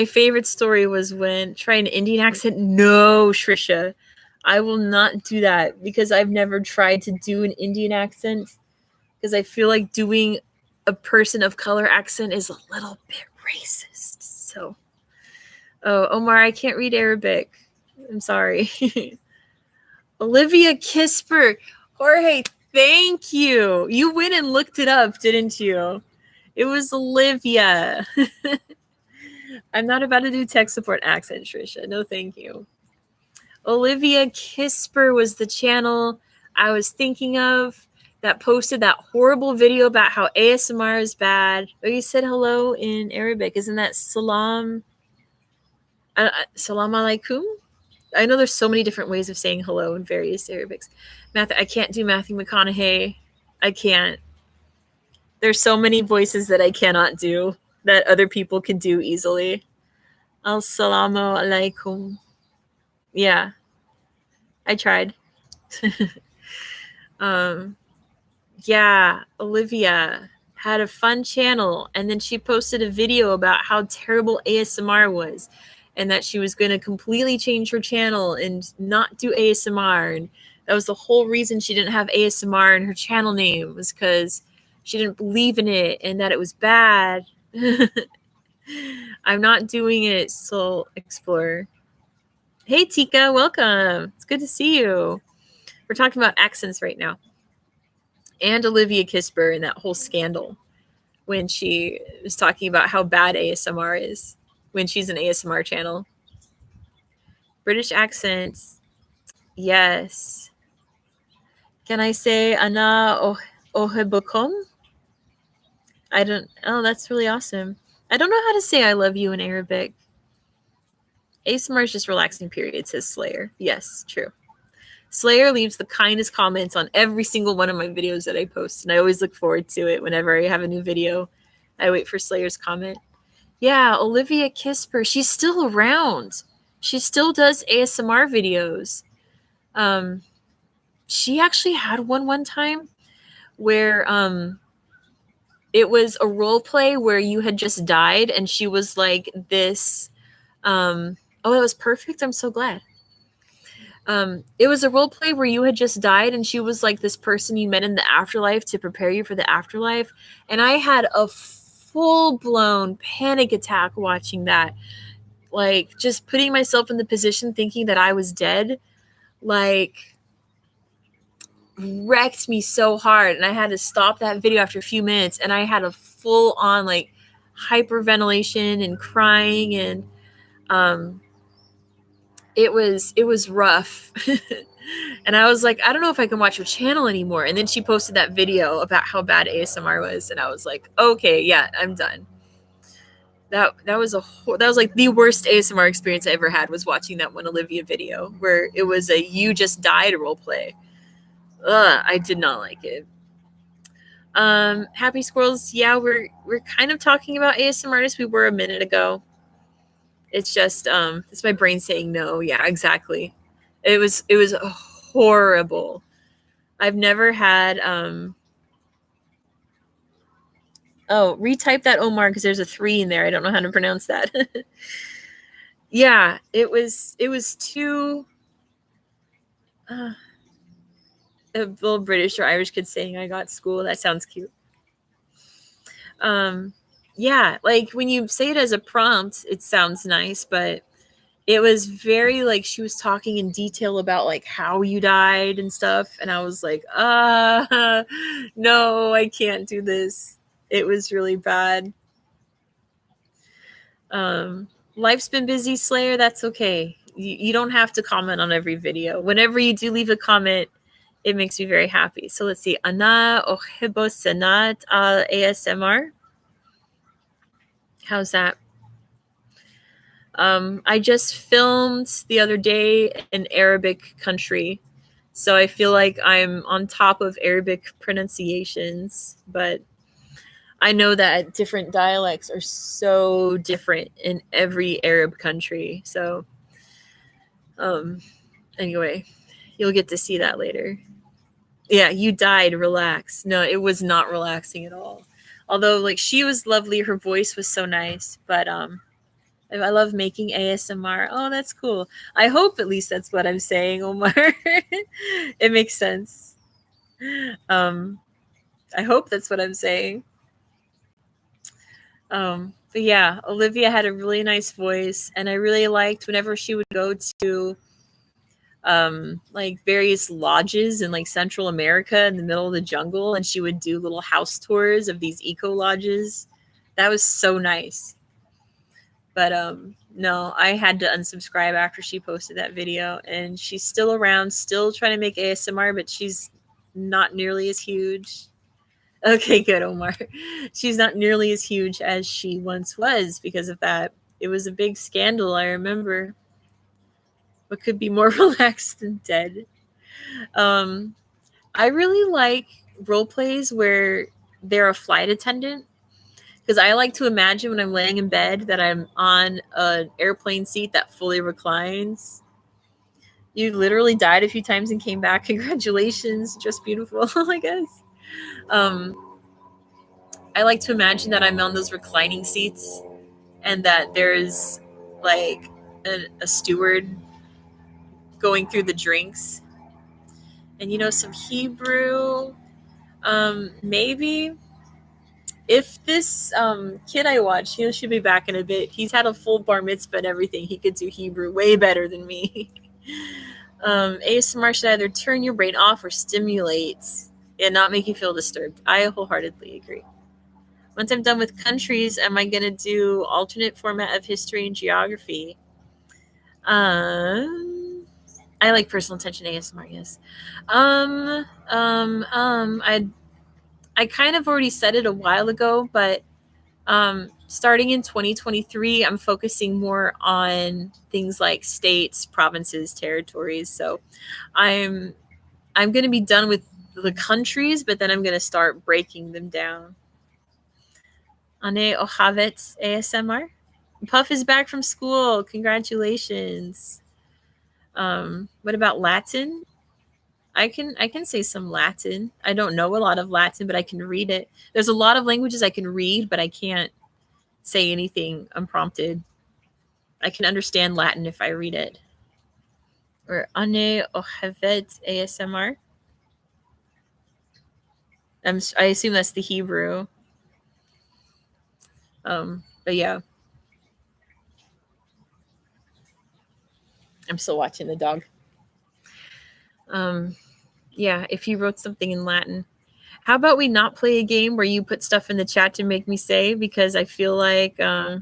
favorite story was when try an Indian accent. No, Shrisha, I will not do that because I've never tried to do an Indian accent because I feel like doing a person of color accent is a little bit racist. So, oh, Omar, I can't read Arabic. I'm sorry. Olivia Kisper. Jorge, thank you. You went and looked it up, didn't you? It was Olivia. I'm not about to do tech support accent, Trisha. No, thank you. Olivia Kisper was the channel I was thinking of that posted that horrible video about how ASMR is bad. Oh, you said hello in Arabic. Isn't that salam? Salam alaikum? I know there's so many different ways of saying hello in various Arabics. I can't do Matthew McConaughey. I can't. There's so many voices that I cannot do that other people can do easily. Assalamu alaikum. Yeah, I tried. Yeah, Olivia had a fun channel, and then she posted a video about how terrible ASMR was and that she was going to completely change her channel and not do ASMR. And that was the whole reason she didn't have ASMR in her channel name, was because she didn't believe in it and that it was bad. I'm not doing it, Soul Explorer. Hey, Tika, welcome. It's good to see you. We're talking about accents right now. And Olivia Kisper and that whole scandal when she was talking about how bad ASMR is when she's an ASMR channel. British accents. Yes. Can I say Ana Ohebukum? Oh, that's really awesome. I don't know how to say I love you in Arabic. ASMR is just relaxing, period, says Slayer. Yes, true. Slayer leaves the kindest comments on every single one of my videos that I post, and I always look forward to it whenever I have a new video. I wait for Slayer's comment. Yeah, Olivia Kisper, she's still around. She still does ASMR videos. She actually had one time where it was a role play where you had just died, and she was like this. Oh, that was perfect. I'm so glad. It was a role play where you had just died, and she was like this person you met in the afterlife to prepare you for the afterlife. And I had a full-blown panic attack watching that, like just putting myself in the position thinking that I was dead, like wrecked me so hard. And I had to stop that video after a few minutes, and I had a full-on like hyperventilation and crying, and it was rough. And I was like, I don't know if I can watch your channel anymore. And then she posted that video about how bad ASMR was, and I was like, okay, yeah, I'm done. That was like the worst ASMR experience I ever had, was watching that one Olivia video where it was a you just died role play. I did not like it. Happy Squirrels, yeah, we're kind of talking about ASMR artists. We were a minute ago. It's just it's my brain saying no. Yeah, exactly. It was horrible. I've never had retype that, Omar, because there's a 3 in there. I don't know how to pronounce that. Yeah, it was too a little British or Irish kid saying I got school. That sounds cute. Yeah, like when you say it as a prompt, it sounds nice, but it was very like she was talking in detail about like how you died and stuff, and I was like, no, I can't do this. It was really bad. Life's been busy, Slayer. That's okay. You don't have to comment on every video. Whenever you do leave a comment, it makes me very happy. So let's see. Ana Ohebo Senat al ASMR. How's that? I just filmed the other day in Arabic country, so I feel like I'm on top of Arabic pronunciations, but I know that different dialects are so different in every Arab country. So anyway, you'll get to see that later. Yeah, you died, relax. No, it was not relaxing at all. Although like she was lovely, her voice was so nice, but I I love making ASMR. Oh, that's cool. I hope at least that's what I'm saying, Omar. It makes sense. Um, I hope that's what I'm saying. But yeah, Olivia had a really nice voice, and I really liked whenever she would go to like various lodges in like Central America in the middle of the jungle, and she would do little house tours of these eco lodges. That was so nice. But no, I had to unsubscribe after she posted that video, and she's still around, still trying to make ASMR, but she's not nearly as huge. Okay, good, Omar. She's not nearly as huge as she once was because of that. It was a big scandal, I remember. What could be more relaxed than dead? Um, I really like role plays where they're a flight attendant because I like to imagine when I'm laying in bed that I'm on an airplane seat that fully reclines. You literally died a few times and came back. Congratulations. Just beautiful, I guess. Um, I like to imagine that I'm on those reclining seats and that there's like a steward going through the drinks. And some Hebrew, maybe if this kid I watch, he should be back in a bit. He's had a full bar mitzvah and everything. He could do Hebrew way better than me. ASMR should either turn your brain off or stimulate and not make you feel disturbed. I wholeheartedly agree. Once I'm done with countries, am I going to do alternate format of history and geography? I like personal attention ASMR, yes. I kind of already said it a while ago, but starting in 2023, I'm focusing more on things like states, provinces, territories. So I'm going to be done with the countries, but then I'm going to start breaking them down. Ane Ohavet ASMR. Puff is back from school. Congratulations. What about Latin? I can say some Latin. I don't know a lot of Latin, but I can read it. There's a lot of languages I can read, but I can't say anything unprompted. I can understand Latin if I read it. Or Ane Ohavet ASMR. I assume that's the Hebrew. But yeah. I'm still watching the dog. Yeah, if you wrote something in Latin. How about we not play a game where you put stuff in the chat to make me say? Because I feel like, yeah,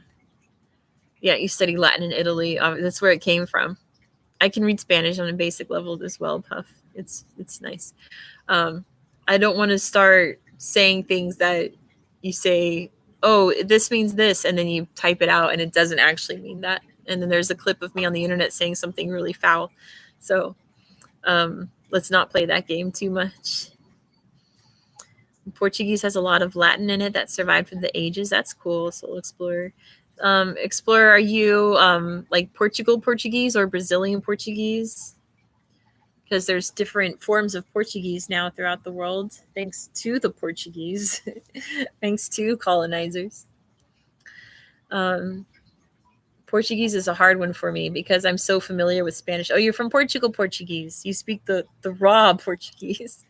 you study Latin in Italy. That's where it came from. I can read Spanish on a basic level as well, Puff. It's nice. I don't want to start saying things that you say, oh, this means this, and then you type it out and it doesn't actually mean that. And then there's a clip of me on the internet saying something really foul. So let's not play that game too much. Portuguese has a lot of Latin in it that survived through the ages. That's cool. Soul Explorer. Explorer, are you like Portugal Portuguese or Brazilian Portuguese? Because there's different forms of Portuguese now throughout the world, thanks to the Portuguese, thanks to colonizers. Portuguese is a hard one for me because I'm so familiar with Spanish. Oh, you're from Portugal Portuguese. You speak the raw Portuguese.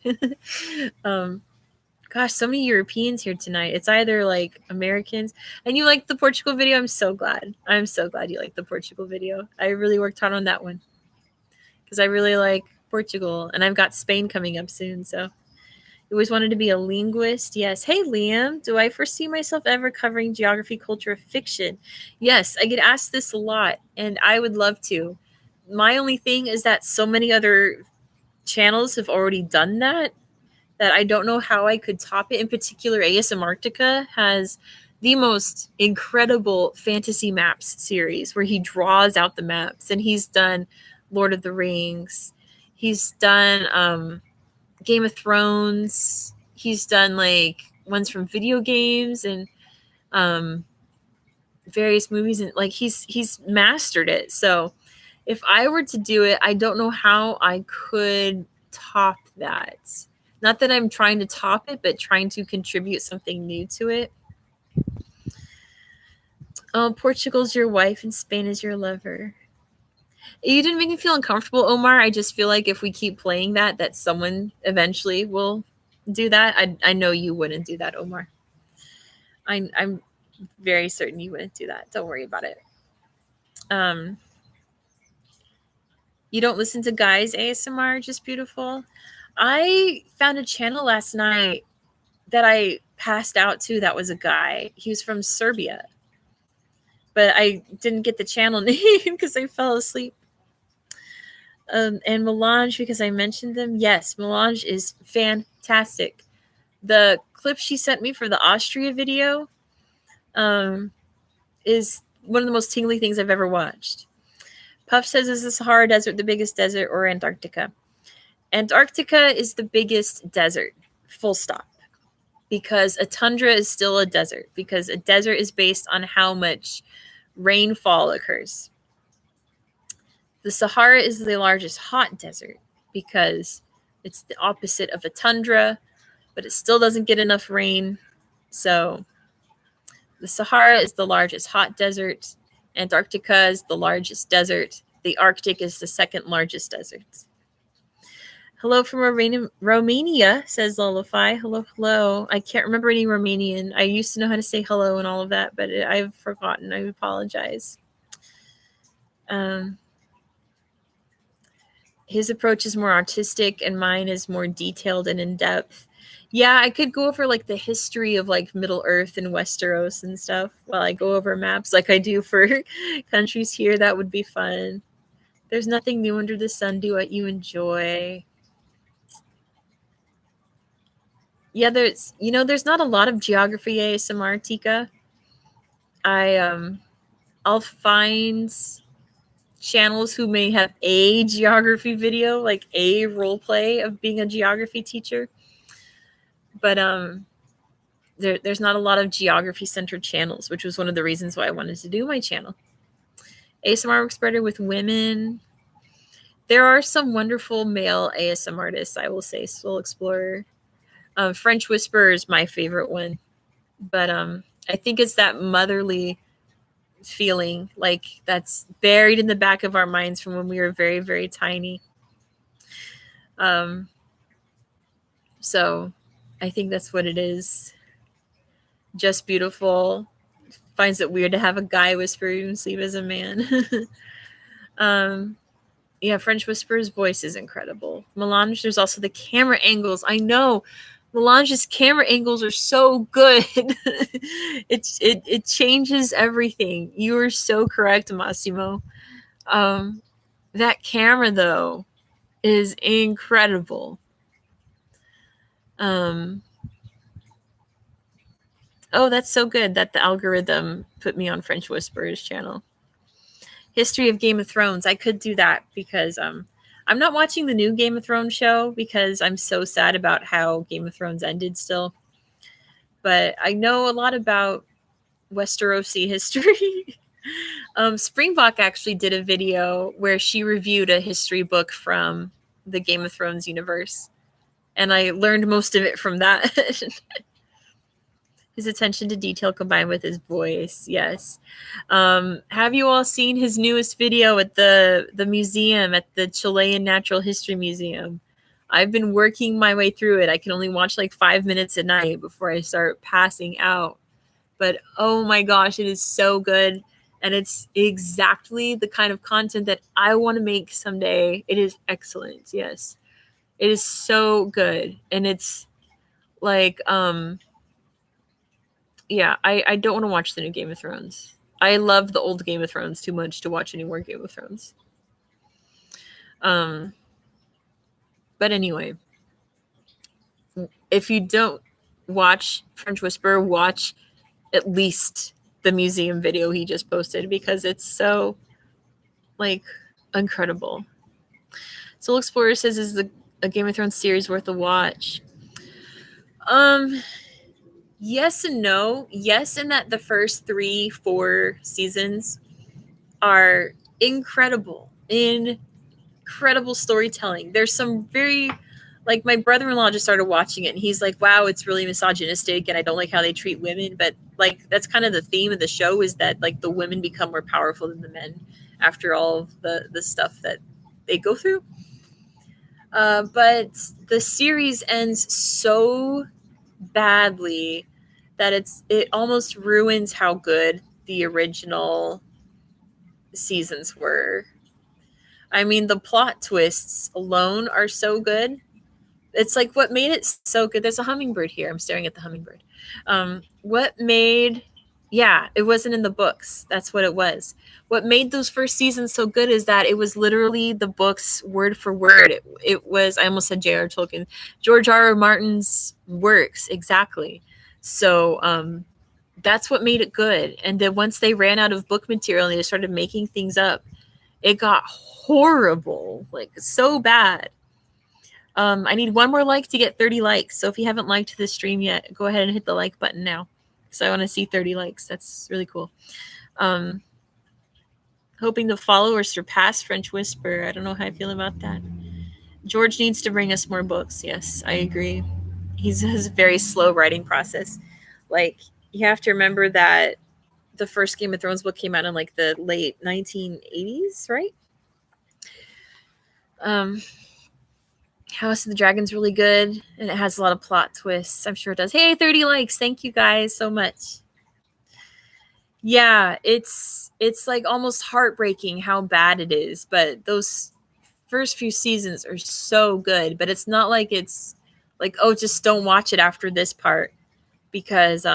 Gosh, so many Europeans here tonight. It's either like Americans, and you like the Portugal video. I'm so glad. I'm so glad you like the Portugal video. I really worked hard on that one because I really like Portugal, and I've got Spain coming up soon. So I always wanted to be a linguist. Yes. Hey, Liam, do I foresee myself ever covering geography, culture, or fiction? Yes, I get asked this a lot, and I would love to. My only thing is that so many other channels have already done that I don't know how I could top it. In particular, ASM Arctica has the most incredible fantasy maps series where he draws out the maps, and he's done Lord of the Rings. He's done Game of Thrones. He's done like ones from video games and various movies, and like he's mastered it. So if I were to do it, I don't know how I could top that. Not that I'm trying to top it, but trying to contribute something new to it. Oh, Portugal's your wife and Spain is your lover. You didn't make me feel uncomfortable, Omar. I just feel like if we keep playing that someone eventually will do that. I know you wouldn't do that, Omar. I'm very certain you wouldn't do that. Don't worry about it. You don't listen to guys ASMR, just beautiful. I found a channel last night that I passed out to that was a guy. He was from Serbia. But I didn't get the channel name because I fell asleep. And Melange, because I mentioned them. Yes, Melange is fantastic. The clip she sent me for the Austria video is one of the most tingly things I've ever watched. Puff says, is the Sahara Desert the biggest desert or Antarctica? Antarctica is the biggest desert, full stop. Because a tundra is still a desert. Because a desert is based on how much rainfall occurs. The Sahara is the largest hot desert because it's the opposite of a tundra, but it still doesn't get enough rain. So the Sahara is the largest hot desert. Antarctica is the largest desert. The Arctic is the second largest desert. Hello from Romania, says Lullify. Hello, hello. I can't remember any Romanian. I used to know how to say hello and all of that, but I've forgotten. I apologize. His approach is more artistic and mine is more detailed and in-depth. Yeah, I could go over like the history of like Middle Earth and Westeros and stuff while I go over maps like I do for countries here. That would be fun. There's nothing new under the sun. Do what you enjoy. Yeah, there's not a lot of geography ASMR, Tika. I'll find channels who may have a geography video, like a role play of being a geography teacher. But there's not a lot of geography centered channels, which was one of the reasons why I wanted to do my channel. ASMR works better with women. There are some wonderful male ASMR artists, I will say. Soul Explorer. French Whisperer is my favorite one. But I think it's that motherly feeling, like that's buried in the back of our minds from when we were very, very tiny. So I think that's what it is. Just beautiful. Finds it weird to have a guy whisper even sleep as a man. Yeah, French Whisperer's voice is incredible. Melange, there's also the camera angles. I know. Melange's camera angles are so good. It changes everything. You are so correct, Massimo. That camera though is incredible. Oh, that's so good that the algorithm put me on French Whisperer's channel. History of Game of Thrones. I could do that because I'm not watching the new Game of Thrones show because I'm so sad about how Game of Thrones ended still. But I know a lot about Westerosi history. Springbok actually did a video where she reviewed a history book from the Game of Thrones universe. And I learned most of it from that. His attention to detail combined with his voice. Yes. Have you all seen his newest video at the museum, at the Chilean Natural History Museum? I've been working my way through it. I can only watch like 5 minutes a night before I start passing out. But oh my gosh, it is so good. And it's exactly the kind of content that I want to make someday. It is excellent. Yes. It is so good. And it's like, yeah, I don't want to watch the new Game of Thrones. I love the old Game of Thrones too much to watch any more Game of Thrones. But anyway, if you don't watch French Whisperer, watch at least the museum video he just posted because it's so like incredible. Soul Explorer says, is a Game of Thrones series worth a watch? Yes and no. Yes, in that the first 3-4 seasons are incredible storytelling. There's some very like my brother-in-law just started watching it and he's like, wow, it's really misogynistic and I don't like how they treat women. But like that's kind of the theme of the show, is that like the women become more powerful than the men after all of the stuff that they go through. But the series ends so badly that it almost ruins how good the original seasons were. I mean, the plot twists alone are so good. It's like what made it so good. There's a hummingbird here. I'm staring at the hummingbird. What made, yeah, it wasn't in the books. That's what it was. What made those first seasons so good is that it was literally the books word for word. It was, I almost said J.R. Tolkien, George R.R. Martin's works, exactly. So that's what made it good. And then once they ran out of book material and they started making things up, it got horrible, like so bad. I need one more like to get 30 likes. So if you haven't liked this stream yet, go ahead and hit the like button now. So I want to see 30 likes. That's really cool. Hoping to follow or surpass French Whisper. I don't know how I feel about that. George needs to bring us more books. Yes, I agree. He has a very slow writing process. Like, you have to remember that the first Game of Thrones book came out in like the late 1980s, right? House of the Dragon's really good, and it has a lot of plot twists. I'm sure it does. Hey, 30 likes. Thank you guys so much. Yeah, it's like almost heartbreaking how bad it is, but those first few seasons are so good. But it's not like it's like, oh, just don't watch it after this part, because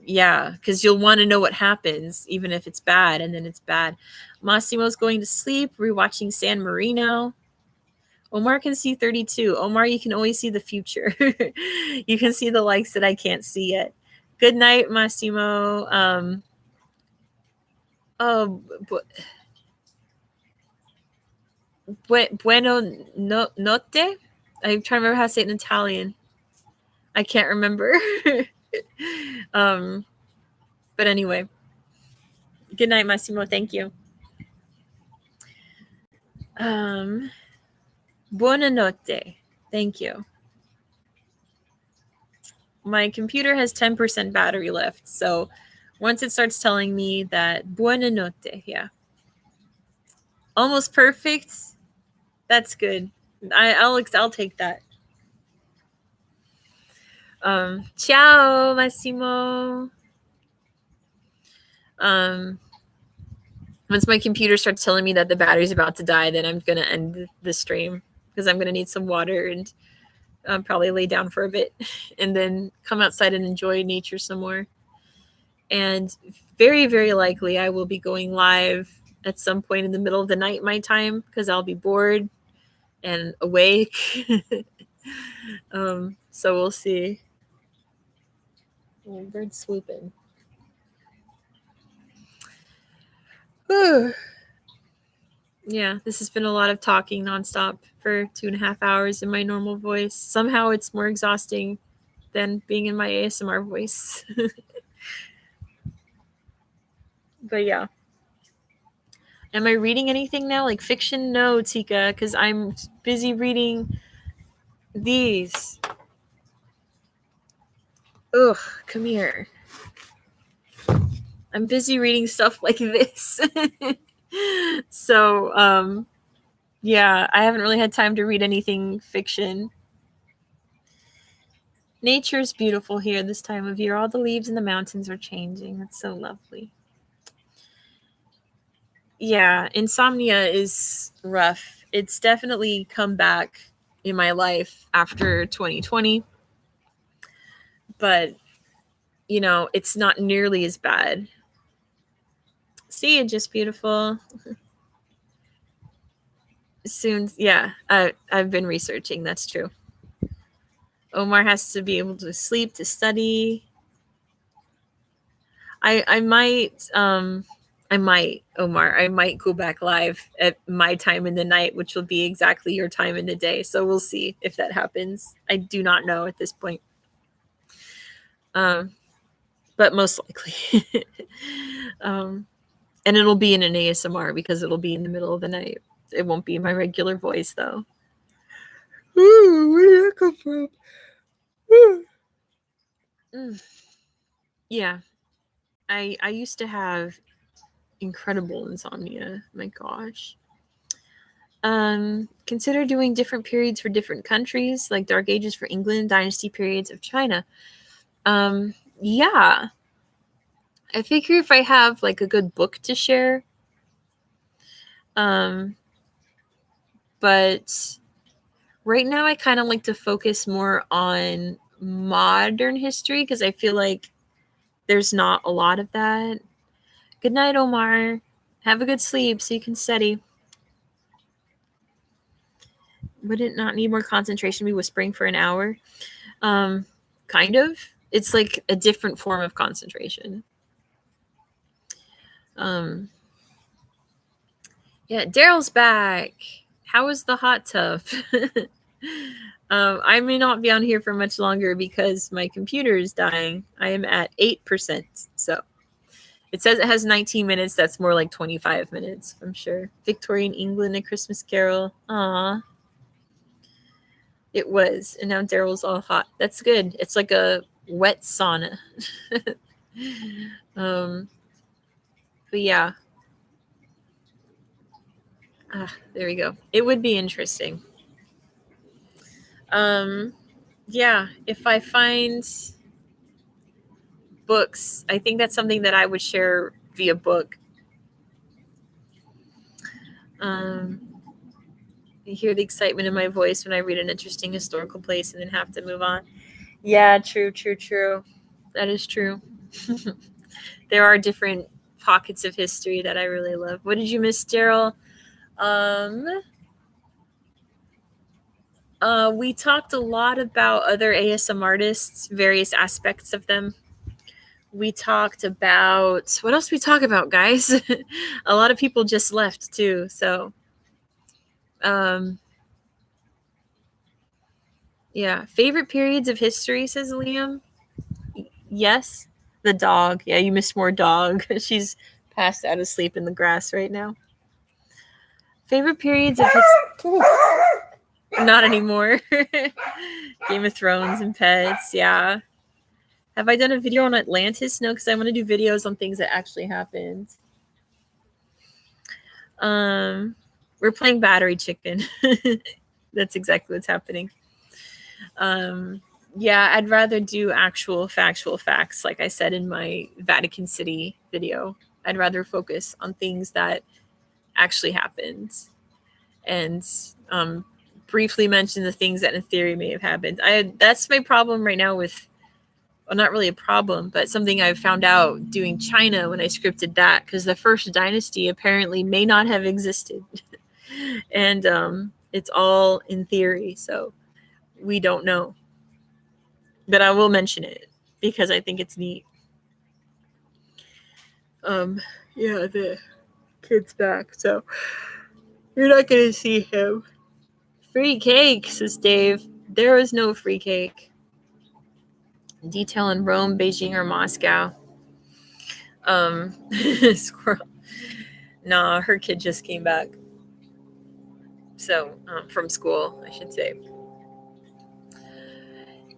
yeah, because you'll want to know what happens, even if it's bad, and then it's bad. Massimo's going to sleep, rewatching San Marino. Omar can see 32. Omar, you can always see the future. You can see the likes that I can't see yet. Good night, Massimo. Bueno notte? I'm trying to remember how to say it in Italian. I can't remember. But anyway. Good night, Massimo. Thank you. Buonanotte. Thank you. My computer has 10% battery left, so once it starts telling me that buonanotte, yeah. Almost perfect. That's good. I'll take that. Ciao, Massimo. Once my computer starts telling me that the battery's about to die, then I'm gonna end the stream because I'm gonna need some water and probably lay down for a bit and then come outside and enjoy nature some more. And very, very likely I will be going live at some point in the middle of the night my time, because I'll be bored and awake. So we'll see. Oh, bird swooping. Yeah, this has been a lot of talking nonstop for 2.5 hours in my normal voice. Somehow it's more exhausting than being in my ASMR voice. But yeah. Am I reading anything now? Like fiction? No, Tika, because I'm busy reading these. Ugh, come here. I'm busy reading stuff like this. So, yeah, I haven't really had time to read anything fiction. Nature's beautiful here this time of year. All the leaves in the mountains are changing. It's so lovely. Yeah, insomnia is rough. It's definitely come back in my life after 2020. But, you know, it's not nearly as bad. See, it's just beautiful. Soon, yeah, I've been researching. That's true. Omar has to be able to sleep to study. I might, Omar, I might go back live at my time in the night, which will be exactly your time in the day. So we'll see if that happens. I do not know at this point. But most likely. And it'll be in an ASMR because it'll be in the middle of the night. It won't be my regular voice though. Ooh, where did that come from? Yeah, I used to have incredible insomnia. My gosh. Consider doing different periods for different countries, like Dark Ages for England, Dynasty periods of China. Yeah. I figure if I have like a good book to share, but right now I kind of like to focus more on modern history because I feel like there's not a lot of that. Good night, Omar. Have a good sleep so you can study. Would it not need more concentration to be whispering for an hour? Kind of. It's like a different form of concentration. Yeah, Daryl's back. How was the hot tub? I may not be on here for much longer because my computer is dying. I am at 8%. So it says it has 19 minutes. That's more like 25 minutes, I'm sure. Victorian England, A Christmas Carol. Aw. It was. And now Daryl's all hot. That's good. It's like a wet sauna. But yeah. There we go. It would be interesting. Yeah, if I find books, I think that's something that I would share via book. You hear the excitement in my voice when I read an interesting historical place and then have to move on. Yeah, true. That is true. There are different pockets of history that I really love. What did you miss, Daryl? We talked a lot about other ASM artists, various aspects of them. We talked about what else we talk about, guys? A lot of people just left too, so yeah. Favorite periods of history, says Liam. Yes, the dog. Yeah, you missed more dog. She's passed out asleep in the grass right now. Favorite periods of history. Not anymore. Game of Thrones and pets. Yeah. Have I done a video on Atlantis? No, because I want to do videos on things that actually happened. We're playing Battery Chicken. That's exactly what's happening. Yeah, I'd rather do actual factual facts, like I said in my Vatican City video. I'd rather focus on things that actually happened and briefly mention the things that in theory may have happened. That's my problem right now with, well, not really a problem, but something I found out doing China when I scripted that, because the first dynasty apparently may not have existed. And it's all in theory, so we don't know. But I will mention it because I think it's neat. Yeah, the kid's back, so you're not gonna see him. Free cake, says Dave. There is no free cake. Detail in Rome, Beijing, or Moscow. Squirrel. Nah, her kid just came back. So, from school, I should say.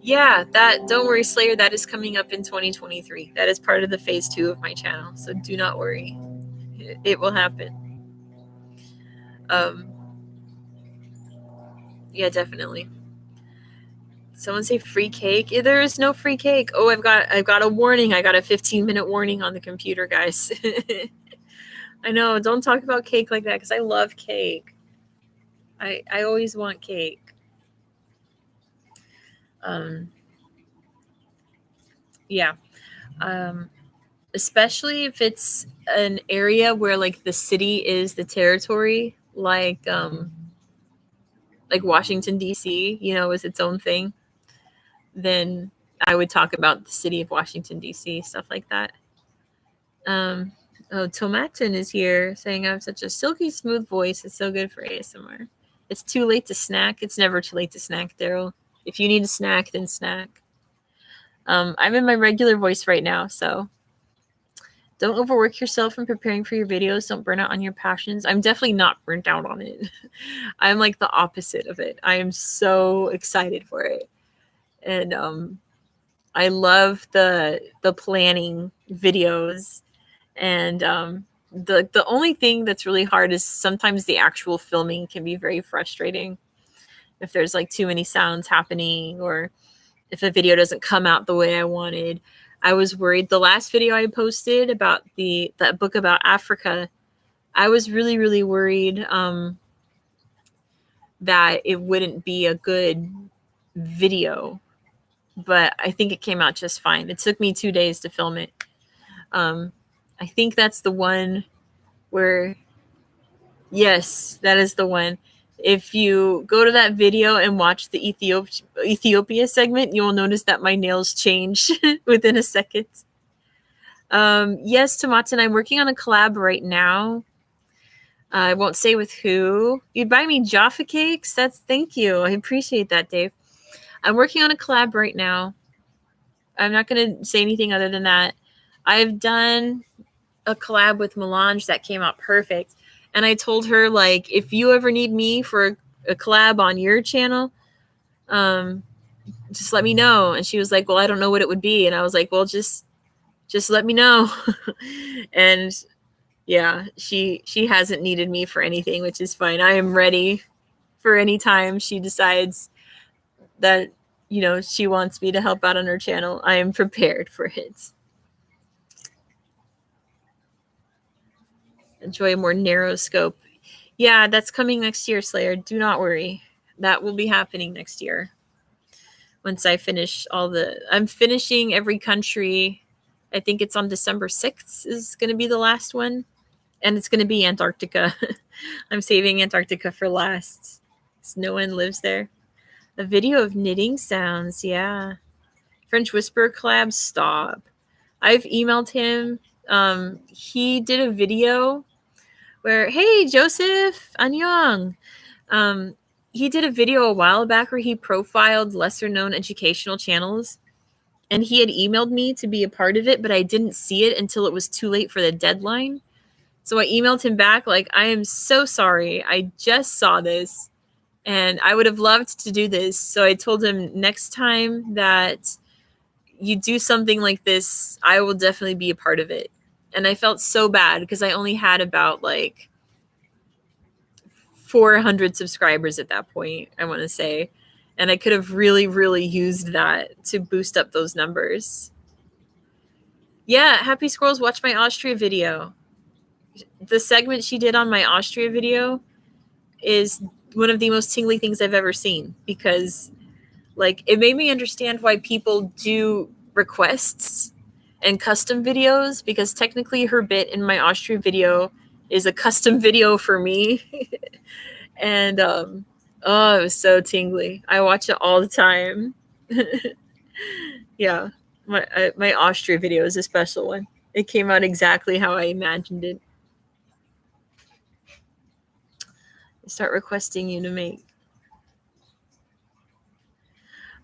Yeah, that, don't worry, Slayer, that is coming up in 2023. That is part of the phase 2 of my channel, so do not worry. It will happen. Yeah, definitely. Someone say free cake. Yeah, there is no free cake. Oh, I've got a warning. I got a 15-minute warning on the computer, guys. I know, don't talk about cake like that because I love cake. I always want cake. Yeah. Especially if it's an area where like the city is the territory, like Washington D.C., is its own thing, then I would talk about the city of Washington D.C., stuff like that. Oh, Tomatin is here saying I have such a silky smooth voice. It's so good for ASMR. It's too late to snack. It's never too late to snack, Daryl. If you need a snack, then snack. I'm in my regular voice right now, so Don't overwork yourself in preparing for your videos. Don't burn out on your passions. I'm definitely not burnt out on it. I'm like the opposite of it. I am so excited for it. And I love the planning videos. And the only thing that's really hard is sometimes the actual filming can be very frustrating if there's like too many sounds happening, or if a video doesn't come out the way I wanted. I was worried the last video I posted about that book about Africa. I was really, really worried that it wouldn't be a good video, but I think it came out just fine. It took me 2 days to film it. I think that's the one where, yes, that is the one. If you go to that video and watch the Ethiopia segment, you will notice that my nails change within a second. Yes, Tomatin, I'm working on a collab right now. I won't say with who. You'd buy me Jaffa cakes? Thank you. I appreciate that, Dave. I'm working on a collab right now. I'm not going to say anything other than that. I've done a collab with Melange that came out perfect. And I told her, like, if you ever need me for a collab on your channel, just let me know. And she was like, well, I don't know what it would be. And I was like, well, just let me know. And yeah, she hasn't needed me for anything, which is fine. I am ready for any time she decides that, you know, she wants me to help out on her channel. I am prepared for it. Enjoy a more narrow scope. Yeah, that's coming next year, Slayer. Do not worry. That will be happening next year. Once I finish I'm finishing every country. I think it's on December 6th is going to be the last one. And it's going to be Antarctica. I'm saving Antarctica for last. So no one lives there. A video of knitting sounds. Yeah. French Whisperer collab. Stop. I've emailed him. He did a video where, hey, Joseph, annyeong. He did a video a while back where he profiled lesser known educational channels. And he had emailed me to be a part of it, but I didn't see it until it was too late for the deadline. So I emailed him back like, I am so sorry. I just saw this and I would have loved to do this. So I told him next time that you do something like this, I will definitely be a part of it. And I felt so bad because I only had about like 400 subscribers at that point, I want to say. And I could have really, really used that to boost up those numbers. Yeah, Happy Squirrels, watch my Austria video. The segment she did on my Austria video is one of the most tingly things I've ever seen, because like it made me understand why people do requests and custom videos, because technically her bit in my Austria video is a custom video for me. And oh, it was so tingly. I watch it all the time. Yeah, my Austria video is a special one. It came out exactly how I imagined it. Start requesting you to make.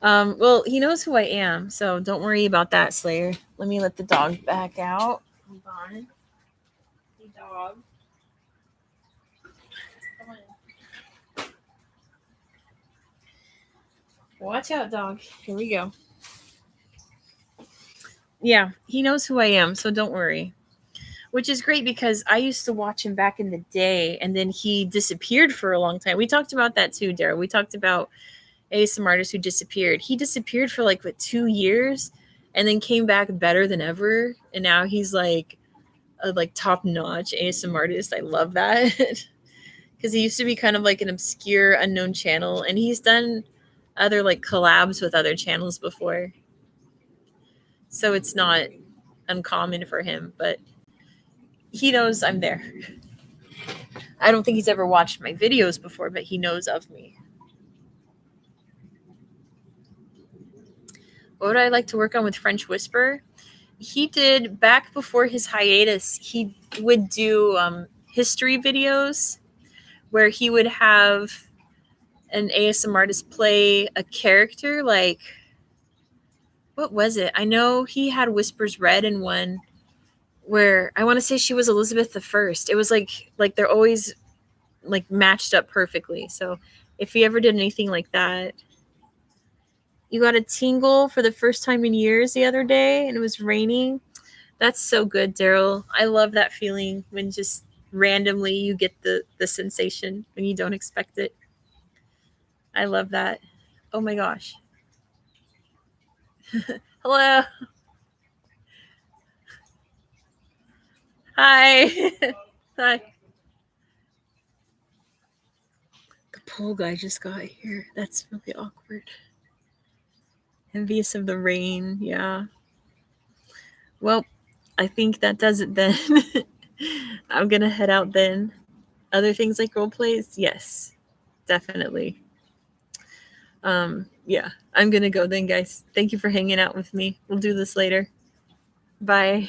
Well, he knows who I am, so don't worry about that, Slayer. Let me let the dog back out. Hold on. Hey, dog. Come on. Watch out, dog. Here we go. Yeah, he knows who I am, so don't worry. Which is great because I used to watch him back in the day, and then he disappeared for a long time. We talked about that too, Daryl. We talked about ASM artist who disappeared. He disappeared for like 2 years and then came back better than ever. And now he's like a top notch ASM artist. I love that. Because he used to be kind of like an obscure, unknown channel. And he's done other like collabs with other channels before. So it's not uncommon for him, but he knows I'm there. I don't think he's ever watched my videos before, but he knows of me. What would I like to work on with French Whisper? He did, back before his hiatus, he would do history videos where he would have an ASM artist play a character. Like, what was it? I know he had Whispers Red in one where I want to say she was Elizabeth I. It was like they're always like matched up perfectly. So if you ever did anything like that, you got a tingle for the first time in years the other day and it was raining. That's so good, Daryl. I love that feeling when just randomly you get the sensation when you don't expect it. I love that. Oh my gosh. Hello. Hi. Hi. The pole guy just got here. That's really awkward. Envious of the rain. Yeah. Well, I think that does it then. I'm going to head out then. Other things like role plays? Yes, definitely. Yeah, I'm going to go then, guys. Thank you for hanging out with me. We'll do this later. Bye.